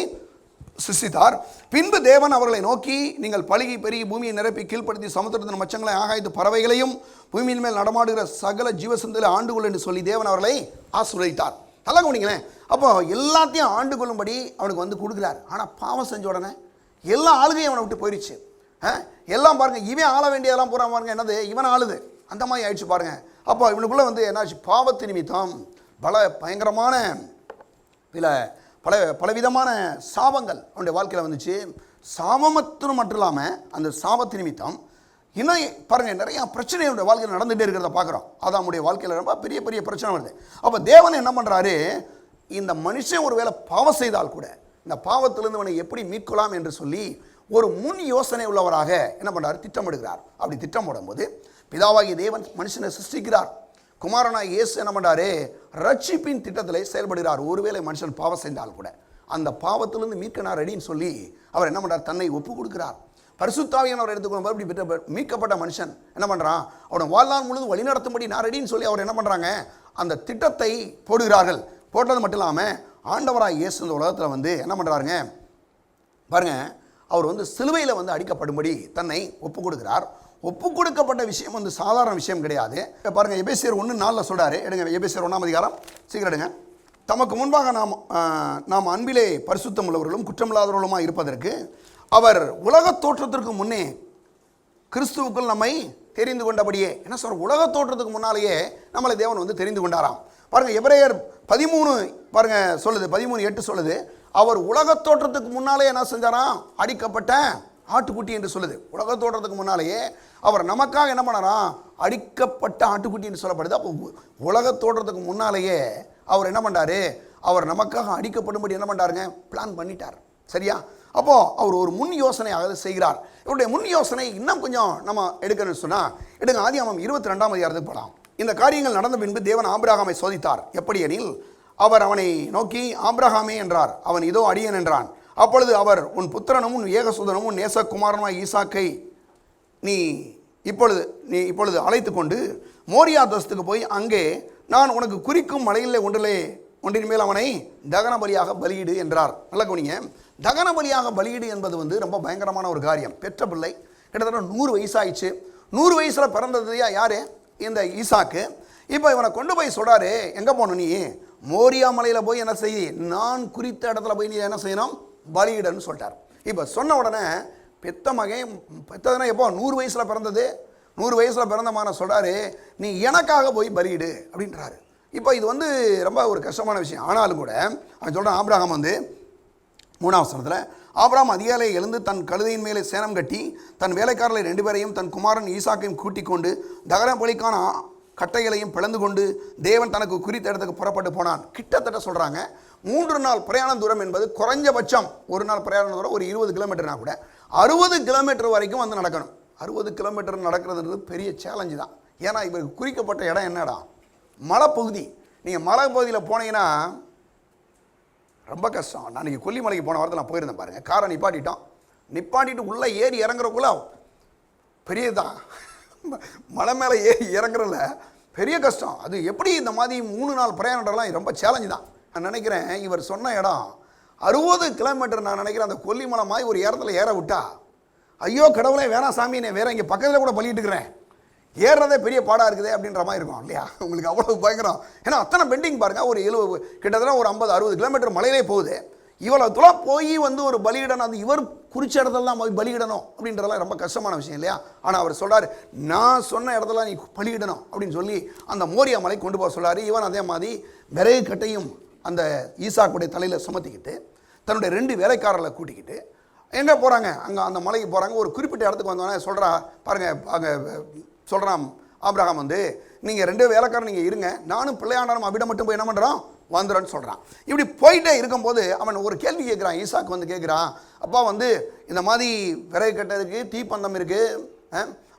சிருஷ்டித்தார். பின்பு தேவன் அவர்களை நோக்கி, நீங்கள் பலுகி பெருகி பூமியை நிரப்பி கீழ்ப்படுத்தி சமுத்திரத்தின் மச்சங்களை ஆகாயத்து பறவைகளையும் பூமியின் மேல் நடமாடுகிற சகல ஜீவசந்தில் ஆண்டுகொள் என்று சொல்லி தேவன் அவர்களை ஆசீர்வதித்தார். நல்லா கவனிங்களேன். அப்போ எல்லாத்தையும் ஆண்டு கொள்ளும்படி அவனுக்கு வந்து கொடுக்குறார். ஆனால் பாவம் செஞ்ச உடனே எல்லா ஆளுகையும் அவனை விட்டு போயிடுச்சு. எல்லாம் பாருங்கள், இவன் ஆள வேண்டியதெல்லாம் பூரா பாருங்கள் என்னது இவன் ஆளுது, அந்த மாதிரி ஆயிடுச்சு பாருங்கள். அப்போ இவனுக்குள்ளே வந்து என்னாச்சு, பாவத்து நிமித்தம் பயங்கரமான பலவிதமான சாபங்கள் அவனுடைய வாழ்க்கையில் வந்துச்சு. சாபமத்து மட்டும் இல்லாமல் அந்த சாபத்து நிமித்தம் இன்னும் பாருங்கள் நிறையா பிரச்சனை அவனுடைய வாழ்க்கையில் நடந்துகிட்டே இருக்கிறத பார்க்குறோம். அது அவனுடைய வாழ்க்கையில் ரொம்ப பெரிய பெரிய பிரச்சனை வருது. அப்போ தேவன் என்ன பண்ணுறாரு, இந்த மனுஷன் ஒரு வேளை பாவம் செய்தால் கூட இந்த பாவத்திலிருந்து அவனை எப்படி மீட்கலாம் என்று சொல்லி ஒரு முன் யோசனை உள்ளவராக என்ன பண்ணுறாரு, திட்டமிடுகிறார். அப்படி திட்டம் போடும்போது பிதாவாகிய தேவன் மனுஷனை சிருஷ்டிக்கிறார். குமாரனாய் இயேசு என்ன பண்ணுறாரு, ரட்சிப்பின் திட்டத்தில் செயல்படுகிறார். ஒருவேளை மனுஷன் பாவம் செய்தால் கூட அந்த பாவத்திலிருந்து மீட்க நான் ரெடின்னு சொல்லி அவர் என்ன பண்ணுறார், தன்னை ஒப்பு கொடுக்கிறார். பரிசுத்தாவியானவர் எடுத்துக்கொள்ளும் இப்படி மீட்கப்பட்ட மனுஷன் என்ன பண்ணுறான், அவனை வாழ்நாள் முழுவதும் வழிநடத்தும்படி நான் ரெடின்னு சொல்லி அவர் என்ன பண்ணுறாங்க, அந்த திட்டத்தை போடுகிறார்கள். போட்டது மட்டும் இல்லாமல் ஆண்டவராக இயேசு இந்த உலகத்தில் வந்து என்ன பண்ணுறாருங்க பாருங்கள், அவர் வந்து சிலுவையில் வந்து அடிக்கப்படும்படி தன்னை ஒப்பு கொடுக்கிறார். ஒப்பு கொடுக்கப்பட்ட விஷயம் வந்து சாதாரண விஷயம் கிடையாது. பாருங்கள், எபேசியர் 1:4 சொல்கிறாரு. எடுங்க, எபேசியர் 1:1 சீக்கிரம் எடுங்க. தமக்கு முன்பாக நாம் அன்பிலே பரிசுத்தம் உள்ளவர்களும் குற்றமில்லாதவர்களுமாக இருப்பதற்கு அவர் உலக தோற்றத்திற்கு முன்னே கிறிஸ்துவுக்குள் நம்மை தெரிந்து கொண்டபடியே. என்ன சொல்ற, உலக தோற்றத்துக்கு முன்னாலேயே நம்மளை தேவன் வந்து தெரிந்து கொண்டாராம். பாருங்கள், எபிரேயர் 13 பாருங்கள் சொல்லுது, 13:8 சொல்லுது, அவர் உலக தோற்றத்துக்கு முன்னாலே என்ன செஞ்சாராம், அடிக்கப்பட்ட ஆட்டுக்குட்டி என்று சொல்லுது. உலக தோற்றத்துக்கு முன்னாலேயே அவர் நமக்காக என்ன பண்ணாராம், அடிக்கப்பட்ட ஆட்டுக்குட்டி என்று சொல்லப்படுது. அப்போ உலக தோற்றத்துக்கு முன்னாலேயே அவர் என்ன பண்ணாரு, அவர் நமக்காக அடிக்கப்படும்படி என்ன பண்ணாருங்க, பிளான் பண்ணிட்டார். சரியா? அப்போது அவர் ஒரு முன் யோசனையாக செய்கிறார். இவருடைய முன் யோசனை இன்னும் கொஞ்சம் நம்ம எடுக்கணும்னு சொன்னால் எடுங்க, ஆதியாகமம் 22 போகலாம். இந்த காரியங்கள் நடந்த பின்பு தேவன் ஆபிரகாமை சோதித்தார். எப்படி எனில், அவர் அவனை நோக்கி ஆபிரகாமே என்றார். அவன் இதோ அடியேன் என்றான். அப்பொழுது அவர், உன் புத்திரனும் உன் ஏகசுதனும் உன் நேசகுமாரனாய் ஈசாக்கை நீ இப்பொழுது அழைத்து கொண்டு மோரியா தேசத்துக்கு போய் அங்கே நான் உனக்கு குறிக்கும் மலையில் ஒன்றின் மேல் அவனை தகன பலியாக பலியிடு என்றார். நல்ல கவனிங்க, தகன பலியாக பலியிடு என்பது வந்து ரொம்ப பயங்கரமான ஒரு காரியம். பெற்ற பிள்ளை கிட்டத்தட்ட 100 வயசாயிடுச்சு. 100 வயசில் பிறந்தது யார், இந்த ஈசாக்கு. இப்போ இவனை கொண்டு போய் சொல்கிறாரு, எங்கே போகணும், நீ மோரியா மலையில் போய் என்ன செய்ய, நான் குறித்த இடத்துல போய் நீ என்ன செய்யணும், பலியிடன்னு சொல்லிட்டார். இப்போ சொன்ன உடனே பெத்ததுன்னா எப்போ, 100 வயசில் பிறந்தது, 100 வயசில் பிறந்தமான சொல்கிறாரு, நீ எனக்காக போய் பலியிடு அப்படின்றாரு. இப்போ இது வந்து ரொம்ப ஒரு கஷ்டமான விஷயம். ஆனாலும் கூட அவன் சொல்கிறான், ஆபிரகாம் வந்து 3ஆம் வசனத்தில், ஆபிரகாம் அதிகாலை எழுந்து தன் கழுதையின் மேலே சேணம் கட்டி தன் வேலைக்காரர்களை 2 பேரையும் தன் குமாரன் ஈசாக்கையும் கூட்டிக் கொண்டு தகன பலிக்கான கட்டைகளையும் பிளந்து கொண்டு தேவன் தனக்கு குறித்த இடத்துக்கு புறப்பட்டு போனான். கிட்டத்தட்ட சொல்கிறாங்க 3 நாள் பிரயாண தூரம் என்பது குறைஞ்சபட்சம் ஒரு நாள் பிரயாண தூரம் ஒரு 20 கிலோமீட்டர்னா கூட 60 கிலோமீட்டர் வரைக்கும் வந்து நடக்கணும். 60 கிலோமீட்டர் நடக்கிறதுன்றது பெரிய சேலஞ்சு தான். ஏன்னா இவருக்கு குறிக்கப்பட்ட இடம் என்னடா, மலைப்பகுதி. நீங்கள் மலைப்பகுதியில் போனீங்கன்னா ரொம்ப கஷ்டம். நான் இன்றைக்கி கொல்லிமலைக்கு போன வாரத்தில் நான் போயிருந்தேன் பாருங்கள். காரை நிப்பாட்டிட்டு உள்ளே ஏறி இறங்குறக்குள்ள பெரியதான், மலை மேலே ஏறி இறங்குறதுல பெரிய கஷ்டம். அது எப்படி இந்த மாதிரி 3 நாள் பிரயாணம்லாம் ரொம்ப சேலஞ்சு தான். நான் நினைக்கிறேன் இவர் சொன்ன இடம் 60 கிலோமீட்டர். நான் நினைக்கிறேன் அந்த கொல்லிமலை மாதிரி ஒரு இடத்துல ஏற விட்டா, ஐயோ கடவுளே வேணாம் சாமி, நான் வேற இங்கே பக்கத்தில் கூட பலிட்டு இருக்கிறேன், ஏறுறதே பெரிய பாடாக இருக்குதே அப்படின்ற மாதிரி இருக்கும் இல்லையா? உங்களுக்கு அவ்வளோ பயங்கரம். ஏன்னா அத்தனை பெண்டிங் பாருங்கள். ஒரு 70 கிட்டத்தட்ட ஒரு 50-60 கிலோமீட்டர் மலையிலே போகுது. இவ்வளோ தூரம் போய் வந்து ஒரு பலியிடணும், அது இவர் குறிச்ச இடத்துலலாம் போய் பலியிடணும் அப்படின்றதெல்லாம் ரொம்ப கஷ்டமான விஷயம் இல்லையா? ஆனால் அவர் சொல்கிறார், நான் சொன்ன இடத்துல நீ பலியிடணும் அப்படின்னு சொல்லி அந்த மோரியா மலை கொண்டு போக சொல்கிறார். இவன் அதே மாதிரி விறகு கட்டையும் அந்த ஈசாக்குடைய தலையில் சுமத்திக்கிட்டு தன்னுடைய 2 வேலைக்காரர்களை கூட்டிக்கிட்டு எங்கே போகிறாங்க? அங்கே அந்த மலைக்கு போகிறாங்க. ஒரு குறிப்பிட்ட இடத்துக்கு வந்தோடனே சொல்கிறா பாருங்கள், அங்கே சொல்கிறான் ஆபிரகாம் வந்து, நீங்கள் 2 வேலைக்காரன் நீங்கள் இருங்க, நானும் பிள்ளையாண்டாரும் அவிடம் மட்டும் போய் என்ன பண்ணுறோம் வந்துடுறேன்னு சொல்கிறான். இப்படி போயிட்டே இருக்கும்போது அவன் ஒரு கேள்வி கேட்குறான். ஈசாக்கு வந்து கேட்குறான், அப்பா வந்து இந்த மாதிரி விறகு கட்டதுக்கு தீப்பந்தம் இருக்குது,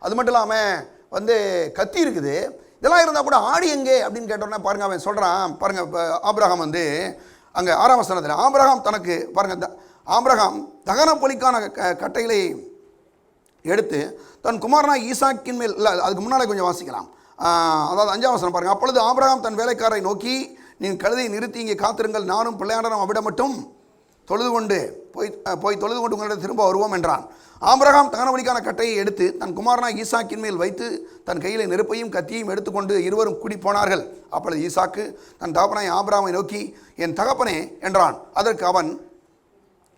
அது மட்டும் இல்லாமல் வந்து கத்தி இருக்குது, இதெல்லாம் இருந்தால் கூட ஆடி எங்கே அப்படின்னு கேட்டோன்னே பாருங்கள் அவன் சொல்கிறான். பாருங்கள், இப்போ ஆபிரகாம் வந்து அங்கே 6ஆம் வசனத்தில் ஆபிரகாம் தனக்கு பாருங்கள், ஆபிரகாம் தகன பலிக்கான கட்டைகளை எடுத்து தன் குமாரனாய் ஈசாக்கின் மேல், இல்லை அதுக்கு முன்னாலே கொஞ்சம் வாசிக்கலாம். அதாவது 5ஆம் வசனம் பாருங்கள். அப்பொழுது ஆபிரகாம் தன் வேலைக்காரரை நோக்கி, நீங்கள் கழுதையை நிறுத்தி இங்கே காத்திருங்கள், நானும் பிள்ளையாண்டனும் அவிட மட்டும் தொழுது கொண்டு போய் தொழுது கொண்டு உங்களிடம் திரும்ப வருவோம் என்றான். ஆபிரகாம் தகன பலிக்கான கட்டையை எடுத்து தன் குமாரனாய் ஈசாக்கின் மேல் வைத்து தன் கையில் நெருப்பையும் கத்தியையும் எடுத்துக்கொண்டு இருவரும் கூடி போனார்கள். அப்பொழுது ஈசாக்கு தன் தகப்பனாய் ஆபிரகாமை நோக்கி, என் தகப்பனே என்றான். அதற்கு அவன்,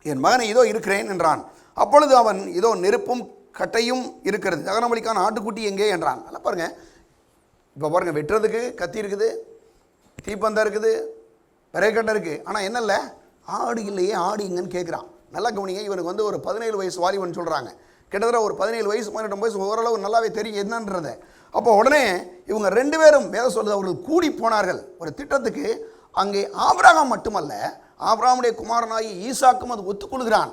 என் மகனை இதோ இருக்கிறேன் என்றான். அப்பொழுது அவன், இதோ நெருப்பும் கட்டையும் இருக்கிறது, தகன பலிக்கான ஆட்டுக்குட்டி எங்கே என்றான். நல்லா பாருங்கள், இப்போ பாருங்கள், வெட்டுறதுக்கு கத்தி இருக்குது, தீப்பந்தம் இருக்குது, விறகுக்கட்டை இருக்குது, ஆனால் என்ன இல்லை, ஆடு இல்லையே, ஆடு இங்கன்னு கேட்குறான். நல்லா கவனிங்க. இவனுக்கு வந்து ஒரு 17 வயசு வாலிபன் சொல்கிறாங்க. கிட்டத்தட்ட ஒரு 17 வயசு 18 வயசு ஓரளவு நல்லாவே தெரியும் என்னன்றதை. அப்போ உடனே இவங்க 2 பேரும் வேத சொல்லுது, அவர்கள் கூடி போனார்கள் ஒரு திட்டத்துக்கு. அங்கே ஆபிரகாம் மட்டுமல்ல, ஆபிரகாமுடைய குமாரனாகி ஈசாக்கும் அது ஒத்துக்கொள்கிறான்.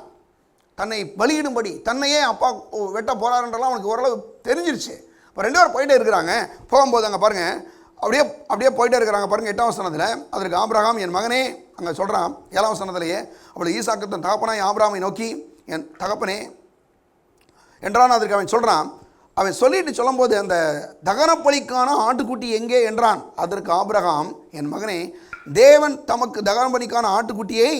தன்னை பலியிடும்படி, தன்னையே அப்பா வெட்ட போகிறாருன்றலாம் அவனுக்கு ஓரளவு தெரிஞ்சிருச்சு. இப்போ 2 பேரும் போயிட்டே இருக்கிறாங்க. போகும்போது அங்கே பாருங்கள், அப்படியே போயிட்டே இருக்கிறாங்க. பாருங்கள் 8ஆம் வசனத்தில், அதற்கு ஆபிரகாம், என் மகனே அங்கே சொல்கிறான். 7ஆம் வசனத்திலேயே, அப்படி ஈசாக்கு தன் தகப்பனாய் ஆபிரகாமை நோக்கி, என் தகப்பனே என்றான். அதற்கு அவன் சொல்கிறான். அவன் சொல்லிட்டு சொல்லும்போது, அந்த தகன பலிக்கான ஆட்டுக்குட்டி எங்கே என்றான். அதற்கு ஆபிரகாம், என் மகனே, தேவன் தமக்கு தகன பலிக்கான ஆட்டுக்குட்டியை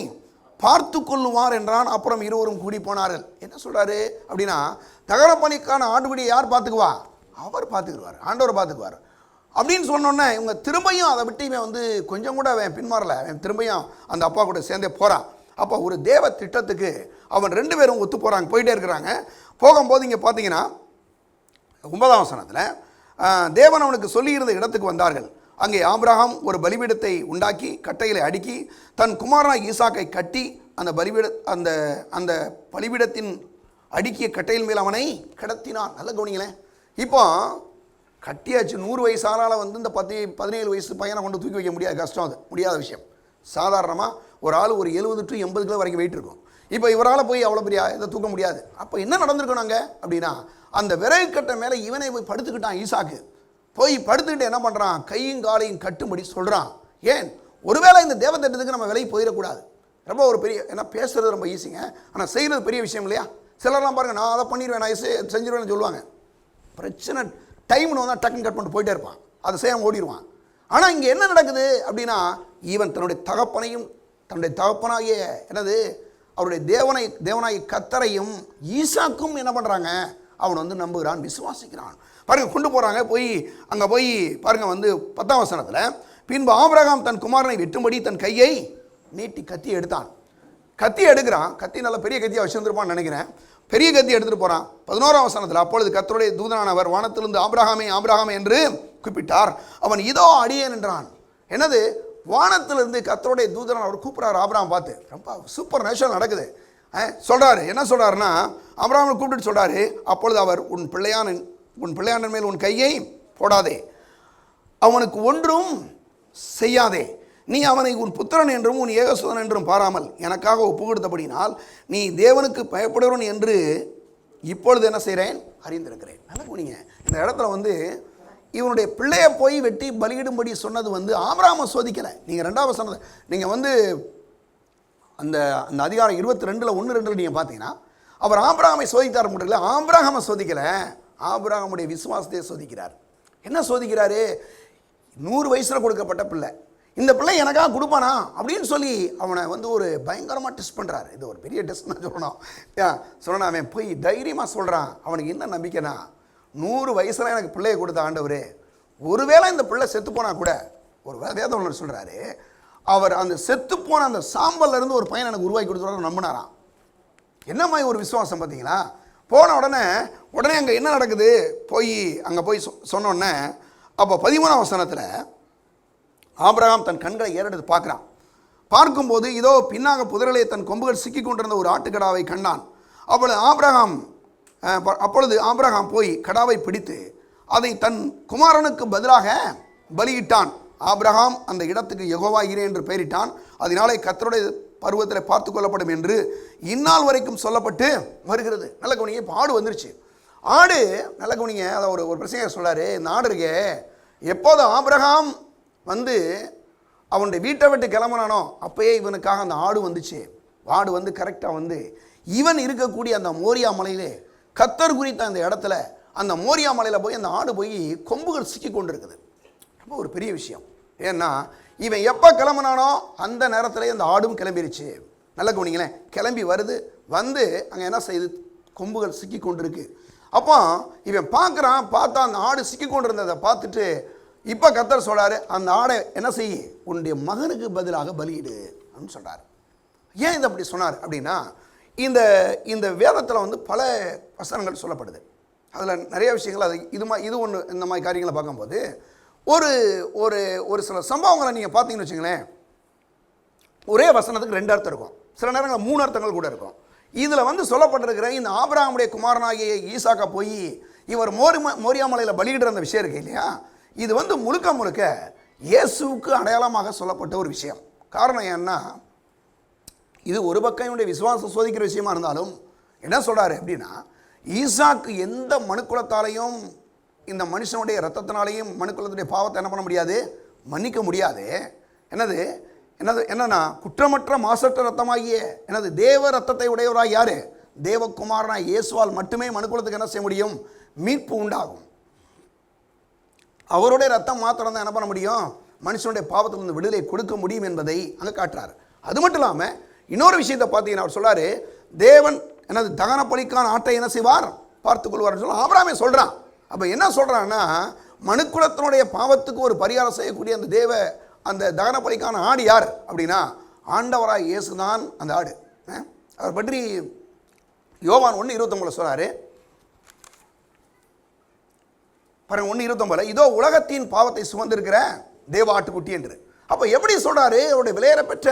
பார்த்து கொள்ளுவார் என்றான். அப்புறம் இருவரும் கூடி போனார்கள். என்ன சொல்கிறாரு அப்படின்னா, தகன பலிக்கான ஆட்டுக்குட்டியை யார் பார்த்துக்குவா? அவர் பார்த்துக்குவார், ஆண்டவர் பார்த்துக்குவார் அப்படின்னு சொன்னோன்னே இவங்க திரும்பியும் அதை விட்டு இவன் வந்து கொஞ்சம் கூட அவன் பின்மாறலை. அவன் திரும்பியும் அந்த அப்பா கூட சேர்ந்தே போகிறான். அப்போ ஒரு தேவ திட்டத்துக்கு அவன் 2 பேரும் ஒத்து போகிறாங்க, போயிட்டே இருக்கிறாங்க. போகும்போது இங்கே பார்த்தீங்கன்னா 9ஆம் வசனத்தில், தேவன் அவனுக்கு சொல்லியிருந்த இடத்துக்கு வந்தார்கள். அங்கே ஆபிரகாம் ஒரு பலிபீடத்தை உண்டாக்கி கட்டைகளை அடுக்கி தன் குமாரனாய் ஈசாக்கை கட்டி அந்த அந்த பலிபீடத்தின் அடுக்கிய கட்டையின் மேல் அவனை கிடத்தினான். நல்ல கவனிங்களேன். இப்போ கட்டியாச்சு, 100 வயசு ஆளால் வந்து இந்த 17 வயசு பையனை கொண்டு தூக்கி வைக்க முடியாது, கஷ்டம், அது முடியாத விஷயம். சாதாரணமாக ஒரு ஆள் ஒரு 70 to 80 கிலோ வரைக்கும் வெயிட் இருக்கும். இப்போ இவரால் போய் அவ்வளோ பெரிய இதை தூக்க முடியாது. அப்போ என்ன நடந்திருக்கணும் அங்கே அப்படின்னா, அந்த விறகு கட்டை மேலே இவனை போய் படுத்துக்கிட்டான். ஈசாக்கு போய் படுத்துக்கிட்டு என்ன பண்ணுறான், கையும் காலையும் கட்டும்படி சொல்கிறான். ஏன், ஒருவேளை இந்த தேவத்திட்டத்துக்கு நம்ம விலை போயிடக்கூடாது. ரொம்ப ஒரு பெரிய, ஏன்னா பேசுகிறது ரொம்ப ஈஸிங்க, ஆனால் செய்கிறது பெரிய விஷயம் இல்லையா? சிலர்லாம் பாருங்கள், நான் அதை பண்ணிடுவேன், நான் செஞ்சிருவேன்னு சொல்லுவாங்க. பிரச்சனை டைம்னு வந்தால் டக்குன்னு கட் பண்ணிட்டு போயிட்டே இருப்பான், அதை செய்யாமல் ஓடிடுவான். ஆனால் இங்கே என்ன நடக்குது அப்படின்னா, ஈவன் தன்னுடைய தகப்பனையும் தன்னுடைய தகப்பனாகிய என்னது அவருடைய தேவனாகிய கர்த்தரையும் ஈசாக்கும் என்ன பண்ணுறாங்க, அவன் வந்து நம்புகிறான், விசுவாசிக்கிறான். பாருங்கள், கொண்டு போகிறாங்க. போய் அங்கே போய் பாருங்கள் வந்து 10ஆம் வசனத்தில், பின்பு ஆபிரகாம் தன் குமாரனை வெட்டும்படி தன் கையை நீட்டி கத்தி எடுத்தான். கத்தி எடுக்கிறான். கத்தி நல்ல பெரிய கத்தியாக வச்சுருந்துருப்பான்னு நினைக்கிறேன். பெரிய கத்தி எடுத்துகிட்டு போகிறான். 11ஆம் வசனத்தில், அப்பொழுது கர்த்தருடைய தூதனானவர் வானத்திலிருந்து ஆபிரகாமே ஆபிரகாமே என்று கூப்பிட்டார். அவன் இதோ அடியேன் என்றான். என்னது, வானத்திலிருந்து கர்த்தருடைய தூதனானவர் கூப்பிட்றாரு ஆபிரகாம் பார்த்து. ரொம்ப சூப்பர் நேஷனல் நடக்குது. சொல்கிறாரு, என்ன சொல்கிறாருன்னா, ஆபிரகாமை கூப்பிட்டு சொல்கிறாரு, அப்பொழுது அவர் உன் பிள்ளையாண்டன் மேல் உன் கையை போடாதே, அவனுக்கு ஒன்றும் செய்யாதே, நீ அவனை உன் புத்திரன் என்றும் உன் ஏகசுதன் என்றும் பாராமல் எனக்காக ஒப்பு கொடுத்தபடினால் நீ தேவனுக்கு பயப்படுவன் என்று இப்பொழுது என்ன செய்கிறேன் அறிந்திருக்கிறேன். நல்லா போனீங்க. இந்த இடத்துல வந்து இவனுடைய பிள்ளையை போய் வெட்டி பலியிடும்படி சொன்னது வந்து ஆபிரகாமை சோதிக்கலை. நீங்கள் 2ஆவது சொன்னது நீங்கள் வந்து அந்த அந்த அதிகாரம் 22 1-2 நீங்கள் பார்த்தீங்கன்னா, அவர் ஆபிரகாமை சோதித்தார் மட்டும் இல்லை, ஆபிரகாமை சோதிக்கலை, ஆபிரகாமுடைய விசுவாசத்தையே சோதிக்கிறார். என்ன சோதிக்கிறாரு, 100 வயசில் கொடுக்கப்பட்ட பிள்ளை, இந்த பிள்ளை எனக்காக கொடுப்பானா அப்படின்னு சொல்லி அவனை வந்து ஒரு பயங்கரமாக டெஸ்ட் பண்ணுறாரு. இது ஒரு பெரிய டெஸ்ட் தான் சொல்லணும். சொன்னா அவன் போய் தைரியமாக சொல்கிறான். அவனுக்கு என்ன நம்பிக்கைனா, 100 வயசுல எனக்கு பிள்ளையை கொடுத்த ஆண்டவர், ஒருவேளை இந்த பிள்ளை செத்து போனா கூட, ஒரு வேதம் சொல்கிறாரு, அவர் அந்த செத்து போன அந்த சாம்பல்ல இருந்து ஒரு பையன் எனக்கு உருவாக்கி கொடுத்துருவாரு நம்பினாராம். என்ன மாதிரி ஒரு விசுவாசம் பார்த்தீங்களா? போன உடனே அங்கே என்ன நடக்குது, அங்கே போய் சொன்னோடனே அப்போ 13ஆம் வசனத்தில் ஆபிரகாம் தன் கண்களை ஏறெடுத்து பார்க்குறான். பார்க்கும்போது இதோ பின்னாக புதரிலே தன் கொம்புகள் சிக்கி கொண்டிருந்த ஒரு ஆட்டுக்கடாவை கண்டான். அப்பொழுது ஆபிரகாம் போய் கடாவை பிடித்து அதை தன் குமாரனுக்கு பதிலாக பலியிட்டான். ஆபிரகாம் அந்த இடத்துக்கு யெகோவா ஈரே என்று பெயரிட்டான். அதனாலே கர்த்தருடைய பருவத்தில் பார்த்து கொள்ளப்படும் என்று இந்நாள் வரைக்கும் சொல்லப்பட்டு வருகிறது. நல்ல கவனிங்க, இப்போ ஆடு வந்துருச்சு. ஆடு நல்ல கவனிங்க, அதை ஒரு பிரச்சனையை சொல்கிறாரு. இந்த ஆடு இருக்கே, எப்போது ஆபிரகாம் வந்து அவனுடைய வீட்டை விட்டு கிளம்புனானோ அப்பயே இவனுக்காக அந்த ஆடு வந்துச்சு. ஆடு வந்து கரெக்டாக வந்து இவன் இருக்கக்கூடிய அந்த மோரியா மலையிலே கர்த்தர் குறித்த அந்த இடத்துல, அந்த மோரியா மலையில் போய் அந்த ஆடு போய் கொம்புகள் சிக்கி கொண்டு இருக்குது. ரொம்ப ஒரு பெரிய விஷயம். ஏன்னா இவன் எப்போ கிளம்புனானோ அந்த நேரத்தில் அந்த ஆடும் கிளம்பிருச்சு. நல்ல கவனிங்களேன், கிளம்பி வருது, வந்து அங்கே என்ன செய்யுது, கொம்புகள் சிக்கி கொண்டு இருக்கு. அப்போ இவன் பார்க்குறான், பார்த்தா அந்த ஆடு சிக்கி கொண்டு இருந்ததை பார்த்துட்டு இப்போ கர்த்தர் சொல்கிறாரு, அந்த ஆடை என்ன செய்ய, உன்னுடைய மகனுக்கு பதிலாக பலியிடு அப்படின்னு சொல்கிறார். ஏன் இதை அப்படி சொன்னார் அப்படின்னா, இந்த வேதத்தில் வந்து பல வசனங்கள் சொல்லப்படுது. அதில் நிறைய விஷயங்கள், அது இது ஒன்று இந்த மாதிரி காரியங்களை பார்க்கும்போது ஒரு ஒரு சில சம்பவங்களை நீங்கள் பார்த்தீங்கன்னு வச்சுங்களேன், ஒரே வசனத்துக்கு 2 அர்த்தம் இருக்கும், சில நேரங்களில் 3 அர்த்தங்கள் கூட இருக்கும். இதில் வந்து சொல்லப்பட்டிருக்கிற இந்த ஆபிரகாமுடைய குமாரனாகிய ஈசாக்கா போய் இவர் மோரியா மலையில் பலியிடுற அந்த விஷயம் இருக்கு இல்லையா, இது வந்து முழுக்க இயேசுவுக்கு அடையாளமாக சொல்லப்பட்ட ஒரு விஷயம். காரணம் ஏன்னா, இது ஒரு பக்கம் இவனுடைய விசுவாசம் சோதிக்கிற விஷயமா இருந்தாலும் என்ன சொல்கிறாரு அப்படின்னா, ஈசாக்கு எந்த மனுக்குலத்தாலையும் இந்த மனுஷனுடைய ரத்தத்தினாலையும் மனுக்குலத்துடைய பாவத்தை என்ன பண்ண முடியாது, மன்னிக்க முடியாது. என்னன்னா குற்றமற்ற மாசற்ற ரத்தமாகிய தேவ ரத்தத்தை உடையவராக யாரு, தேவகுமாரனாய் இயேசுவால் மட்டுமே மனுக்குலத்துக்கு என்ன செய்ய முடியும், மீட்பு உண்டாகும். அவருடைய ரத்தம் மாத்திரம் தான் என்ன பண்ண முடியும், மனுஷனுடைய பாவத்திலிருந்து விடுதலை கொடுக்க முடியும் என்பதை அங்கே காட்டுறாரு. அது மட்டும் இல்லாமல் இன்னொரு விஷயத்தை பார்த்தீங்கன்னா அவர் சொல்றாரு, தேவன் தகன பலிக்கான ஆட்டை என்ன செய்வார், பார்த்துக்கொள்வார்னு சொல்ல ஆபிரகாமே சொல்றான். அப்போ என்ன சொல்றான்னா, மனுக்குலத்தினுடைய பாவத்துக்கு ஒரு பரிகாரம் செய்யக்கூடிய அந்த தகன பலிக்கான ஆடு யார் அப்படின்னா, ஆண்டவராய் இயேசுதான் அந்த ஆடு. அவர் பற்றி யோவான் 1:29 சொல்றாரு பாருங்க, 1:29, இதோ உலகத்தின் பாவத்தை சுமந்திருக்கிற தேவ ஆட்டுக்குட்டி என்று. அப்போ எப்படி சொல்றாரு, அவருடைய விலையேற பெற்ற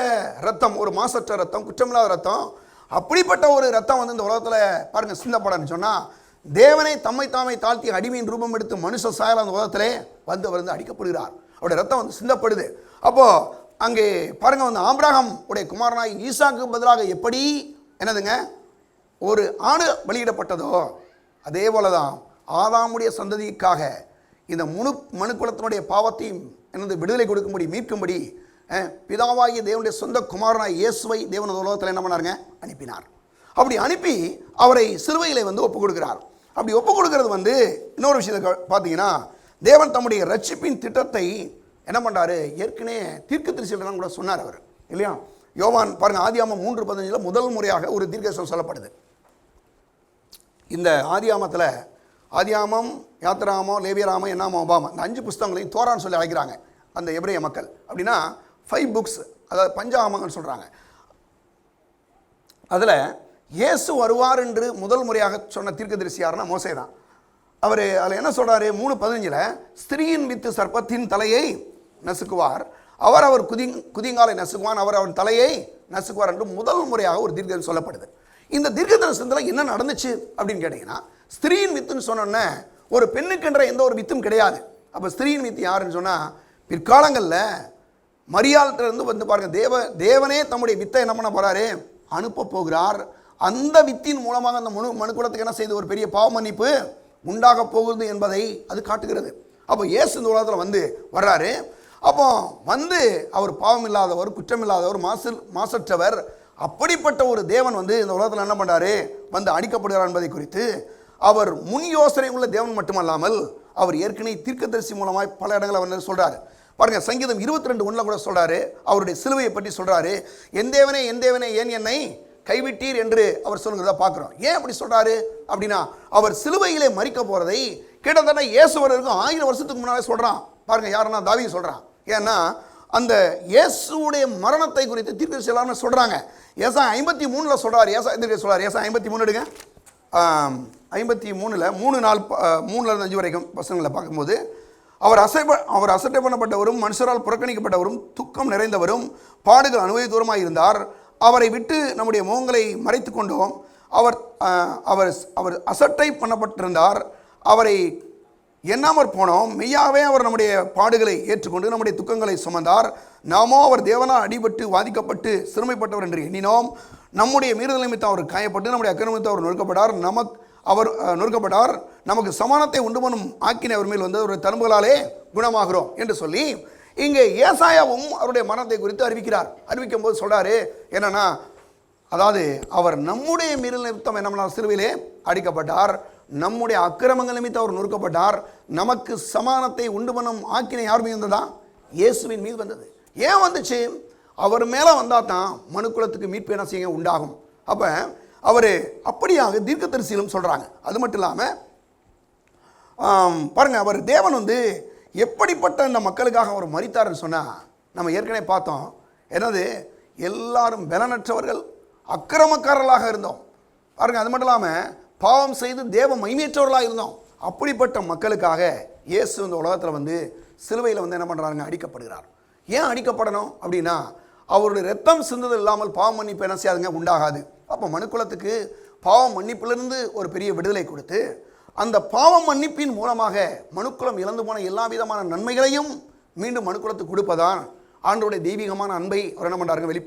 ரத்தம், ஒரு மாசற்ற ரத்தம், குற்றமில்லாத ரத்தம், அப்படிப்பட்ட ஒரு ரத்தம் வந்து இந்த உலகத்தில் பாருங்க சிந்தப்படன்னு சொன்னால், தேவனை தம்மை தாமை தாழ்த்தி அடிமையின் ரூபம் எடுத்து மனுஷ சாயல் அந்த உலகத்திலே வந்து அடிக்கப்படுகிறார். அவருடைய ரத்தம் வந்து சிந்தப்படுது. அப்போ அங்கே பாருங்க, வந்து ஆபிரகாம் உடைய குமாரனாய் ஈசாக்கு பதிலாக எப்படி ஒரு ஆடு பலியிடப்பட்டதோ அதே போலதான் ஆதாமுடைய சந்ததிக்காக இந்த மனுக்குலத்தினுடைய பாவத்தையும் விடுதலை கொடுக்கும்படி, மீட்கும்படி பிதாவாகிய தேவனுடைய சொந்த குமாரனாய் இயேசுவை தேவன் உலகத்தில் என்ன பண்ணாருங்க, அனுப்பினார். அப்படி அனுப்பி அவரை சிலுவையிலே வந்து ஒப்புக் கொடுக்கிறார். அப்படி ஒப்புக் கொடுக்கிறது வந்து இன்னொரு விஷயத்தை பார்த்தீங்கன்னா, தேவன் தம்முடைய ரட்சிப்பின் திட்டத்தை என்ன பண்ணுறாரு, ஏற்கனவே தீர்க்கதரிசிகள் கூட சொன்னார் அவர் இல்லையா. யோவான் பாருங்க, ஆதியாமம் 3:15 முதல் முறையாக ஒரு தீர்க்கதரிசனம் சொல்லப்படுது. இந்த ஆதியாமம், யாத்திராமம், லேவியராமம், என்னாமம், ஒபாமா, இந்த 5 புஸ்தகங்களையும் தோரான்னு சொல்லி அழைக்கிறாங்க அந்த எபிரேய மக்கள். அப்படின்னா 5 புக்ஸ், அதாவது பஞ்சாமங்கள்னு சொல்கிறாங்க. அதில் இயேசு வருவார் என்று முதல் முறையாக சொன்ன தீர்க்கதரிசி யாருன்னா மோசே தான். அவர் அதில் என்ன சொல்கிறாரு, 3:15, ஸ்திரீயின் வித்து சர்ப்பத்தின் தலையை நசுக்குவார், அவர் குதிங்காலை நசுக்குவான், அவர் தலையை நசுக்குவார் என்று முதல் முறையாக ஒரு தீர்க்கதரிசனம் சொல்லப்படுது. இந்த தீர்க்கதரிசனத்தில் என்ன நடந்துச்சு அப்படின்னு கேட்டிங்கன்னா, ஸ்திரீயின் வித்துன்னு சொன்னோன்னே ஒரு பெண்ணுக்கென்ற எந்த ஒரு வித்தும் கிடையாது. அப்போ ஸ்திரீயின் வித்து யாருன்னு சொன்னால், பிற்காலங்களில் மரியாள்கிட்ட வந்து பாருங்கள், தேவனே தம்முடைய வித்தை என்ன பண்ண போகிறாரு, அனுப்ப போகிறார். அந்த வித்தின் மூலமாக அந்த மனுக்குலத்துக்கு என்ன செய்து ஒரு பெரிய பாவ மன்னிப்பு உண்டாக போகுது என்பதை அது காட்டுகிறது. அப்போ இயேசு இந்த உலகத்தில் வந்து வர்றாரு. அப்போ வந்து அவர் பாவம் இல்லாதவர், குற்றம் இல்லாதவர், மாசற்றவர், அப்படிப்பட்ட ஒரு தேவன் வந்து இந்த உலகத்தில் என்ன பண்ணுறாரு, வந்து அடிக்கப்படுகிறார் என்பதை குறித்து அவர் முன் யோசனை உள்ள தேவன் மட்டுமல்லாமல் அவர் ஏற்கனவே தீர்க்கதரிசி மூலமாய் பல இடங்களை வந்து சொல்கிறார். பாருங்க, சங்கீதம் 22:1 கூட சொல்றாரு, அவருடைய சிலுவையை பற்றி சொல்றாரு, என் தேவனே என் தேவனே ஏன் என்னை கைவிட்டீர் என்று அவர் சொல்லுகிறத பார்க்குறோம். ஏன் அப்படி சொல்றாரு அப்படின்னா, அவர் சிலுவையிலே மரிக்க போறதை கிட்டத்தட்ட இயேசுவருக்கு 1000 வருஷத்துக்கு முன்னாலே சொல்றான். பாருங்க, யாருன்னா தாவீது சொல்றான். ஏன்னா அந்த இயேசுடைய மரணத்தை குறித்து தீர்க்கதரிசி எல்லாருமே சொல்றாங்க. ஏசாயா 53 சொல்றாரு. ஏசாயா 53 எடுங்க. 53 3-5 வரைக்கும் வசனங்களை பார்க்கும்போது, அவர் அசட்டை பண்ணப்பட்டவரும் மனுஷரால் புறக்கணிக்கப்பட்டவரும் துக்கம் நிறைந்தவரும் பாடுகள் அனுபவித்தவருமாய் இருந்தார். அவரை விட்டு நம்முடைய முகங்களை மறைத்து கொண்டோம். அவர் அசட்டை பண்ணப்பட்டிருந்தார், அவரை எண்ணாமற் போனோம். மெய்யாவே அவர் நம்முடைய பாடுகளை ஏற்றுக்கொண்டு நம்முடைய துக்கங்களை சுமந்தார். நாமோ அவர் தேவனால் அடிபட்டு வாதிக்கப்பட்டு சிறுமைப்பட்டவர் என்று எண்ணினோம். நம்முடைய மீறுதல் நிமித்தம் அவர் காயப்பட்டு நம்முடைய அக்கிரமத்தை அவர் நொறுக்கப்பட்டார். நமக்கு சமானத்தை உண்டு பண்ணும் ஆக்கினை அவர் மேல் வந்து ஒரு தழும்புகளாலே குணமாகிறோம் என்று சொல்லி இங்கே ஏசாயாவும் அவருடைய மரணத்தை குறித்து அறிவிக்கும் போது சொல்றாரு என்னன்னா, அதாவது அவர் நம்முடைய மீறல் நிமித்தம் என்ன சிலுவையிலே அடிக்கப்பட்டார், நம்முடைய அக்கிரமங்கள் நிமித்தம் அவர் நொறுக்கப்பட்டார், நமக்கு சமானத்தை உண்டு பண்ணும் ஆக்கினை யார் மீது வந்ததா? இயேசுவின் மீது வந்தது. ஏன் வந்துச்சு? அவர் மேலே வந்தால் தான் மனுக்குலத்துக்கு மீட்பு என்ன செய்ய உண்டாகும். அப்போ அவர் அப்படியாக தீர்க்கதரிசியிலும் சொல்கிறாங்க. அது மட்டும் இல்லாமல் பாருங்கள், அவர் தேவன் வந்து எப்படிப்பட்ட இந்த மக்களுக்காக அவர் மரித்தார்னு சொன்னால், நம்ம ஏற்கனவே பார்த்தோம். என்னது, எல்லாரும் பலனற்றவர்கள் அக்கிரமக்காரர்களாக இருந்தோம். பாருங்கள், அது மட்டும் இல்லாமல் பாவம் செய்து தேவ மகிமையற்றவர்களாக இருந்தோம். அப்படிப்பட்ட மக்களுக்காக இயேசு இந்த உலகத்தில் வந்து சிலுவையில் வந்து என்ன பண்ணுறாங்க, அடிக்கப்படுகிறார். ஏன் அடிக்கப்படணும் அப்படின்னா, அவருடைய ரத்தம் சிந்தது இல்லாமல் பாவம் மன்னிப்பு என்ன செய்யாதுங்க, உண்டாகாது. அப்போ மனுக்குலத்துக்கு பாவம் மன்னிப்பிலிருந்து ஒரு பெரிய விடுதலை கொடுத்து, அந்த பாவம் மன்னிப்பின் மூலமாக மனுக்குலம் இழந்து போன எல்லா விதமான நன்மைகளையும் மீண்டும் மனுக்குலத்துக்கு கொடுப்பதான் ஆண்டவருடைய தெய்வீகமான அன்பை அவர் என்ன பண்ணுறாருங்க,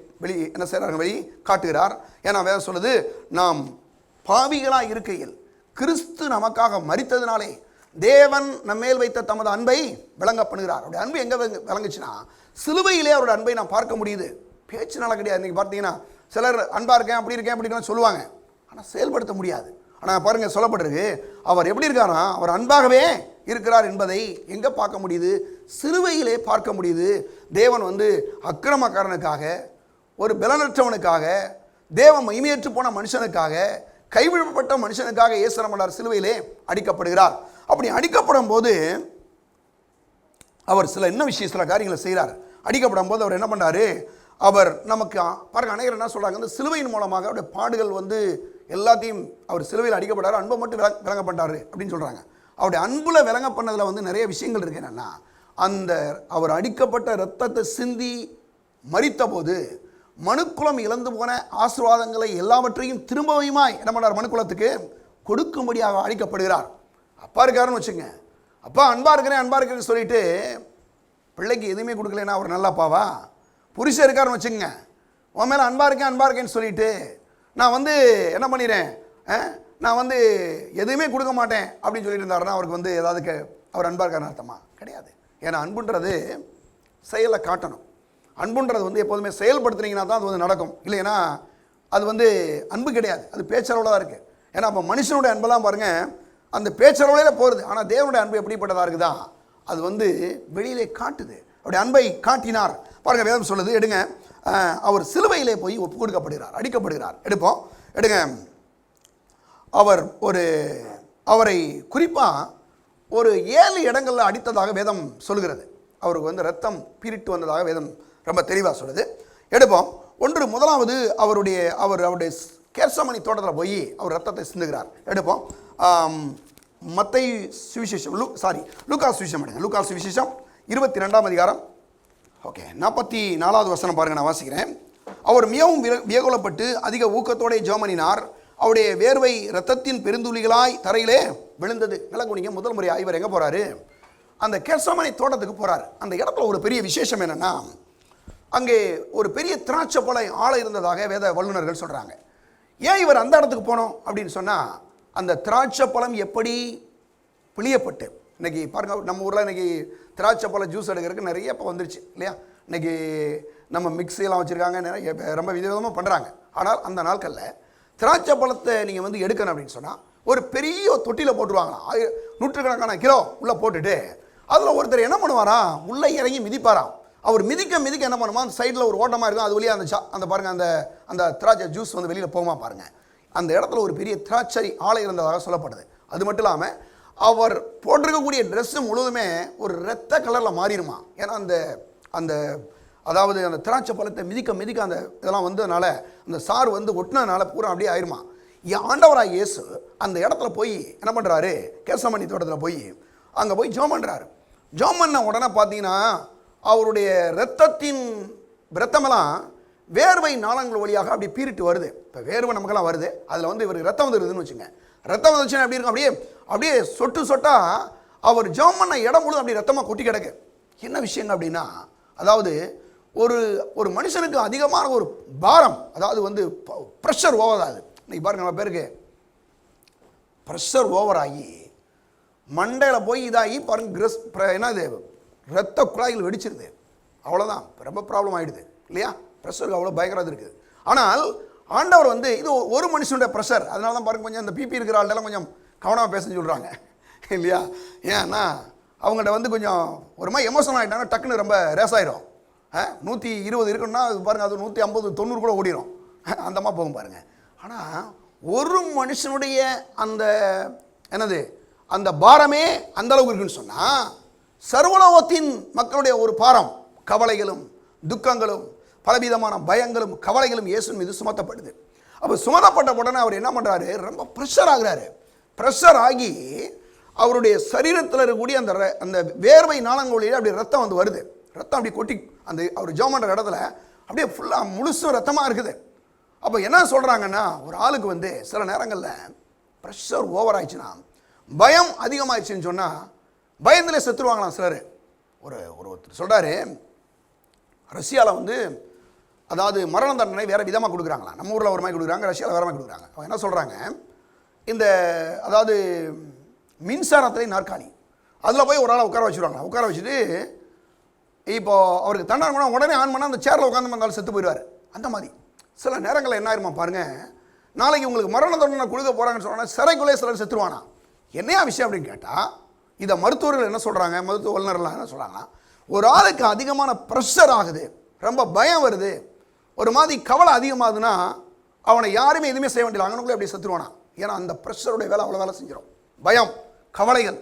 என்ன செய்கிறாங்க, வெளி காட்டுகிறார். ஏன்னா வேதம் சொல்லுது, நாம் பாவிகளாக இருக்கையில் கிறிஸ்து நமக்காக மரித்ததினாலே தேவன் நம்மேல் வைத்த தமது அன்பை விளங்க பண்ணுகிறார். அவருடைய அன்பு எங்கே விளங்குச்சுன்னா, சிலுவையிலே அவருடைய அன்பை நான் பார்க்க முடியுது. பேச்சுனால கிடையாது. இன்றைக்கி பார்த்தீங்கன்னா சிலர் அன்பாக இருக்கேன் அப்படி இருக்கேன் அப்படின்னா சொல்லுவாங்க, ஆனால் செயல்படுத்த முடியாது. ஆனால் பாருங்கள், சொல்லப்பட்டிருக்கு, அவர் எப்படி இருக்காரா, அவர் அன்பாகவே இருக்கிறார் என்பதை எங்கே பார்க்க முடியுது? சிலுவையிலே பார்க்க முடியுது. தேவன் வந்து அக்கிரமக்காரனுக்காக, ஒரு பலனற்றவனுக்காக, தேவ மகிமையற்று போன மனுஷனுக்காக, கைவிடப்பட்ட மனுஷனுக்காக இயேசு நம்மால் சிலுவையிலே அடிக்கப்படுகிறார். அப்படி அடிக்கப்படும் போது அவர் சில காரியங்களை செய்கிறார். அடிக்கப்படும் போது அவர் என்ன பண்ணார், அவர் நமக்கு பாருங்க, அநேகர் என்ன சொல்கிறாங்க, இந்த சிலுவையின் மூலமாக அவருடைய பாடுகள் வந்து எல்லாத்தையும் அவர் சிலுவையில் அடிக்கப்பட்டார், அன்பை மட்டும் விளங்க பண்ணார் அப்படின்னு சொல்கிறாங்க. அவருடைய அன்புல விளங்க பண்ணதில் வந்து நிறைய விஷயங்கள் இருக்கு. என்னென்னா, அந்த அவர் அடிக்கப்பட்ட இரத்தத்தை சிந்தி மரித்த போது மனுக்குலம் இழந்து போன ஆசீர்வாதங்களை எல்லாவற்றையும் திரும்பவுமாய் என்ன பண்ணார், மனுக்குலத்துக்கு கொடுக்கும்படியாக அழிக்கப்படுகிறார். அப்பா இருக்காருன்னு வச்சுங்க, அப்பா அன்பாக இருக்கிறேன்னு சொல்லிட்டு பிள்ளைக்கு எதுவுமே கொடுக்கலன்னா அவர் நல்லா அப்பாவா? புருஷன் இருக்காருன்னு வச்சுங்க, உன் மேலே அன்பாக இருக்கேன்னு சொல்லிட்டு நான் வந்து என்ன பண்ணிடுறேன், நான் வந்து எதுவுமே கொடுக்க மாட்டேன் அப்படின்னு சொல்லிட்டு இருந்தாருன்னா அவருக்கு வந்து ஏதாவது அவர் அன்பாக இருக்காருன்னு அர்த்தமா? கிடையாது. ஏன்னா அன்புன்றது செயலை காட்டணும். அன்புன்றது வந்து எப்போதுமே செயல்படுத்துனீங்கன்னா தான் அது வந்து நடக்கும். இல்லைன்னா அது வந்து அன்பு கிடையாது, அது பேச்சளவில் தான் இருக்குது. ஏன்னா அப்போ மனுஷனுடைய அன்பெல்லாம் பாருங்கள், அந்த பேச்சளவில் போகிறது. ஆனால் தேவனுடைய அன்பு எப்படிப்பட்டதாக இருக்குதா, அது வந்து வெளியிலே காட்டுது. அவருடைய அன்பை காட்டினார். பாருங்கள், வேதம் சொல்லுது, எடுங்க, அவர் சிலுவையிலே போய் ஒப்பு கொடுக்கப்படுகிறார், அடிக்கப்படுகிறார். எடுங்க, அவரை குறிப்பாக ஒரு 7 இடங்களில் அடித்ததாக வேதம் சொல்லுகிறது. அவருக்கு வந்து ரத்தம் பீரிட்டு வந்ததாக வேதம் ரொம்ப தெளிவாக சொல்லுது. எடுப்போம். முதலாவது அவருடைய கேர்சமணி தோட்டத்தில் போய் அவர் ரத்தத்தை சிந்துகிறார். எடுப்போம். மத்தேயு சுவிசேஷம், லூக்கா சுவிசேஷம் எடுங்க. லூக்கா சுவிசேஷம் 22ஆம் அதிகாரம், ஓகே, 44வது வசனம் பாருங்கள், நான் வாசிக்கிறேன். அவர் மிகவும் வியகுலப்பட்டு அதிக ஊக்கத்தோட ஜெபமணினார். அவருடைய வேர்வை இரத்தத்தின் பெருந்துளிகளாய் தரையிலே விழுந்தது. நல்ல குனிங்க. முதல் முறை இவர் எங்கே போகிறாரு, அந்த கெர்சமனி தோட்டத்துக்கு போகிறார். அந்த இடத்துல ஒரு பெரிய விசேஷம் என்னென்னா, அங்கே ஒரு பெரிய திராட்சை பழ ஆலை இருந்ததாக வேத வல்லுநர்கள் சொல்கிறாங்க. ஏன் இவர் அந்த இடத்துக்கு போனோம் அப்படின்னு சொன்னால், அந்த திராட்சை பழம் எப்படி பிழியப்பட்டு, இன்றைக்கி பாருங்கள், நம்ம ஊரில் இன்றைக்கி திராட்சை பழ ஜூஸ் எடுக்கிறதுக்கு நிறைய இப்போ வந்துருச்சு இல்லையா. இன்றைக்கி நம்ம மிக்ஸியெல்லாம் வச்சுருக்காங்க, நிறைய ரொம்ப விதவிதமாக பண்ணுறாங்க. ஆனால் அந்த நாட்களில் திராட்சை பழத்தை நீங்கள் வந்து எடுக்கணும் அப்படின்னு சொன்னால் ஒரு பெரிய தொட்டியில் போட்டுருவாங்களாம். 100கணக்கான கிலோ உள்ளே போட்டுட்டு அதில் ஒருத்தர் என்ன பண்ணுவாராம், உள்ளே இறங்கி மிதிப்பாராம். அவர் மிதிக்க மிதிக்க என்ன பண்ணுமா, அந்த சைடில் ஒரு ஓட்டமாக இருக்கும், அது வழியாக அந்த பாருங்கள் அந்த திராட்சை ஜூஸ் வந்து வெளியில் போகுமா பாருங்கள். அந்த இடத்துல ஒரு பெரிய திராட்சை ஆலை இருந்ததாக சொல்லப்படுது. அது மட்டும் இல்லாமல் அவர் போட்டிருக்கக்கூடிய ட்ரெஸ்ஸு முழுவதுமே ஒரு இரத்த கலரில் மாறிடுமா. ஏன்னா அந்த அதாவது அந்த திராட்சை பழத்தை மிதிக்க மிதிக்க அந்த இதெல்லாம் வந்ததுனால அந்த சாறு வந்து ஒட்டினதுனால பூரா அப்படியே ஆயிருமா. ஆண்டவராக இயேசு அந்த இடத்துல போய் என்ன பண்ணுறாரு, கேசமணி தோட்டத்தில் போய் அங்கே போய் ஜெபம் பண்ணுறாரு. ஜெபம் பண்ண உடனே பார்த்தீங்கன்னா அவருடைய இரத்தமெல்லாம் வேர்வை நாளங்கள் வழியாக அப்படி பீரிட்டு வருது. இப்போ வேர்வை நமக்கெல்லாம் வருது, அதில் வந்து இவருக்கு ரத்தம் வந்துருதுன்னு வச்சுங்க. ரத்தம் வந்துச்சுன்னா எப்படி இருக்கும், அப்படியே அப்படியே சொட்டு சொட்டா அவர் ஜெபம் பண்ண இடம் முழுவதும் அப்படி ரத்தமாக கொட்டி கிடக்கு. என்ன விஷயங்க அப்படின்னா, அதாவது ஒரு மனுஷனுக்கு அதிகமான ஒரு பாரம், அதாவது வந்து ப்ரெஷர் ஓவர் ஆகுது. இன்னைக்கு பாருங்க, நம்ம பேருக்கு ப்ரெஷர் ஓவர் ஆகி மண்டையில் போய் இதாகி பாருங்க, என்னது ரத்த குழாய்கள் வெடிச்சிருது. அவ்வளோதான், ரொம்ப ப்ராப்ளம் ஆகிடுது இல்லையா. ப்ரெஷருக்கு அவ்வளோ பயங்கரம் இருக்குது. ஆனால் ஆண்டவர் வந்து இது ஒரு மனுஷனுடைய ப்ரெஷர். அதனால தான் பாருங்க, கொஞ்சம் அந்த பிபி இருக்கிற ஆள்லாம் கொஞ்சம் கவனமாக பேச சொல்கிறாங்க இல்லையா. ஏன்னா அவங்கள்ட்ட வந்து கொஞ்சம் ஒரு மாதிரி எமோஷனல் ஆகிட்டாங்கன்னா டக்குன்னு ரொம்ப ரேஸ் ஆகிடும். 120 இருக்குன்னா அது பாருங்கள், அது 150 90 கூட ஓடிடும், அந்த மாதிரி போகும் பாருங்கள். ஆனால் ஒரு மனுஷனுடைய அந்த என்னது அந்த பாரமே அந்த அளவுக்கு இருக்குன்னு சொன்னால், சர்வலோகத்தின் மக்களுடைய ஒரு பாரம், கவலைகளும் துக்கங்களும் பலவிதமான பயங்களும் கவலைகளும் இயேசு மீது சுமத்தப்படுது. அப்போ சுமத்தப்பட்ட உடனே அவர் என்ன பண்ணுறாரு, ரொம்ப ப்ரெஷர் ஆகிறாரு. ப்ரெஷர் ஆகி அவருடைய சரீரத்தில் இருக்கக்கூடிய அந்த வேர்வை நாளங்களில் அப்படி ரத்தம் வந்து வருது. ரத்தம் அப்படி கொட்டி அந்த அவர் ஜெபம் பண்ணுற இடத்துல அப்படியே ஃபுல்லாக முழுசும் ரத்தமாக இருக்குது. அப்போ என்ன சொல்கிறாங்கன்னா, ஒரு ஆளுக்கு வந்து சில நேரங்களில் ப்ரெஷர் ஓவர் ஆயிடுச்சுன்னா, பயம் அதிகமாகிடுச்சுன்னு சொன்னால் பயந்தில் செத்துருவாங்களாம் சிலர். ஒருத்தர் சொல்கிறாரு, ரஷ்யாவில் வந்து அதாவது மரண தண்டனை வேறு விதமாக கொடுக்குறாங்களாம். நம்ம ஊரில் ஒரு மாதிரி கொடுக்குறாங்க, ரஷ்யாவில் வேறு மாதிரி கொடுக்குறாங்க. அவங்க என்ன சொல்கிறாங்க, இந்த அதாவது மின்சாரத்திலே நாற்காலி அதில் போய் ஒரு ஆளை உட்கார வச்சுருவாங்க. உட்கார வச்சுட்டு இப்போது அவருக்கு தண்டனை பண்ணால் உடனே ஆன் பண்ணால் அந்த சேரில் உட்காந்து வந்தாலும் செத்து போயிடுவார். அந்த மாதிரி சில நேரங்களில் என்ன ஆயிருமா பாருங்கள், நாளைக்கு உங்களுக்கு மரண தண்டனை கொடுக்க போகிறாங்கன்னு சொன்னால் சிறைக்குள்ளே சிலர் செத்துருவானா. என்னையா விஷயம் அப்படின்னு கேட்டால், இதை மருத்துவர்கள் என்ன சொல்கிறாங்க, மருத்துவ வல்லுநர்லாம் என்ன சொல்கிறாங்கன்னா, ஒரு ஆளுக்கு அதிகமான ப்ரெஷர் ஆகுது, ரொம்ப பயம் வருது, ஒரு மாதிரி கவலை அதிகமாகுதுன்னா அவனை யாருமே எதுவுமே செய்ய வேண்டியது, அங்கனுக்குள்ளே அப்படியே செத்துருவானா. ஏன்னா அந்த ப்ரெஷருடைய வேலை அவ்வளோ வேலை செஞ்சிடும். பயம் கவலைகள்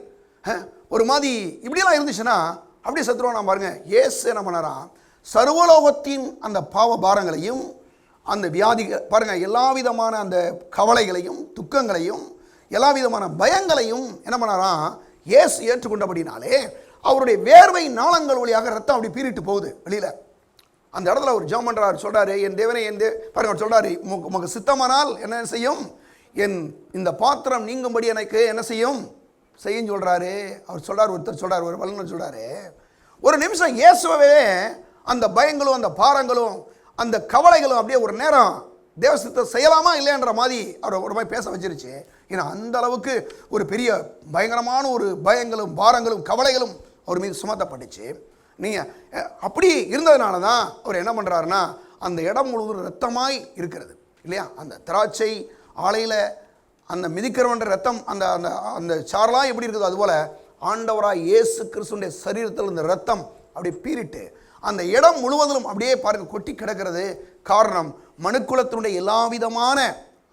ஒரு மாதிரி இப்படியெல்லாம் இருந்துச்சுன்னா அப்படியே செத்துருவானா பாருங்க. இயேசு என்ன பண்ணாராம், சர்வலோகத்தின் அந்த பாவ பாரங்களையும் அந்த வியாதிகள் பாருங்கள், எல்லா விதமான அந்த கவலைகளையும் துக்கங்களையும் எல்லா விதமான பயங்களையும் என்ன பண்ணாராம், இயேசு ஏற்றுக்கொண்டபடினாலே அவருடைய வேர்வை நாளங்கள் வழியாக ரத்தம் அப்படி பீறிட்டு போகுது வெளியில். அந்த இடத்துல ஒரு ஜெபம் பண்ணுறாரு, சொல்கிறாரு, என் தேவனே பாருங்க சொல்கிறாரு, உமக்கு சித்தமானால் என்ன செய்யும், என் இந்த பாத்திரம் நீங்கும்படி எனக்கு என்ன செய்யும் செய்யும் சொல்கிறாரு. அவர் சொல்கிறார், ஒருத்தர் சொல்கிறார், ஒரு வல்லுநர் சொல்கிறாரு, ஒரு நிமிஷம் இயேசுவே அந்த பயங்களும் அந்த பாரங்களும் அந்த கவலைகளும் அப்படியே ஒரு நேரம் தேவசித்தை செய்யலாமா இல்லையன்ற மாதிரி அவர் ஒரு மாதிரி பேச வச்சிருச்சு. ஏன்னா அந்த அளவுக்கு ஒரு பெரிய பயங்கரமான ஒரு பயங்களும் பாரங்களும் கவலைகளும் அவர் மீது சுமத்தப்பட்டுச்சு. நீங்கள் அப்படி இருந்ததுனால தான் அவர் என்ன பண்ணுறாருன்னா, அந்த இடம் முழுவதும் ரத்தமாய் இருக்கிறது இல்லையா. அந்த திராட்சை ஆலையில் அந்த மிதிக்கிறவன்ற ரத்தம் அந்த அந்த அந்த சாரெலாம் எப்படி இருக்குதோ அதுபோல் ஆண்டவராக இயேசு கிறிஸ்துடைய சரீரத்தில் இந்த ரத்தம் அப்படி பீறிட்டு அந்த இடம் முழுவதிலும் அப்படியே பாருங்க கொட்டி கிடக்கிறது. காரணம், மனுக்குலத்தினுடைய எல்லா விதமான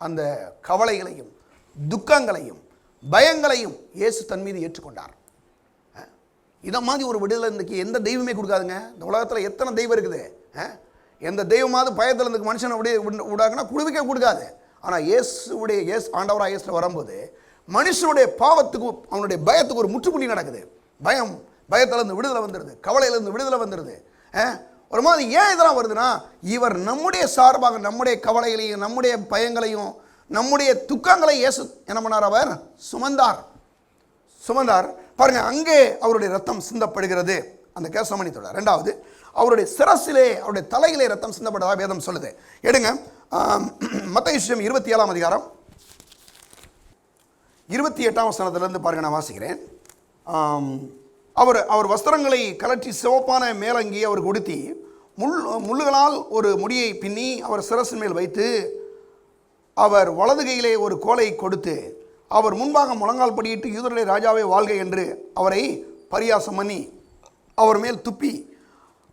அந்த கவலைகளையும் துக்கங்களையும் பயங்களையும் இயேசு தன் மீது ஏற்றுக்கொண்டார். இதை மாதிரி ஒரு விடுதலை இன்றைக்கி எந்த தெய்வமே கொடுக்காதுங்க. இந்த உலகத்தில் எத்தனை தெய்வம் இருக்குது, எந்த தெய்வமாவது பயத்தில் இருந்து மனுஷனை அப்படியே விடாங்கன்னா குழுவிக்க கொடுக்காது. ஆனால் இயேசு ஆண்டவராக இயேசுல வரும்போது மனுஷனுடைய பாவத்துக்கு அவனுடைய பயத்துக்கு ஒரு முற்றுப்புள்ளி நடக்குது. பயத்திலிருந்து விடுதலை வந்துடுது, கவலையிலிருந்து விடுதலை வந்துடுது. ஒரு மாதிரி ஏன் இதெல்லாம் வருதுன்னா, இவர் நம்முடைய சார்பாக நம்முடைய கவலைகளையும் நம்முடைய பயங்களையும் நம்முடைய துக்கங்களை இயேசு என்ன பண்ணார், அவர் சுமந்தார். பாருங்க, அங்கே அவருடைய ரத்தம் சிந்தப்படுகிறது அந்த கேசமணி தொடர். ரெண்டாவது, அவருடைய சிரசிலே அவருடைய தலையிலே ரத்தம் சிந்தப்பட்டதாக வேதம் சொல்லுது. எடுங்க மத்தேயு 27ஆம் அதிகாரம் 28ஆம் வசனத்திலிருந்து பாருங்க, நான் வாசிக்கிறேன். அவர் வஸ்திரங்களை கலற்றி சிவப்பான மேலங்கி அவருக்கு உடுத்தி முள்ளுகளால் ஒரு முடியை பின்னி அவர் சிரசின் மேல் வைத்து அவர் வலது கையிலே ஒரு கோலை கொடுத்து அவர் முன்பாக முழங்கால் படியிட்டு யூதருடைய ராஜாவை வாழ்க என்று அவரை பரியாசம் பண்ணி அவர் மேல் துப்பி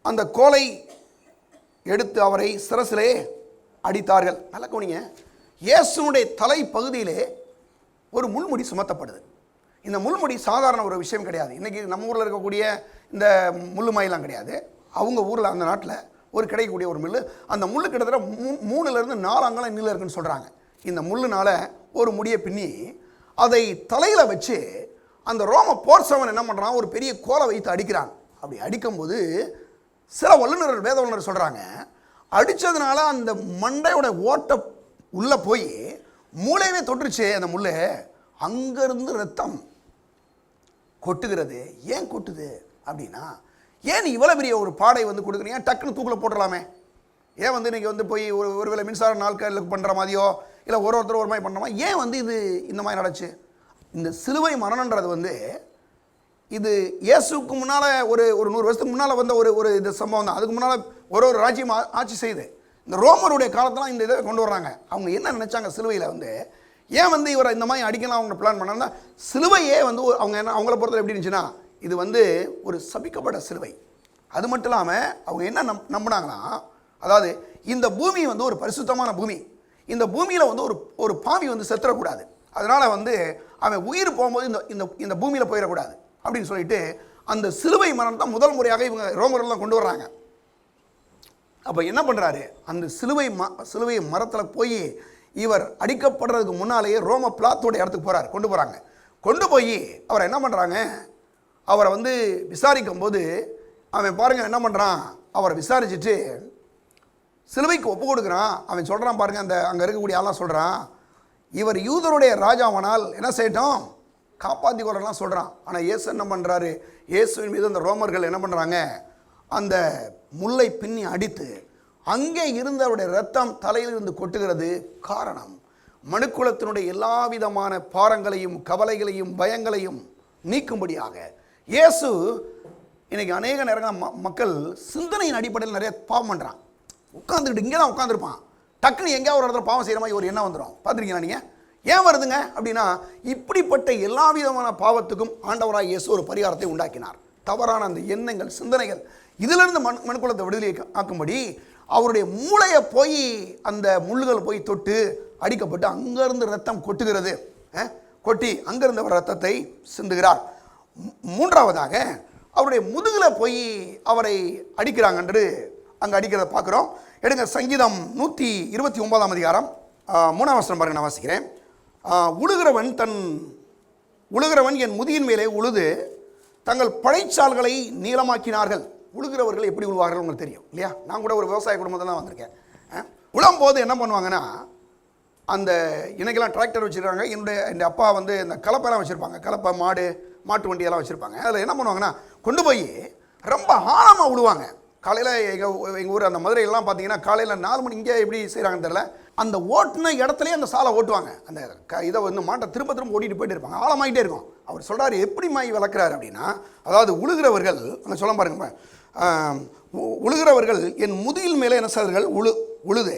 அந்த கோலை எடுத்து அவரை சிரசிலே அடித்தார்கள். நல்ல கவனிங்க, இயேசுனுடைய தலை பகுதியிலே ஒரு முள்முடி சுமத்தப்படுது. இந்த முள்முடி சாதாரண ஒரு விஷயம் கிடையாது. இன்றைக்கி நம்ம ஊரில் இருக்கக்கூடிய இந்த முள்ளு மயிலாம் கிடையாது. அவங்க ஊரில் அந்த நாட்டில் ஒரு கிடைக்கக்கூடிய ஒரு முள். அந்த முள் கிட்டத்தட்ட 3 to 4 அங்குலம் நீளம் இருக்குன்னு சொல்கிறாங்க. இந்த முள்ளுனால் ஒரு முடியை பின்னி அதை தலையில் வச்சு அந்த ரோம போர்சவன் என்ன பண்ணுறான், ஒரு பெரிய கோலை வைத்து அடிக்கிறான். அப்படி அடிக்கும்போது சில வல்லுநர்கள், வேத வல்லுநர் சொல்கிறாங்க, அடித்ததுனால அந்த மண்டையோட ஓட்டை உள்ளே போய் மூளையவே தொட்டுருச்சு அந்த முள். அங்கேருந்து ரத்தம் கொட்டுகிறது. ஏன் கொட்டுது அப்படின்னா, ஏன் இவ்வளோ பெரிய ஒரு பாடை வந்து கொடுக்குறீங்க, டக்குன்னு தூக்கில் போட்டுடலாமே. ஏன் வந்து இன்றைக்கி வந்து போய் ஒருவேளை மின்சார நாட்களில் பண்ணுற மாதிரியோ இல்லை ஒருத்தர் ஒரு மாதிரி பண்ணுறோமா, ஏன் வந்து இது இந்த மாதிரி நடந்துச்சு? இந்த சிலுவை மரணன்றது வந்து இது இயேசுக்கு முன்னால் ஒரு 100 வருஷத்துக்கு முன்னால் வந்த ஒரு இது சம்பவம் தான். அதுக்கு முன்னால் ஒரு ராஜ்யம் ஆட்சி செய்யுது. இந்த ரோமருடைய காலத்தில் இந்த இதை கொண்டு வர்றாங்க. அவங்க என்ன நினச்சாங்க, சிலுவையில் வந்து ஏன் வந்து இவரை இந்த மாதிரி அடிக்கலாம் அவங்க பிளான் பண்ணாங்கன்னா, சிலுவையே வந்து அவங்க என்ன அவங்கள பொறுத்தவரை எப்படி இருந்துச்சுன்னா, இது வந்து ஒரு சபிக்கப்பட்ட சிலுவை. அது மட்டும் இல்லாமல் அவங்க என்ன நம்பினாங்கன்னா, அதாவது இந்த பூமி வந்து ஒரு பரிசுத்தமான பூமி, இந்த பூமியில் வந்து ஒரு பாவி வந்து செத்துறக்கூடாது, அதனால் வந்து அவன் உயிர் போகும்போது இந்த இந்த பூமியில் போயிடக்கூடாது அப்படின்னு சொல்லிட்டு அந்த சிலுவை மரணம் தான் முதல் முறையாக இவங்க ரோமரெல்லாம் கொண்டு வர்றாங்க. அப்போ என்ன பண்ணுறாரு, அந்த சிலுவை மரத்தில் போய் இவர் அடிக்கப்படுறதுக்கு முன்னாலேயே ரோம பிளாத்தோட இடத்துக்கு போகிறார், கொண்டு போகிறாங்க. கொண்டு போய் அவரை என்ன பண்ணுறாங்க, அவரை வந்து விசாரிக்கும் போது அவன் பாருங்கள் என்ன பண்ணுறான், அவரை விசாரிச்சுட்டு சிலுவைக்கு ஒப்பு கொடுக்குறான். அவன் சொல்கிறான் பாருங்கள், அந்த அங்கே இருக்கக்கூடிய ஆளாம் சொல்கிறான், இவர் யூதருடைய ராஜாவானால் என்ன செய்யட்டும், காப்பாற்றி கொள்ளலாம் சொல்கிறான். ஆனால் இயேசு என்ன பண்ணுறாரு, இயேசுவின் மீது அந்த ரோமர்கள் என்ன பண்ணுறாங்க, அந்த முல்லை பின்னி அடித்து அங்கே இருந்தவருடைய ரத்தம் தலையிலிருந்து கொட்டுகிறது. காரணம், மனுக்குலத்தினுடைய எல்லா விதமான பாரங்களையும் கவலைகளையும் பயங்களையும் நீக்கும்படியாக இயேசு. இன்னைக்கு அநேக நேரங்கள் மக்கள் சிந்தனையின் அடிப்படையில் நிறைய பாவம் பண்ணுறான். உட்காந்துக்கிட்டு இங்கே தான் உட்காந்துருப்பான், டக்குன்னு எங்கேயாவது ஒரு இடத்துல பாவம் செய்கிற மாதிரி ஒரு எண்ணம் வந்துடும். பார்த்துருக்கீங்களா நீங்கள்? ஏன் வருதுங்க அப்படின்னா, இப்படிப்பட்ட எல்லா விதமான பாவத்துக்கும் ஆண்டவராக இயேசு ஒரு பரிகாரத்தை உண்டாக்கினார். தவறான அந்த எண்ணங்கள், சிந்தனைகள், இதிலிருந்து மனுக்குலத்தை விடுதலை ஆக்கும்படி அவருடைய மூளையை போய் அந்த முள்ளுகள் போய் தொட்டு அடிக்கப்பட்டு அங்கேருந்து ரத்தம் கொட்டுகிறது. கொட்டி அங்கிருந்த ரத்தத்தை சிந்துகிறார். மூன்றாவதாக அவருடைய முதுகில் போய் அவரை அடிக்கிறாங்க என்று அங்கே அடிக்கிறத பார்க்குறோம். எடுங்க, சங்கீதம் 129 அதிகாரம் 3ஆம் வசனம் பாருங்க, நான் வாசிக்கிறேன். உழுகிறவன் என் முதுகின் மேலே உழுது தங்கள் படைச்சால்களை நீளமாக்கினார்கள். உழுகிறவர்கள் எப்படி உழுவார்கள் உங்களுக்கு தெரியும் இல்லையா? நான் கூட ஒரு விவசாய குடும்பத்தில் தான் வந்திருக்கேன். உழும்போது என்ன பண்ணுவாங்கன்னா, அந்த இன்றைக்கெல்லாம் டிராக்டர் வச்சுருக்காங்க. என் அப்பா வந்து இந்த கலப்பெல்லாம் வச்சுருப்பாங்க, கலப்பை மாட்டு வண்டியெல்லாம் வச்சுருப்பாங்க. அதில் என்ன பண்ணுவாங்கன்னா, கொண்டு போய் ரொம்ப ஆழமாக விழுவாங்க. காலையில் எங்கள் ஊர் அந்த மதுரையெல்லாம் பார்த்தீங்கன்னா காலையில் 4 மணி, இங்கே எப்படி செய்கிறாங்கன்னு தெரியல, அந்த ஓட்டின இடத்துலேயே அந்த சாலை ஓட்டுவாங்க. அந்த இதை வந்து மாட்டை திரும்ப ஓட்டிகிட்டு போயிட்டு இருப்பாங்க, ஆழமாகிட்டே இருக்கும். அவர் சொல்கிறார், எப்படி மாய் வளர்க்குறாரு அப்படின்னா, அதாவது உழுகிறவர்கள் அங்கே சொல்ல பாருங்க, உழுகிறவர்கள் என் முதுகில் மேலே என்ன செய்தார்கள், உழுது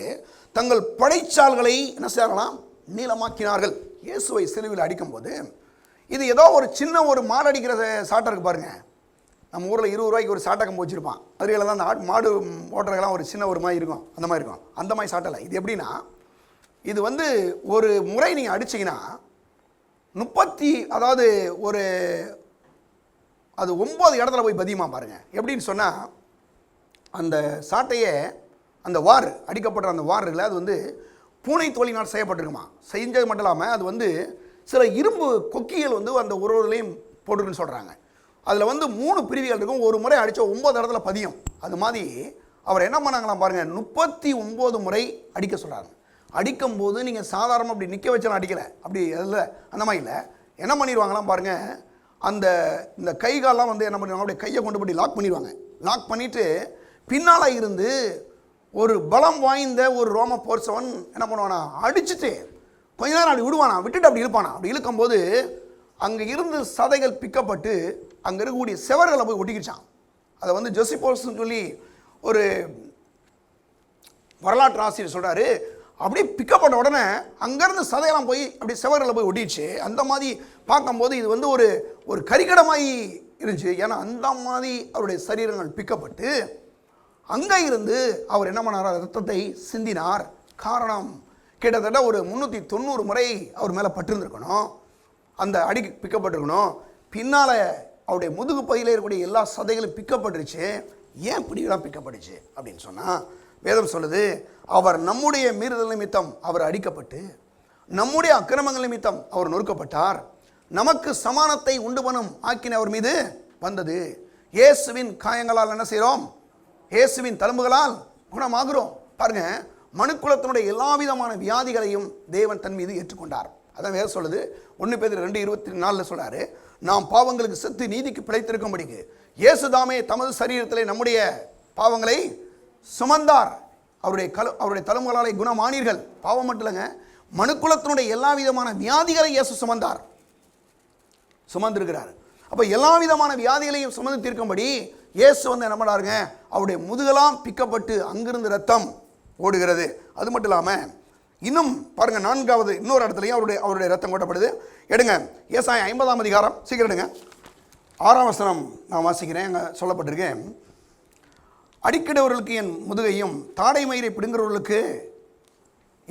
தங்கள் படைச்சால்களை என்ன செய்யலாம், நீளமாக்கினார்கள். இயேசுவை சிலுவையில் அடிக்கும்போது இது ஏதோ ஒரு சின்ன ஒரு மாடு அடிக்கிற சாட்டை இருக்குது பாருங்கள். நம்ம ஊரில் 20 ரூபாய்க்கு ஒரு சாட்டை வச்சுருப்பான். அதுல தான் அந்த மாடு ஓட்டுறதுலாம் ஒரு சின்ன ஒரு மாதிரி இருக்கும், அந்த மாதிரி இருக்கும். அந்த மாதிரி சாட்டலை. இது எப்படின்னா, இது வந்து ஒரு முறை நீங்கள் அடிச்சிங்கன்னா 30, அதாவது ஒரு அது 9 இடத்துல போய் பதியுமா பாருங்கள். எப்படின்னு சொன்னால், அந்த சாட்டையே அந்த வார் அடிக்கப்படுற அந்த வார் இல்லை, அது வந்து பூனை தோலினால் செய்யப்பட்டிருக்குமா. செஞ்சது மட்டும் இல்லாமல் அது வந்து சில இரும்பு கொக்கிகள் வந்து அந்த ஒருவர்களையும் போட்டுருக்குன்னு சொல்கிறாங்க. அதில் வந்து 3 பிரிவுகள் இருக்கும். ஒரு முறை அடித்தா 9 இடத்துல பதியும். அது மாதிரி அவர் என்ன பண்ணாங்களாம் பாருங்கள், 39 முறை அடிக்க சொல்கிறாங்க. அடிக்கும்போது நீங்கள் சாதாரணமாக அப்படி நிற்க வச்சாலும் அடிக்கலை, அப்படி இல்லை, அந்த மாதிரி இல்லை. என்ன பண்ணிடுவாங்களாம் பாருங்கள், இந்த கைகாலெலாம் வந்து என்ன பண்ணிடுவாங்க, அப்படியே கையை கொண்டு போய் லாக் பண்ணிடுவாங்க. லாக் பண்ணிவிட்டு பின்னால் இருந்து ஒரு பலம் வாய்ந்த ஒரு ரோம போர்சவன் என்ன பண்ணுவானா, அடிச்சுட்டு கொஞ்ச நேரம் அப்படி விடுவானா, விட்டுட்டு அப்படி இழுப்பானா. அப்படி இழுக்கும்போது அங்கே இருந்து சதைகள் பிக்கப்பட்டு அங்கே இருக்கக்கூடிய செவர்களை போய் ஒட்டிக்கிச்சான். அதை வந்து ஜோசிபோல்ஸ்ன்னு சொல்லி ஒரு வரலாற்று ஆசிரியர் சொல்கிறாரு, அப்படியே பிக்கப்பட்ட உடனே அங்கேருந்து சதையெல்லாம் போய் அப்படி செவர்களை போய் ஒட்டிடுச்சு. அந்த மாதிரி பார்க்கும்போது இது வந்து ஒரு கரிக்கடமாய் இருந்துச்சு. ஏன்னா அந்த மாதிரி அவருடைய சரீரங்கள் பிக்கப்பட்டு அங்கே இருந்து அவர் என்ன பண்ணார், ரத்தத்தை சிந்தினார். காரணம், கிட்டத்தட்ட ஒரு 390 முறை அவர் மேலே பட்டிருந்துருக்கணும், அந்த அடி பிக்கப்பட்டிருக்கணும். பின்னால் அவருடைய முதுகு பையில் இருக்கக்கூடிய எல்லா சதைகளும் பிக்கப்பட்டுருச்சு. ஏன் இப்படிலாம் பிக்கப்பட்டுச்சு அப்படின்னு சொன்னால், வேதம் சொல்லுது, அவர் நம்முடைய மீறுதல் நிமித்தம் அவர் அடிக்கப்பட்டு நம்முடைய அக்கிரமங்கள் நிமித்தம் அவர் நொறுக்கப்பட்டார், நமக்கு சமானத்தை உண்டு பண்ணும் ஆக்கின அவர் மீது வந்தது. இயேசுவின் காயங்களால் என்ன செய்கிறோம், இயேசுவின் தழும்புகளால் குணமாகிறோம். பாருங்க, மனுக்குலத்தினுடைய எல்லா விதமான வியாதிகளையும் தேவன் தன் மீது ஏற்றுக்கொண்டார். அதான் வேற சொல்லுது, 1 பேதுரு 2:24 சொல்றாரு, நாம் பாவங்களுக்கு செத்து நீதிக்கு பிழைத்திருக்கும்படிக்கு இயேசு தாமே தமது சரீரத்திலே நம்முடைய பாவங்களை சுமந்தார், அவருடைய தழும்புகளாலே குணமானீர்கள். பாவம் மட்டும் இல்லைங்க, மனுக்குலத்தினுடைய எல்லா விதமான வியாதிகளை இயேசு சுமந்திருக்கிறார். அப்போ எல்லா விதமான வியாதிகளையும் சுமந்து தீர்க்கும்படி இயேசு என்ன பண்ணாருங்க, அவருடைய முதுகெல்லாம் பிக்கப்பட்டு அங்கிருந்து ரத்தம் ஓடுகிறது. அது மட்டும் இல்லாமல் இன்னும் பாருங்க, 4வது இன்னொரு இடத்துலையும் அவருடைய ரத்தம் கொட்டப்படுது. எடுங்க ஏசாயா 50ஆம் அதிகாரம், சீக்கிரம் எடுங்க, 6ஆம் வசனம் நான் வாசிக்கிறேன். அங்கே சொல்லப்பட்டிருக்கேன், அடிக்கிறவர்களுக்கு என் முதுகையும் தாடை மயிரை பிடுங்குறவர்களுக்கு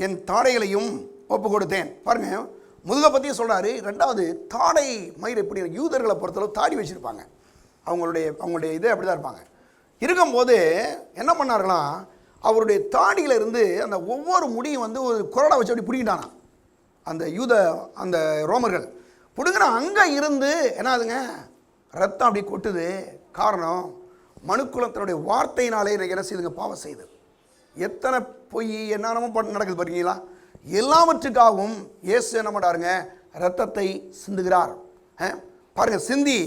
என் தாடைகளையும் ஒப்பு கொடுத்தேன். பாருங்க, முதுகை பற்றியும் சொல்கிறாரு. 2வது தாடை மயிரை பிடிக்கிற யூதர்களை பொறுத்தளவு தாடி வச்சுருப்பாங்க, அவங்களுடைய இதே அப்படி தான் இருப்பாங்க. இருக்கும்போது என்ன பண்ணார்களாம், அவருடைய தாடியில் இருந்து அந்த ஒவ்வொரு முடியும் ஒரு குரடை வச்சு அப்படி பிடிக்கிட்டானா அந்த ரோமர்கள் பிடுங்கினா. அங்கே இருந்து என்னாதுங்க, ரத்தம் அப்படி கொட்டுது. காரணம், மனுக்குலத்தினுடைய வார்த்தையினாலே என்ன செய்யுதுங்க, பாவம் செய்யுது. எத்தனை பொய் என்னென்னமோ நடக்குது பாருங்களா. எல்லாவற்றுக்காகவும் இயேசு என்ன பண்ணாருங்க, ரத்தத்தை சிந்துகிறார். பாருங்க, சிந்தி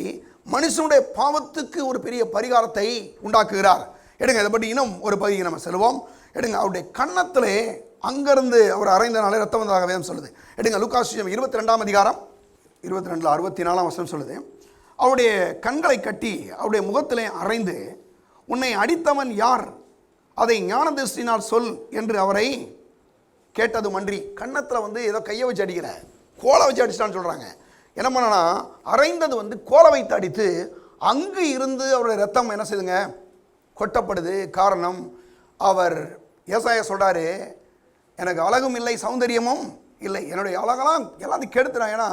மனுஷனுடைய பாவத்துக்கு ஒரு பெரிய பரிகாரத்தை உண்டாக்குகிறார். எடுங்க, இதை பற்றி இன்னும் ஒரு பகுதிக்கு நம்ம செல்வோம். எடுங்க, அவருடைய கன்னத்திலே அங்கிருந்து அவர் அறைந்தனாலே ரத்தம் வந்ததாக வேதம் சொல்லுது. எடுங்க, லூக்காஸ் 22ஆம் அதிகாரம் 22:64 வசனம் சொல்லுது, அவருடைய கண்களை கட்டி அவருடைய முகத்திலே அறைந்து, உன்னை அடித்தவன் யார், அதை ஞான திருஷ்டினால் சொல் என்று அவரை கேட்டது மன்றி. கன்னத்தில் ஏதோ கையை வச்சு அடிக்கிற, கோலை வச்சு அடிச்சிட்டான்னு சொல்கிறாங்க. என்ன பண்ணனா, அரைந்தது கோலை வைத்து அடித்து அங்கு இருந்து அவருடைய ரத்தம் என்ன செய்யுதுங்க, கொட்டப்படுது. காரணம், அவர் ஏசாயா சொல்கிறாரு, எனக்கு அழகும் இல்லை சௌந்தரியமும் இல்லை, என்னுடைய அழகெல்லாம் எல்லாத்தையும் கெடுத்துறான். ஏன்னா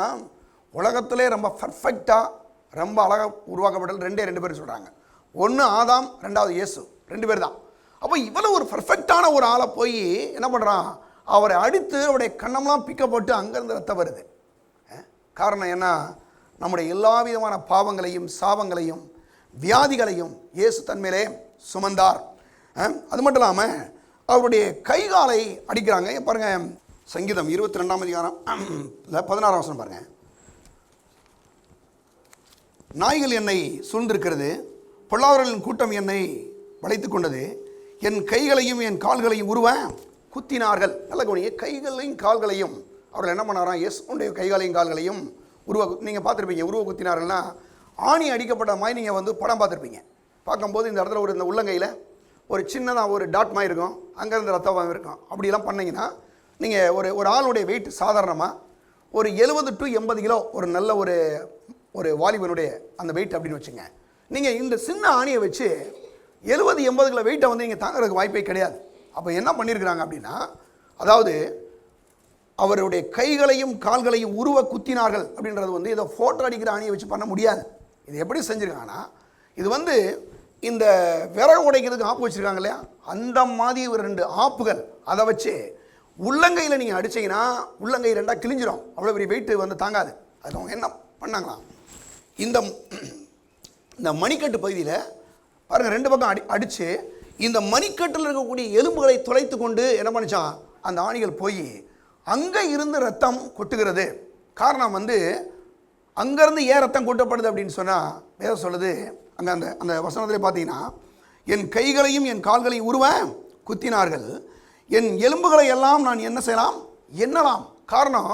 உலகத்திலே ரொம்ப பர்ஃபெக்டாக ரொம்ப அழகாக உருவாக்கப்பட்டது 2 பேர் சொல்கிறாங்க. ஒன்று ஆதாம், 2வது இயேசு, 2 பேர் தான். அப்போ இவ்வளோ ஒரு பர்ஃபெக்டான ஒரு ஆளை போய் என்ன பண்ணுறான், அவரை அடித்து அவருடைய கண்ணம்லாம் பிக்கப்பட்டு அங்கேருந்து ரத்தம் வருது. காரணம் என்ன, நம்முடைய எல்லா விதமான பாவங்களையும் சாபங்களையும் வியாதிகளையும் இயேசு தன்மையிலே சுமந்தார். அது மட்டும் இல்லாமல் அவருடைய கைகாலை அடிக்கிறாங்க. பாருங்க, சங்கீதம் 22ஆம் அதிகாரம் 16ஆம் வசனம் பாருங்க, நாய்கள் என்னை சூழ்ந்திருக்கிறது, பொல்லாதவர்களின் கூட்டம் என்னை வளைத்து கொண்டது, என் கைகளையும் என் கால்களையும் உருவ குத்தினார்கள். நல்ல கவனிங்க, கைகளையும் கால்களையும் அவர்கள் என்ன பண்ணாராம், இயேசுடைய கைகளையும் கால்களையும் நீங்கள் பார்த்துருப்பீங்க. உருவ குத்தினார்கள்னா ஆணி அடிக்கப்பட்ட மாதிரி நீங்கள் படம் பார்த்துருப்பீங்க. பார்க்கும்போது இந்த இடத்துல இந்த உள்ளங்கையில் ஒரு சின்னதாக ஒரு டாட் மாதிரி இருக்கும், அங்கேருந்து ரத்தம் இருக்கும். அப்படிலாம் பண்ணிங்கன்னா நீங்கள் ஒரு ஆளுடைய வெயிட் சாதாரணமாக ஒரு 70 to 80 கிலோ ஒரு நல்ல ஒரு வாலிபனுடைய அந்த வெயிட் அப்படின்னு வச்சுங்க. நீங்கள் இந்த சின்ன ஆணியை வச்சு 70-80 கிலோ வெயிட்டை நீங்கள் தாங்கிறதுக்கு வாய்ப்பே கிடையாது. அப்போ என்ன பண்ணியிருக்கிறாங்க அப்படின்னா, அதாவது அவருடைய கைகளையும் கால்களையும் உருவ குத்தினார்கள் அப்படின்றது இதை ஃபோட்டோ அடிக்கிற ஆணியை வச்சு பண்ண முடியாது. இது எப்படி செஞ்சுருக்காங்கன்னா, இது இந்த விறகு உடைக்கிறதுக்கு ஆப்பு வச்சுருக்காங்க இல்லையா, அந்த மாதிரி ஒரு 2 ஆப்புகள் அதை வச்சு உள்ளங்கையில் நீங்கள் அடிச்சிங்கன்னா உள்ளங்கை 2ஆக கிழிஞ்சிடும். அவ்வளோ பெரிய வெயிட்டு தாங்காது. அது அவங்க என்ன பண்ணாங்களாம், இந்த மணிக்கட்டு பகுதியில் பாருங்கள் 2 பக்கம் அடித்து இந்த மணிக்கட்டில் இருக்கக்கூடிய எலும்புகளை துளைத்து கொண்டு என்ன பண்ணிச்சான், அந்த ஆணிகள் போய் அங்கே இருந்து ரத்தம் கொட்டுகிறது. காரணம் அங்கேருந்து ஏன் ரத்தம் கொட்டப்படுது அப்படின்னு சொன்னால், வேதம் சொல்லுது அங்கே அந்த வசனத்திலே பார்த்தீங்கன்னா, என் கைகளையும் என் கால்களையும் உருவ குத்தினார்கள், என் எலும்புகளை எல்லாம் நான் என்ன செய்யலாம், எண்ணலாம். காரணம்,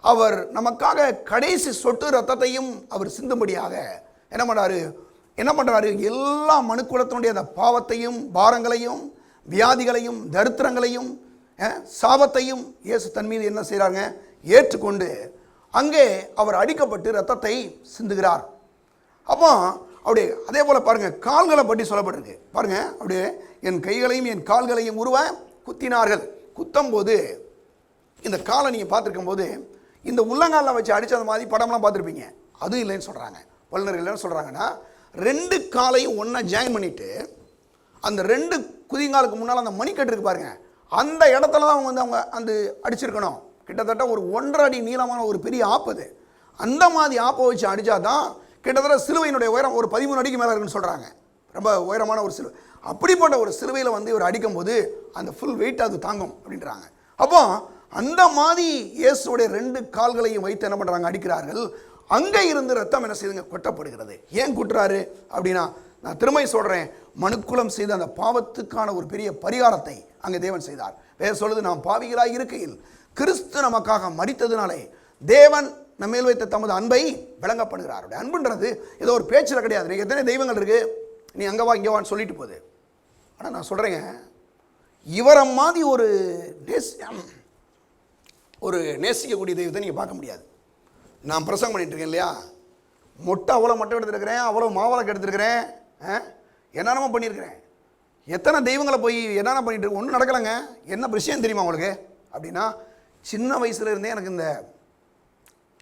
அவர் நமக்காக கடைசி சொட்டு ரத்தத்தையும் அவர் சிந்தும்படியாக என்ன பண்ணுறாரு, எல்லா மனுக்குலத்தினுடைய அந்த பாவத்தையும் பாரங்களையும் வியாதிகளையும் தரித்திரங்களையும் சாபத்தையும் இயேசு தன் மீது என்ன செய்கிறாங்க, ஏற்றுக்கொண்டு அங்கே அவர் அடிக்கப்பட்டு ரத்தத்தை சிந்துகிறார். அப்போ அப்படியே அதே போல் பாருங்கள், கால்களை பற்றி சொல்லப்பட்டிருக்கு பாருங்கள். அப்படியே என் கைகளையும் என் கால்களையும் உருவ குத்தினார்கள். குத்தும் போது இந்த காலை நீங்கள் பார்த்துருக்கும் போது இந்த உள்ளங்காலில் வச்சு அடித்தது மாதிரி படம்லாம் பார்த்துருப்பீங்க. அதுவும் இல்லைன்னு சொல்கிறாங்க வல்லுநர்கள். என்ன சொல்கிறாங்கன்னா, 2 காலையும் ஒன்றா ஜாயின் பண்ணிவிட்டு அந்த 2 குதிங்காலுக்கு முன்னால் அந்த மணிக்கட்டு இருக்கு பாருங்கள், அந்த இடத்துல தான் அவங்க அந்த அடிச்சிருக்கணும். கிட்டத்தட்ட ஒரு 1.5 அடி நீளமான ஒரு பெரிய ஆப்பது. அந்த மாதிரி ஆப்பை வச்சு அடித்தா தான் கிட்டத்தட்ட சிலுவையினுடைய உயரம் ஒரு 13 அடிக்கு மேலே இருக்குன்னு சொல்கிறாங்க. ரொம்ப உயரமான ஒரு சிலுவை. அப்படிப்பட்ட ஒரு சிலுவையில் இவர் அடிக்கும் போது அந்த ஃபுல் வெயிட் அது தாங்கும் அப்படின்றாங்க. அப்போ அந்த மாதிரி இயேசுடைய 2 கால்களையும் வைத்து என்ன பண்ணுறாங்க, அடிக்கிறார்கள். அங்கே இருந்து ரத்தம் என்ன செய்யுதுங்க, கொட்டப்படுகிறது. ஏன் குட்டுறாரு அப்படின்னா, நான் திரும்ப சொல்கிறேன், மனுக்குலம் செய்த அந்த பாவத்துக்கான ஒரு பெரிய பரிகாரத்தை அங்கே தேவன் செய்தார். வேற சொல்லுது, நாம் பாவிகளாய் இருக்கையில் கிறிஸ்து நமக்காக மரித்ததினாலே தேவன் நம்மேல் வைத்த தமது அன்பை விளங்கப்படுகிறார். அன்புன்றது ஏதோ ஒரு பேச்சில் கிடையாது. நீங்கள் எத்தனை தெய்வங்கள் இருக்கு, நீ அங்கே வா இங்கே வான்னு சொல்லிட்டு போகுது. ஆனால் நான் சொல்கிறேங்க, இவரை மாதிரி ஒரு நேசிக்கக்கூடிய தெய்வத்தை நீங்கள் பார்க்க முடியாது. நான் பிரசங்கம் பண்ணிட்டு இருக்கேன் இல்லையா, அவ்வளோ மொட்டை எடுத்துருக்கிறேன், அவ்வளோ மாவளக்கு எடுத்துருக்கிறேன், என்னென்னமோ பண்ணியிருக்கிறேன். எத்தனை தெய்வங்களை போய் என்னென்ன பண்ணிட்டு இருக்கு, ஒன்றும் நடக்கலைங்க. என்ன விஷயம் தெரியுமா உங்களுக்கு அப்படின்னா, சின்ன வயசுல இருந்தே எனக்கு இந்த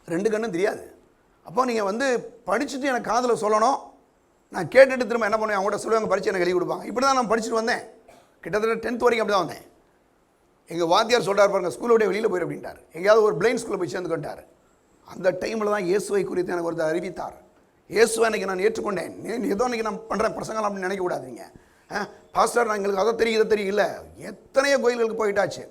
2 கண்ணும் தெரியாது. அப்போ நீங்கள் படிச்சுட்டு எனக்கு காதில் சொல்லணும், நான் கேட்டுட்டு திரும்ப என்ன பண்ணுவேன், அவங்கள்ட்ட சொல்லுவாங்க, படித்து எனக்கு எழுதி கொடுப்பாங்க. இப்படி தான் நான் படிச்சுட்டு வந்தேன். கிட்டத்தட்ட 10th வரைக்கும் அப்படி தான் வந்தேன். எங்கள் வாத்தியார் சொல்கிறார் பாருங்கள், ஸ்கூலை விட வெளியில் போயிரு அப்படின்ட்டார். எங்கேயாவது ஒரு பிளைண்ட் ஸ்கூலில் போய் சேர்ந்துக்கிட்டார். அந்த டைமில் தான் இயேசுவை குறித்து எனக்கு ஒருத்தர் அறிவித்தார். இயேசுவை அன்றைக்கி நான் ஏற்றுக்கொண்டேன். ஏதோ அன்றைக்கி நான் பண்ணுறேன் பிரசங்கம் அப்படின்னு நினைக்க கூடாதுங்க. பாஸ்டர் நான் எங்களுக்கு அதை தெரியும் இதை தெரியும் இல்லை, எத்தனையோ கோயில்களுக்கு போயிட்டாச்சு.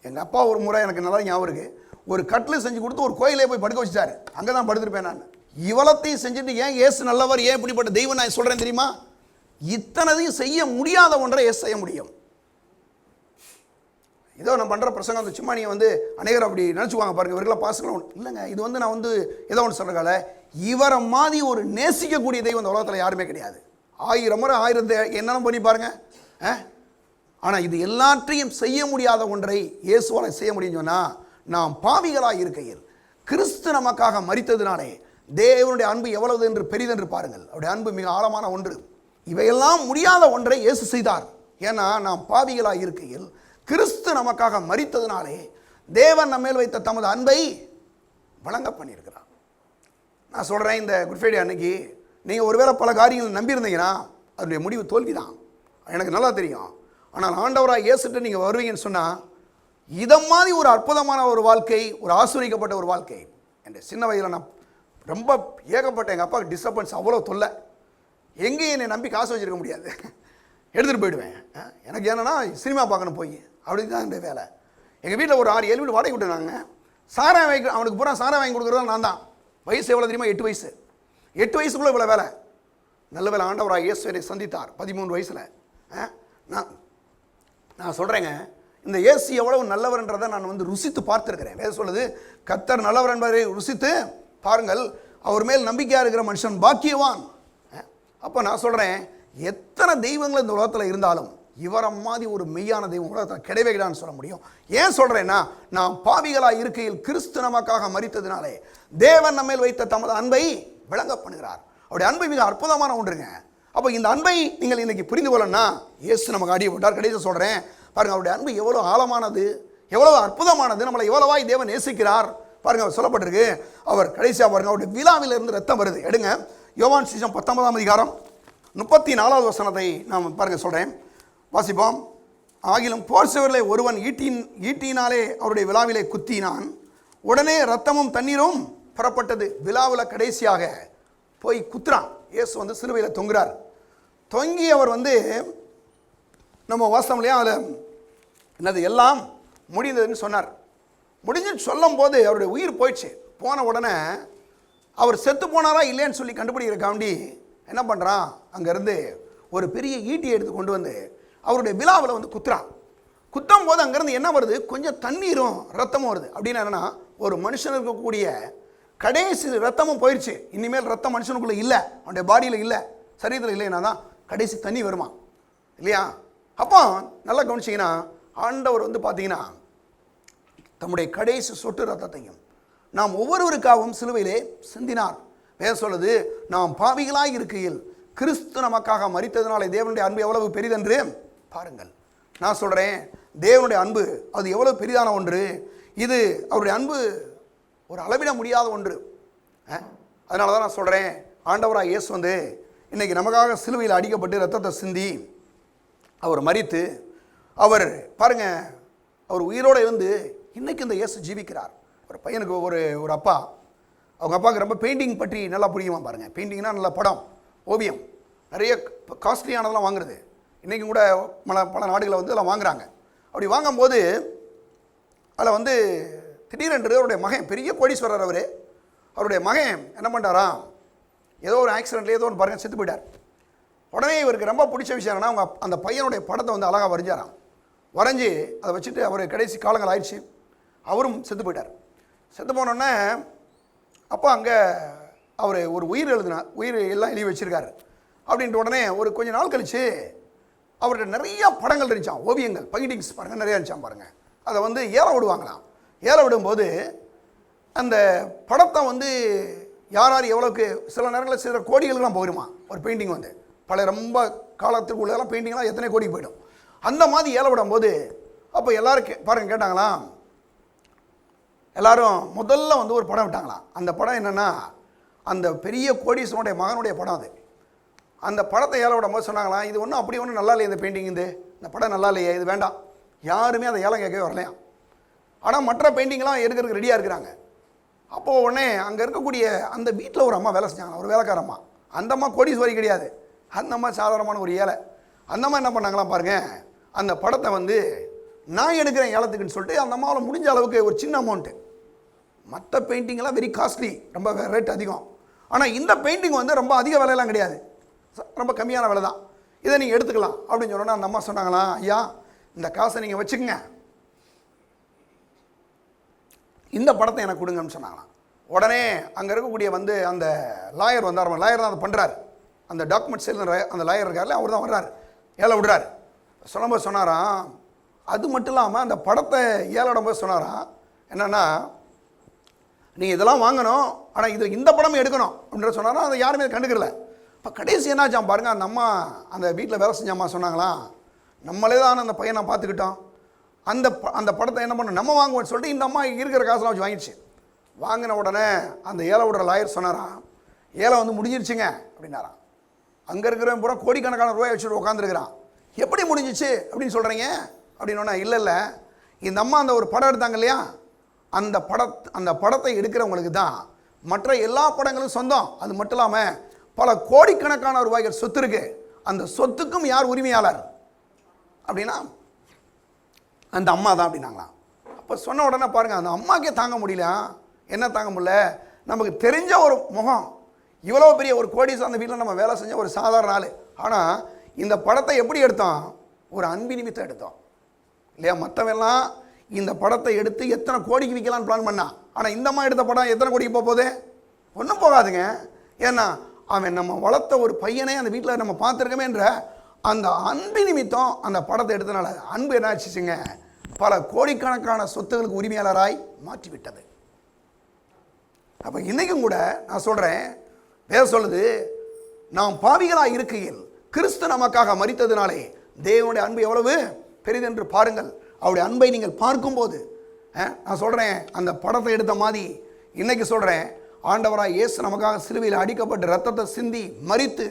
எங்கள் அப்பா ஒரு முறை எனக்கு நல்லா ஞாபகம் இருக்குது, ஒரு கட்டில் செஞ்சு கொடுத்து ஒரு கோயிலே போய் படுக்க வச்சுட்டாரு. அங்கே தான் படுத்திருப்பேன் நான். இவ்வளத்தையும் செஞ்சுட்டு ஏன் இயேசு நல்லவர், ஏன் இப்படிப்பட்ட தெய்வம் நான் சொல்கிறேன் தெரியுமா, இத்தனையும் செய்ய முடியாத ஒன்றை இயேசு செய்ய முடியும். ஏதோ நான் பண்ணுற பிரசங்கம் அந்த சும்மா நீங்கள் அநேகர் அப்படி நினச்சிக்குவாங்க பாருங்கள், இவர்களாம் பாசுக்கலாம் இல்லைங்க. இது நான் ஏதோ ஒன்று சொல்கிறக்கால, இவரை மாதிரி ஒரு நேசிக்கக்கூடிய தெய்வம் இந்த உலகத்தில் யாருமே கிடையாது. 1000 முறை 1000 என்னென்ன பண்ணி பாருங்க. ஆனால் இது எல்லாற்றையும் செய்ய முடியாத ஒன்றை இயேசுவால் செய்ய முடியும்னு சொன்னால், நாம் பாவிகளாக இருக்கையில் கிறிஸ்து நமக்காக மரித்ததினாலே தேவனுடைய அன்பு எவ்வளவு என்று பெரிதென்று பாருங்கள். அவருடைய அன்பு மிக ஆழமான ஒன்று. இவையெல்லாம் முடியாத ஒன்றை இயேசு செய்தார். ஏன்னா நாம் பாவிகளாக இருக்கையில் கிறிஸ்து நமக்காக மரித்ததினாலே தேவன் நம்ம மேல் வைத்த தமது அன்பை வழங்க பண்ணியிருக்கிறார். நான் சொல்கிறேன், இந்த குட் ஃப்ரைடே அன்னைக்கு நீங்கள் ஒருவேளை பல காரியங்கள் நம்பியிருந்தீங்கன்னா அதனுடைய முடிவு தோல்வி தான், எனக்கு நல்லா தெரியும். ஆனால் ஆண்டவராக இயேசுட்டு நீங்கள் வருவீங்கன்னு சொன்னால், இதை மாதிரி ஒரு அற்புதமான ஒரு வாழ்க்கை, ஒரு ஆசீர்வதிக்கப்பட்ட ஒரு வாழ்க்கை. என் சின்ன வயதில் நான் ரொம்ப ஏகப்பட்ட எங்கள் அப்பாவுக்கு டிஸ்டர்பன்ஸ், அவ்வளோ தொல்லை. எங்கேயும் என்னை நம்பி காசு வச்சுருக்க முடியாது, எடுத்துகிட்டு போயிடுவேன். எனக்கு என்னென்னா சினிமா பார்க்கணும் போய், அப்படி தான் இந்த வேலை. எங்கள் வீட்டில் ஒரு 6-7 வீடு வாடகை விட்டுனாங்க. சாராயம் வாங்கி அவனுக்கு பூரா சாராயம் வாங்கி கொடுக்குறதா நான் தான். வயசு எவ்வளோ தெரியுமா, 8 வயசு. 8 வயசுக்குள்ளே இவ்வளோ வேலை. நல்ல வேலை ஆண்டவராக இயேசு என்னை சந்தித்தார் 13 வயசில். நான் சொல்கிறேங்க, இந்த இயேசு எவ்வளவு நல்லவர்ன்றதை நான் ருசித்து பார்த்துருக்கிறேன். வேறு சொல்லுது, கர்த்தர் நல்லவர் என்பதை ருசித்து பாருங்கள், அவர் மேல் நம்பிக்கையாக இருக்கிற மனுஷன் பாக்கியவான். அப்போ நான் சொல்கிறேன், எத்தனை தெய்வங்கள் இந்த உலகத்தில் இருந்தாலும் இவரை மாதிரி ஒரு மெய்யான தெய்வம் உலகத்தில் கிடையவே கிடையாதுன்னு சொல்ல முடியும். ஏன் சொல்கிறேன்னா, நாம் பாவிகளாக இருக்கையில் கிறிஸ்து நமக்காக மரித்ததினாலே தேவன் நம்மேல் வைத்த தமது அன்பை விளங்க பண்ணுகிறார். அவருடைய அன்பை மிக அற்புதமான ஒன்றுங்க. அப்போ இந்த அன்பை நீங்கள் இன்றைக்கி புரிந்து கொள்ளணும்னா, இயேசு நமக்கு அடிய விட்டார். கடைசியாக சொல்கிறேன் பாருங்கள், அவருடைய அன்பு எவ்வளோ ஆழமானது, எவ்வளோ அற்புதமானது, நம்மளை எவ்வளவாய் தேவன் நேசிக்கிறார் பாருங்கள். அவர் சொல்லப்பட்டிருக்கு, அவர் கடைசியாக பாருங்கள், அவருடைய விழாவிலிருந்து ரத்தம் வருது. எடுங்க, யோவான் சுவிசேஷம் 19ஆம் அதிகாரம் 34வது வசனத்தை நாம் பாருங்கள் சொல்கிறேன், வாசிப்போம். ஆகிலும் போர் சுவரிலே ஒருவன் ஈட்டினாலே அவருடைய விழாவிலே குத்தினான், உடனே ரத்தமும் தண்ணீரும் புறப்பட்டது. விழாவில் கடைசியாக போய் குத்துறான். இயேசு சிலுவையில் தொங்குறார். தொங்கி அவர் நம்ம வாசம் இல்லையா, அதில் என்னது எல்லாம் முடிந்ததுன்னு சொன்னார். முடிஞ்சுன்னு சொல்லும் போது அவருடைய உயிர் போயிடுச்சு. போன உடனே அவர் செத்து போனாரா இல்லைன்னு சொல்லி கண்டுபிடிக்கிறக்காண்டி என்ன பண்ணுறான், அங்கேருந்து ஒரு பெரிய ஈட்டியை எடுத்து கொண்டு வந்து அவருடைய விழாவில் குத்துறான். குத்தும் போது அங்கேருந்து என்ன வருது, கொஞ்சம் தண்ணீரும் ரத்தமும் வருது. அப்படின்னு என்னென்னா, ஒரு மனுஷன் இருக்கக்கூடிய கடைசி ரத்தமும் போயிடுச்சு. இனிமேல் ரத்தம் மனுஷனுக்குள்ளே இல்லை, அவனுடைய பாடியில் இல்லை, சரீரத்தில் இல்லைன்னா தான் கடைசி தண்ணி வருமா இல்லையா. அப்போ நல்லா கவனிச்சிங்கன்னா, ஆண்டவர் பார்த்தீங்கன்னா தம்முடைய கடைசி சொட்டு ரத்தத்தையும் நாம் ஒவ்வொருவருக்காகவும் சிலுவையிலே சிந்தினார். வேற சொல்லுது, நாம் பாவிகளாய் இருக்கையில் கிறிஸ்து நமக்காக மரித்ததினாலே தேவனுடைய அன்பு எவ்வளவு பெரிதென்று பாருங்கள். நான் சொல்கிறேன், தேவனுடைய அன்பு அது எவ்வளவு பெரிதான ஒன்று. இது அவருடைய அன்பு ஒரு அளவிட முடியாத ஒன்று. அதனால தான் நான் சொல்கிறேன், ஆண்டவராக இயேசு வந்து இன்றைக்கி நமக்காக சிலுவையில் அடிக்கப்பட்டு ரத்தத்தை சிந்தி அவர் மரித்து அவர் பாருங்கள், அவர் உயிரோடு இருந்து இன்றைக்கி இந்த இயேசு ஜீவிக்கிறார். ஒரு பையனுக்கு ஒரு அப்பா, அவங்க அப்பாவுக்கு ரொம்ப பெயிண்டிங் பற்றி நல்லா புரியுமா பாருங்கள். பெயிண்டிங்னா நல்ல படம், ஓவியம், நிறைய காஸ்ட்லியானதெல்லாம் வாங்குறது. இன்றைக்கும் கூட பல நாடுகளில் வந்து எல்லாம் வாங்குகிறாங்க. அப்படி வாங்கும்போது அதில் வந்து திடீரென்று அவருடைய மகன், பெரிய கோடீஸ்வரர் அவருடைய மகன் என்ன பண்ணுறாராம், ஏதோ ஒரு ஆக்சிடென்ட்ல ஏதோ ஒன்று பாருங்கள் செத்து போயிட்டார். உடனே இவருக்கு ரொம்ப பிடிச்ச விஷயம் என்னன்னா, அவங்க அந்த பையனுடைய படத்தை வந்து அழகாக வரைஞ்சாராம். வரைஞ்சி அதை வச்சுட்டு அவர் கடைசி காலங்கள் ஆயிடுச்சு, அவரும் செத்து போயிட்டார். செத்து போனோடனே அப்போ அங்கே அவர் ஒரு உயிர் எல்லாம் எழுதி வச்சுருக்காரு. அப்படின்ட்டு உடனே ஒரு கொஞ்ச நாள் கழித்து அவர்கிட்ட நிறையா படங்கள் இருந்துச்சான், ஓவியங்கள், பெயிண்டிங்ஸ் பாருங்கள் நிறையா இருந்துச்சான் பாருங்கள். அதை வந்து ஏலம் விடுவாங்களாம். ஏலம் விடும்போது அந்த படத்தை வந்து யார் எவ்வளோக்கு சில நேரங்களில் சில கோடிகளுக்கெல்லாம் போயிடுமா ஒரு பெயிண்டிங் வந்து. பல ரொம்ப காலத்துக்குள்ளெல்லாம் பெயிண்டிங்லாம் எத்தனை கோடிக்கு போயிடும். அந்த மாதிரி ஏலம் விடும்போது அப்போ எல்லோரும் பாருங்கள் கேட்டாங்களாம், எல்லோரும் முதல்ல வந்து ஒரு படம் விட்டாங்களாம். அந்த படம் என்னென்னா, அந்த பெரிய கோடீஸ்வரனுடைய மகனுடைய படம். அது அந்த படத்தை ஏலம் விடும்போது சொன்னாங்களாம், இது ஒன்றும் அப்படி ஒன்றும் நல்லா இல்லையே, இந்த பெயிண்டிங் இந்த படம் நல்லா இல்லையே, இது வேண்டாம். யாருமே அதை ஏலம் கேட்கவே வரலையாம். ஆனால் மற்ற பெயிண்டிங்லாம் எடுக்கிறதுக்கு ரெடியாக இருக்கிறாங்க. அப்போது உடனே அங்கே இருக்கக்கூடிய அந்த வீட்டில் ஒரு அம்மா வேலை செஞ்சாங்களா, ஒரு வேலைக்கார அம்மா. அந்த அம்மா கோடீஸ்வரி கிடையாது, அந்த அம்மா சாதாரணமான ஒரு ஏழை. அந்த அம்மா என்ன பண்ணாங்களாம் பாருங்கள், அந்த படத்தை வந்து நான் எடுக்கிறேன் ஏலத்துக்குன்னு சொல்லிட்டு அந்த அம்மாவில் முடிஞ்ச அளவுக்கு ஒரு சின்ன அமௌண்ட்டு. மற்ற பெயிண்டிங்கெல்லாம் வெரி காஸ்ட்லி, ரொம்ப ரேட் அதிகம். ஆனால் இந்த பெயிண்டிங் வந்து ரொம்ப அதிக விலையெல்லாம் கிடையாது, ரொம்ப கம்மியான விலை தான். இதை நீங்கள் எடுத்துக்கலாம் அப்படின்னு சொன்னோன்னா அந்த அம்மா சொன்னாங்களாம், ஐயா இந்த காசை நீங்கள் வச்சுக்கோங்க, இந்த படத்தை எனக்கு கொடுங்கன்னு சொன்னாங்களாம். உடனே அங்கே இருக்கக்கூடிய வந்து அந்த லாயர் வந்தார். லாயர் தான் அதை பண்ணுறாரு, அந்த டாக்குமெண்ட்ஸ் எழுதுற அந்த லாயர் இருக்கார்ல, அவர் தான் வர்றாரு, ஏழை விடுறாரு. சொல்லும்போது சொன்னாராம், அது மட்டும் இல்லாமல் அந்த படத்தை ஏழையிடும்போது சொன்னாராம் என்னென்னா, நீங்கள் இதெல்லாம் வாங்கணும், ஆனால் இது இந்த படமே எடுக்கணும் அப்படின்ற சொன்னாராம். அதை யாருமே கண்டுக்கல. இப்போ கடைசி என்னாச்சான் பாருங்கள், அந்த அம்மா அந்த வீட்டில் வேலை செஞ்ச அம்மா சொன்னாங்களாம், நம்மளே தான் அந்த பையனை பார்த்துக்கிட்டோம், அந்த படத்தை என்ன பண்ணணும் நம்ம வாங்குவோம்னு சொல்லிட்டு இந்த அம்மா இருக்கிற காசெல்லாம் வச்சு வாங்கிடுச்சு. வாங்கின உடனே அந்த ஏழை விடுற லாயர் சொன்னாராம், ஏழை வந்து முடிஞ்சிருச்சுங்க அப்படின்னாராம். அங்கே இருக்கிறவன் பூரா கோடிக்கணக்கான ரூபாய் வச்சுட்டு உட்காந்துருக்கிறான். எப்படி முடிஞ்சிச்சு அப்படின்னு சொல்கிறீங்க அப்படின்னா, இல்லை இந்த அம்மா அந்த ஒரு படம் எடுத்தாங்க இல்லையா, அந்த படத்தை எடுக்கிறவங்களுக்கு தான் மற்ற எல்லா படங்களும் சொந்தம். அது மட்டும் இல்லாமல் பல கோடிக்கணக்கான ரூபாய்கள் சொத்து இருக்குது, அந்த சொத்துக்கும் யார் உரிமையாளர் அப்படின்னா அந்த அம்மா தான் அப்படின்னாங்களாம். அப்போ சொன்ன உடனே பாருங்கள், அந்த அம்மாக்கே தாங்க முடியல. என்ன தாங்க முடியல, நமக்கு தெரிஞ்ச ஒரு முகம், இவ்வளோ பெரிய ஒரு கோடீஸ்வரன் அந்த வீட்டில் நம்ம வேலை செஞ்ச ஒரு சாதாரண ஆள். ஆனால் இந்த படத்தை எப்படி எடுத்தோம், ஒரு அன்பு நிமித்தம் எடுத்தோம் இல்லையா. மற்றவெல்லாம் இந்த படத்தை எடுத்து எத்தனை கோடிக்கு விற்கலான்னு பிளான் பண்ணா, ஆனால் இந்த அம்மா எடுத்த படம் எத்தனை கோடிக்கு போகுது, ஒன்றும் போகாதுங்க. ஏன்னா அவன் நம்ம வளர்த்த ஒரு பையனே அந்த வீட்டில் நம்ம பார்த்துருக்கமேன்ற அந்த அன்பு நிமித்தம் அந்த படத்தை எடுத்தனால அன்பு என்ன ஆச்சுங்க, பல கோடிக்கணக்கான சொத்துகளுக்கு உரிமையாளராய் மாற்றிவிட்டது. அப்போ இன்றைக்கும் கூட நான் சொல்கிறேன், வேதம் சொல்லுது, நாம் பாவிகளாக இருக்கையில் கிறிஸ்து நமக்காக மரித்ததினாலே தேவனுடைய அன்பு எவ்வளவு பெரிதென்று பாருங்கள். அவருடைய அன்பை நீங்கள் பார்க்கும்போது நான் சொல்கிறேன், அந்த படத்தை எடுத்த மாதிரி இன்றைக்கி சொல்கிறேன், ஆண்டவராக இயேசு நமக்காக சிலுவையில் அடிக்கப்பட்டு ரத்தத்தை சிந்தி மரித்து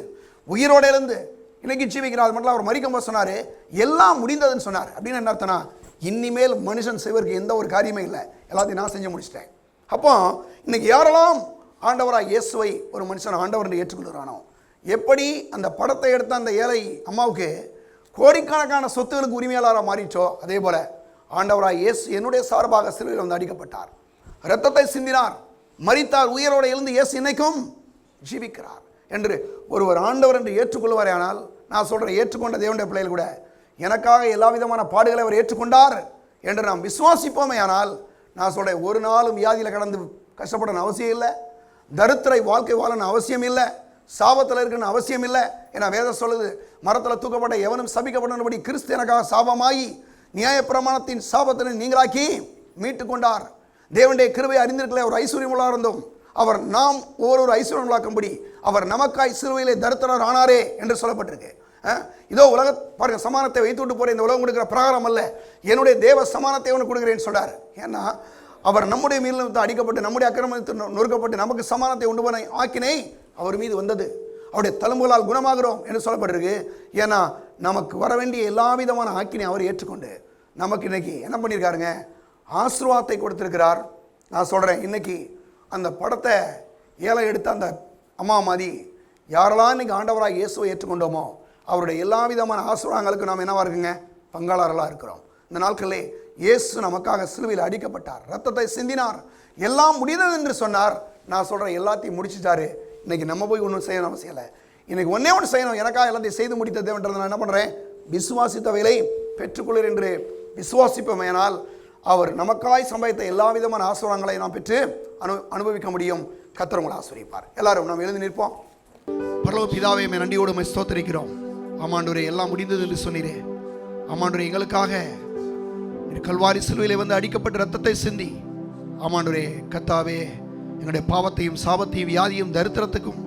உயிரோடு இருந்து இன்றைக்கி ஜீவிக்கிறார். அது மட்டும் அவர் மரிக்கும்போது சொன்னார், எல்லாம் முடிந்ததுன்னு சொன்னார். அப்படின்னு என்ன அர்த்தம்னா, இனிமேல் மனுஷன் செய்வதற்கு எந்த ஒரு காரியமே இல்லை, எல்லாத்தையும் நான் செஞ்சு முடிச்சிட்டேன். அப்போ இன்றைக்கி யாரெல்லாம் ஆண்டவராக இயேசுவை ஒரு மனுஷன் ஆண்டவர் என்று ஏற்றுக்கொள்கிறானோ, எப்படி அந்த படத்தை எடுத்த அந்த ஏழை அம்மாவுக்கு கோடிக்கணக்கான சொத்துகளுக்கு உரிமையாளராக மாறிச்சோ, அதே போல் ஆண்டவராக இயேசு என்னுடைய சார்பாக சிலுவையில் வந்து அடிக்கப்பட்டார், இரத்தத்தை சிந்தினார், மரித்தார், உயிரோடு எழுந்து இயேசு இன்னைக்கும் ஜீவிக்கிறார் என்று ஒருவர் ஆண்டவர் என்று ஏற்றுக்கொள்வாரே. ஆனால் நான் சொல்கிறேன், ஏற்றுக்கொண்ட தேவனுடைய பிள்ளைகள் கூட எனக்காக எல்லா விதமான பாடுகளை அவர் ஏற்றுக்கொண்டார் என்று நாம் விசுவாசிப்போமே. ஆனால் நான் சொல்கிறேன், ஒரு நாளும் வியாதியில் கடந்து கஷ்டப்படணும் அவசியம் இல்லை, தரித்திரை வாழ்க்கை வாழணும் அவசியம் இல்லை, சாபத்தில் இருக்கணும் அவசியம் இல்லை. ஏன்னா வேதம் சொல்லுது, மரத்தில் தூக்கப்பட்ட எவனும் சபிக்கப்படபடி கிறிஸ்து எனக்காக சாபமாகி நியாயப்பிரமாணத்தின் சாபத்தினை நீங்களாக்கி மீட்டு கொண்டார். தேவனுடைய கிருபை அறிந்திருக்கல, ஒரு ஐஸ்வர்யம் உள்ள இருந்தோம், அவர் நாம் ஒவ்வொரு ஐஸ்வர்யங்களாக்கும்படி அவர் நமக்காய் சிலுவையிலே தரித்திரர் ஆனாரே என்று சொல்லப்பட்டிருக்கு. இதோ உலக பாருங்க, சமானத்தை வைத்து விட்டு போற இந்த உலகம் கொடுக்குற பிரகாரம் அல்ல, என்னுடைய தேவ சமானத்தை அவனுக்கு கொடுக்குறேன்னு சொல்றாரு. ஏன்னா அவர் நம்முடைய மீது அடிக்கப்பட்டு நம்முடைய அக்கிரமத்தை நொறுக்கப்பட்டு நமக்கு சமானத்தை உண்டு பண்ண ஆக்கினை அவர் மீது வந்தது. அவருடைய தழும்புகளால் குணமாகிறோம் என்று சொல்லப்பட்டிருக்கு. ஏன்னா நமக்கு வர வேண்டிய எல்லா விதமான ஆக்கினை அவர் ஏற்றுக்கொண்டு நமக்கு இன்னைக்கு என்ன பண்ணியிருக்காருங்க, ஆசீர்வாதத்தை கொடுத்திருக்கிறார். நான் சொல்கிறேன், இன்னைக்கு அந்த படத்தை ஏழை எடுத்த அந்த அம்மா மாதிரி யாரெல்லாம் இன்னைக்கு ஆண்டவராக இயேசுவை ஏற்றுக்கொண்டோமோ அவருடைய எல்லா விதமான ஆசீர்வாதங்களுக்கு நாம் என்னவா இருக்குங்க, பங்காளர்களாக இருக்கிறோம். இந்த நாட்களிலே இயேசு நமக்காக சிலுவையில் அடிக்கப்பட்டார், ரத்தத்தை சிந்தினார், எல்லாம் முடிந்தது என்று சொன்னார். நான் சொல்கிறேன், எல்லாத்தையும் முடிச்சிட்டாரு. இன்னைக்கு நம்ம போய் ஒன்றும் செய்யணும் அவசியம் இல்லை. இன்னைக்கு ஒன்றே ஒன்று செய்யணும், எனக்காக எல்லாத்தையும் செய்து முடித்ததுன்றது நான் என்ன பண்ணுறேன், விசுவாசித்தவைகளை பெற்றுக்கொள்கிறேன் என்று விசுவாசிப்போமேனால் அவர் நமக்காய் சம்பாதித்த எல்லா விதமான ஆசீர்வாதங்களை நாம் பெற்று அனுபவிக்க முடியும். கர்த்தர் உங்களை ஆசீர்வதிப்பார். எல்லாரும் நாம் எழுந்து நிற்போம். பரலோக பிதாவே, நன்றியோடு ஸ்தோத்திரிக்கிறோம். ஆமாண்டவரே, எல்லாம் முடிந்தது என்று சொன்னீரே. ஆமாண்டவரே, எங்களுக்காக கல்வாரி சிலுவையிலே வந்து அடிக்கப்பட்ட ரத்தத்தை சிந்தி ஆமாண்டவரே கர்த்தாவே எங்களுடைய பாவத்தையும் சாபத்தையும் வியாதியும் தரித்திரத்துக்கும்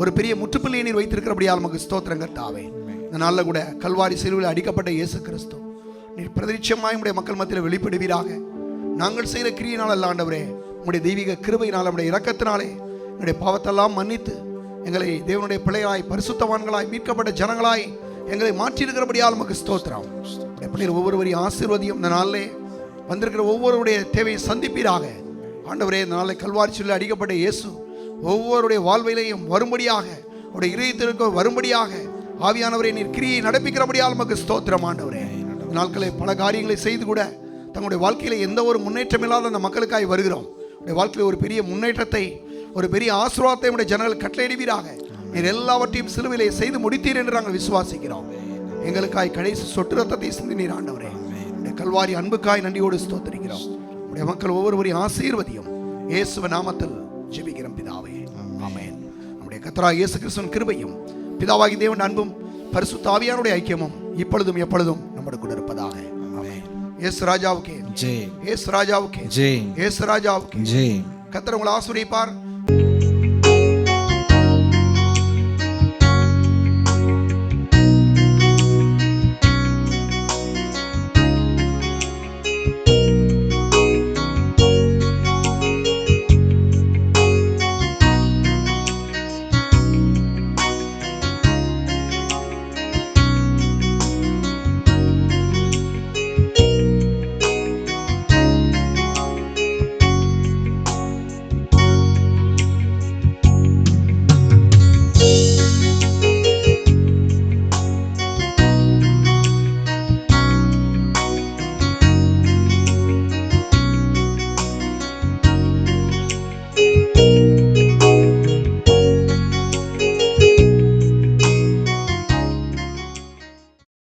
ஒரு பெரிய முற்றுப்புள்ளியை நீர் வைத்திருக்கிறபடியால் நமக்கு ஸ்தோத்திரம் கர்த்தாவே. இந்த நாளில் கூட கல்வாரி சிலுவையில் அடிக்கப்பட்ட இயேசு கிறிஸ்து நீர் பிரதிட்சமாய் உடைய மக்கள் மத்தியில் வெளிப்படுவீராக. நாங்கள் செய்கிற கிரியினால் அல்ல ஆண்டவரே, உங்களுடைய தெய்வீக கிருபையினால் நம்முடைய இரக்கத்தினாலே எங்களுடைய பாவத்தெல்லாம் மன்னித்து எங்களை தேவனுடைய பிள்ளைகளாய் பரிசுத்தவான்களாய் மீட்கப்பட்ட ஜனங்களாய் எங்களை மாற்றியிருக்கிறபடியால் நமக்கு ஸ்தோத்திரம். எப்படி ஒவ்வொருவரையும் ஆசீர்வதியும். இந்த நாளிலே வந்திருக்கிற ஒவ்வொருடைய தேவையை சந்திப்பீராக ஆண்டவரே. இந்த நாளில் கல்வாரி சிலுவையில் அடிக்கப்பட்ட இயேசு ஒவ்வொருடைய வாழ்விலையும் வரும்படியாக, அவருடைய இதயத்திற்கு வரும்படியாக ஆவியானவரை நீர் கிரியை நடப்பிக்கிறபடியால் நமக்கு ஸ்தோத்திரம் ஆண்டவரே. நாட்களை பல காரியங்களை செய்து கூட தங்களுடைய வாழ்க்கையில் எந்த ஒரு முன்னேற்றம் இல்லாத அந்த மக்களுக்காய் வருகிறோம். உடைய வாழ்க்கையில் ஒரு பெரிய முன்னேற்றத்தை, ஒரு பெரிய ஆசீர்வாதத்தை உடைய ஜனங்கள் கட்டளையிடுவீராக. நீர் எல்லாவற்றையும் சிலுவையிலே செய்து முடித்தீர் என்று நாங்கள் விசுவாசிக்கிறோம். எங்களுக்காய் கடைசி சொட்டு ரத்தத்தை சிந்தினீர் ஆண்டவரே. உடைய கல்வாரி அன்புக்காய் நன்றியோடு ஸ்தோத்திரிக்கிறோம். உடைய மக்கள் ஒவ்வொருவரையும் ஆசீர்வதியும். இயேசுவின் நாமத்தில் ஜெபிக்கிறோம் பிதாவே, ஆமென். நம்முடைய கர்த்தராகிய இயேசு கிறிஸ்துவின் கிருபையும் பிதாவாகிய தேவன் அன்பும் பரிசுத்த ஆவியானுடைய ஐக்கியமும் இப்பொழுதும் எப்பொழுதும் நம்மோடு கூட இருப்பதாக. ஆமென். இயேசு ராஜாவுக்கே ஜெய், இயேசு ராஜாவுக்கே ஜெய், இயேசு ராஜாவுக்கே ஜெய். கர்த்தர் உங்களை ஆசீர்வதிப்பார்.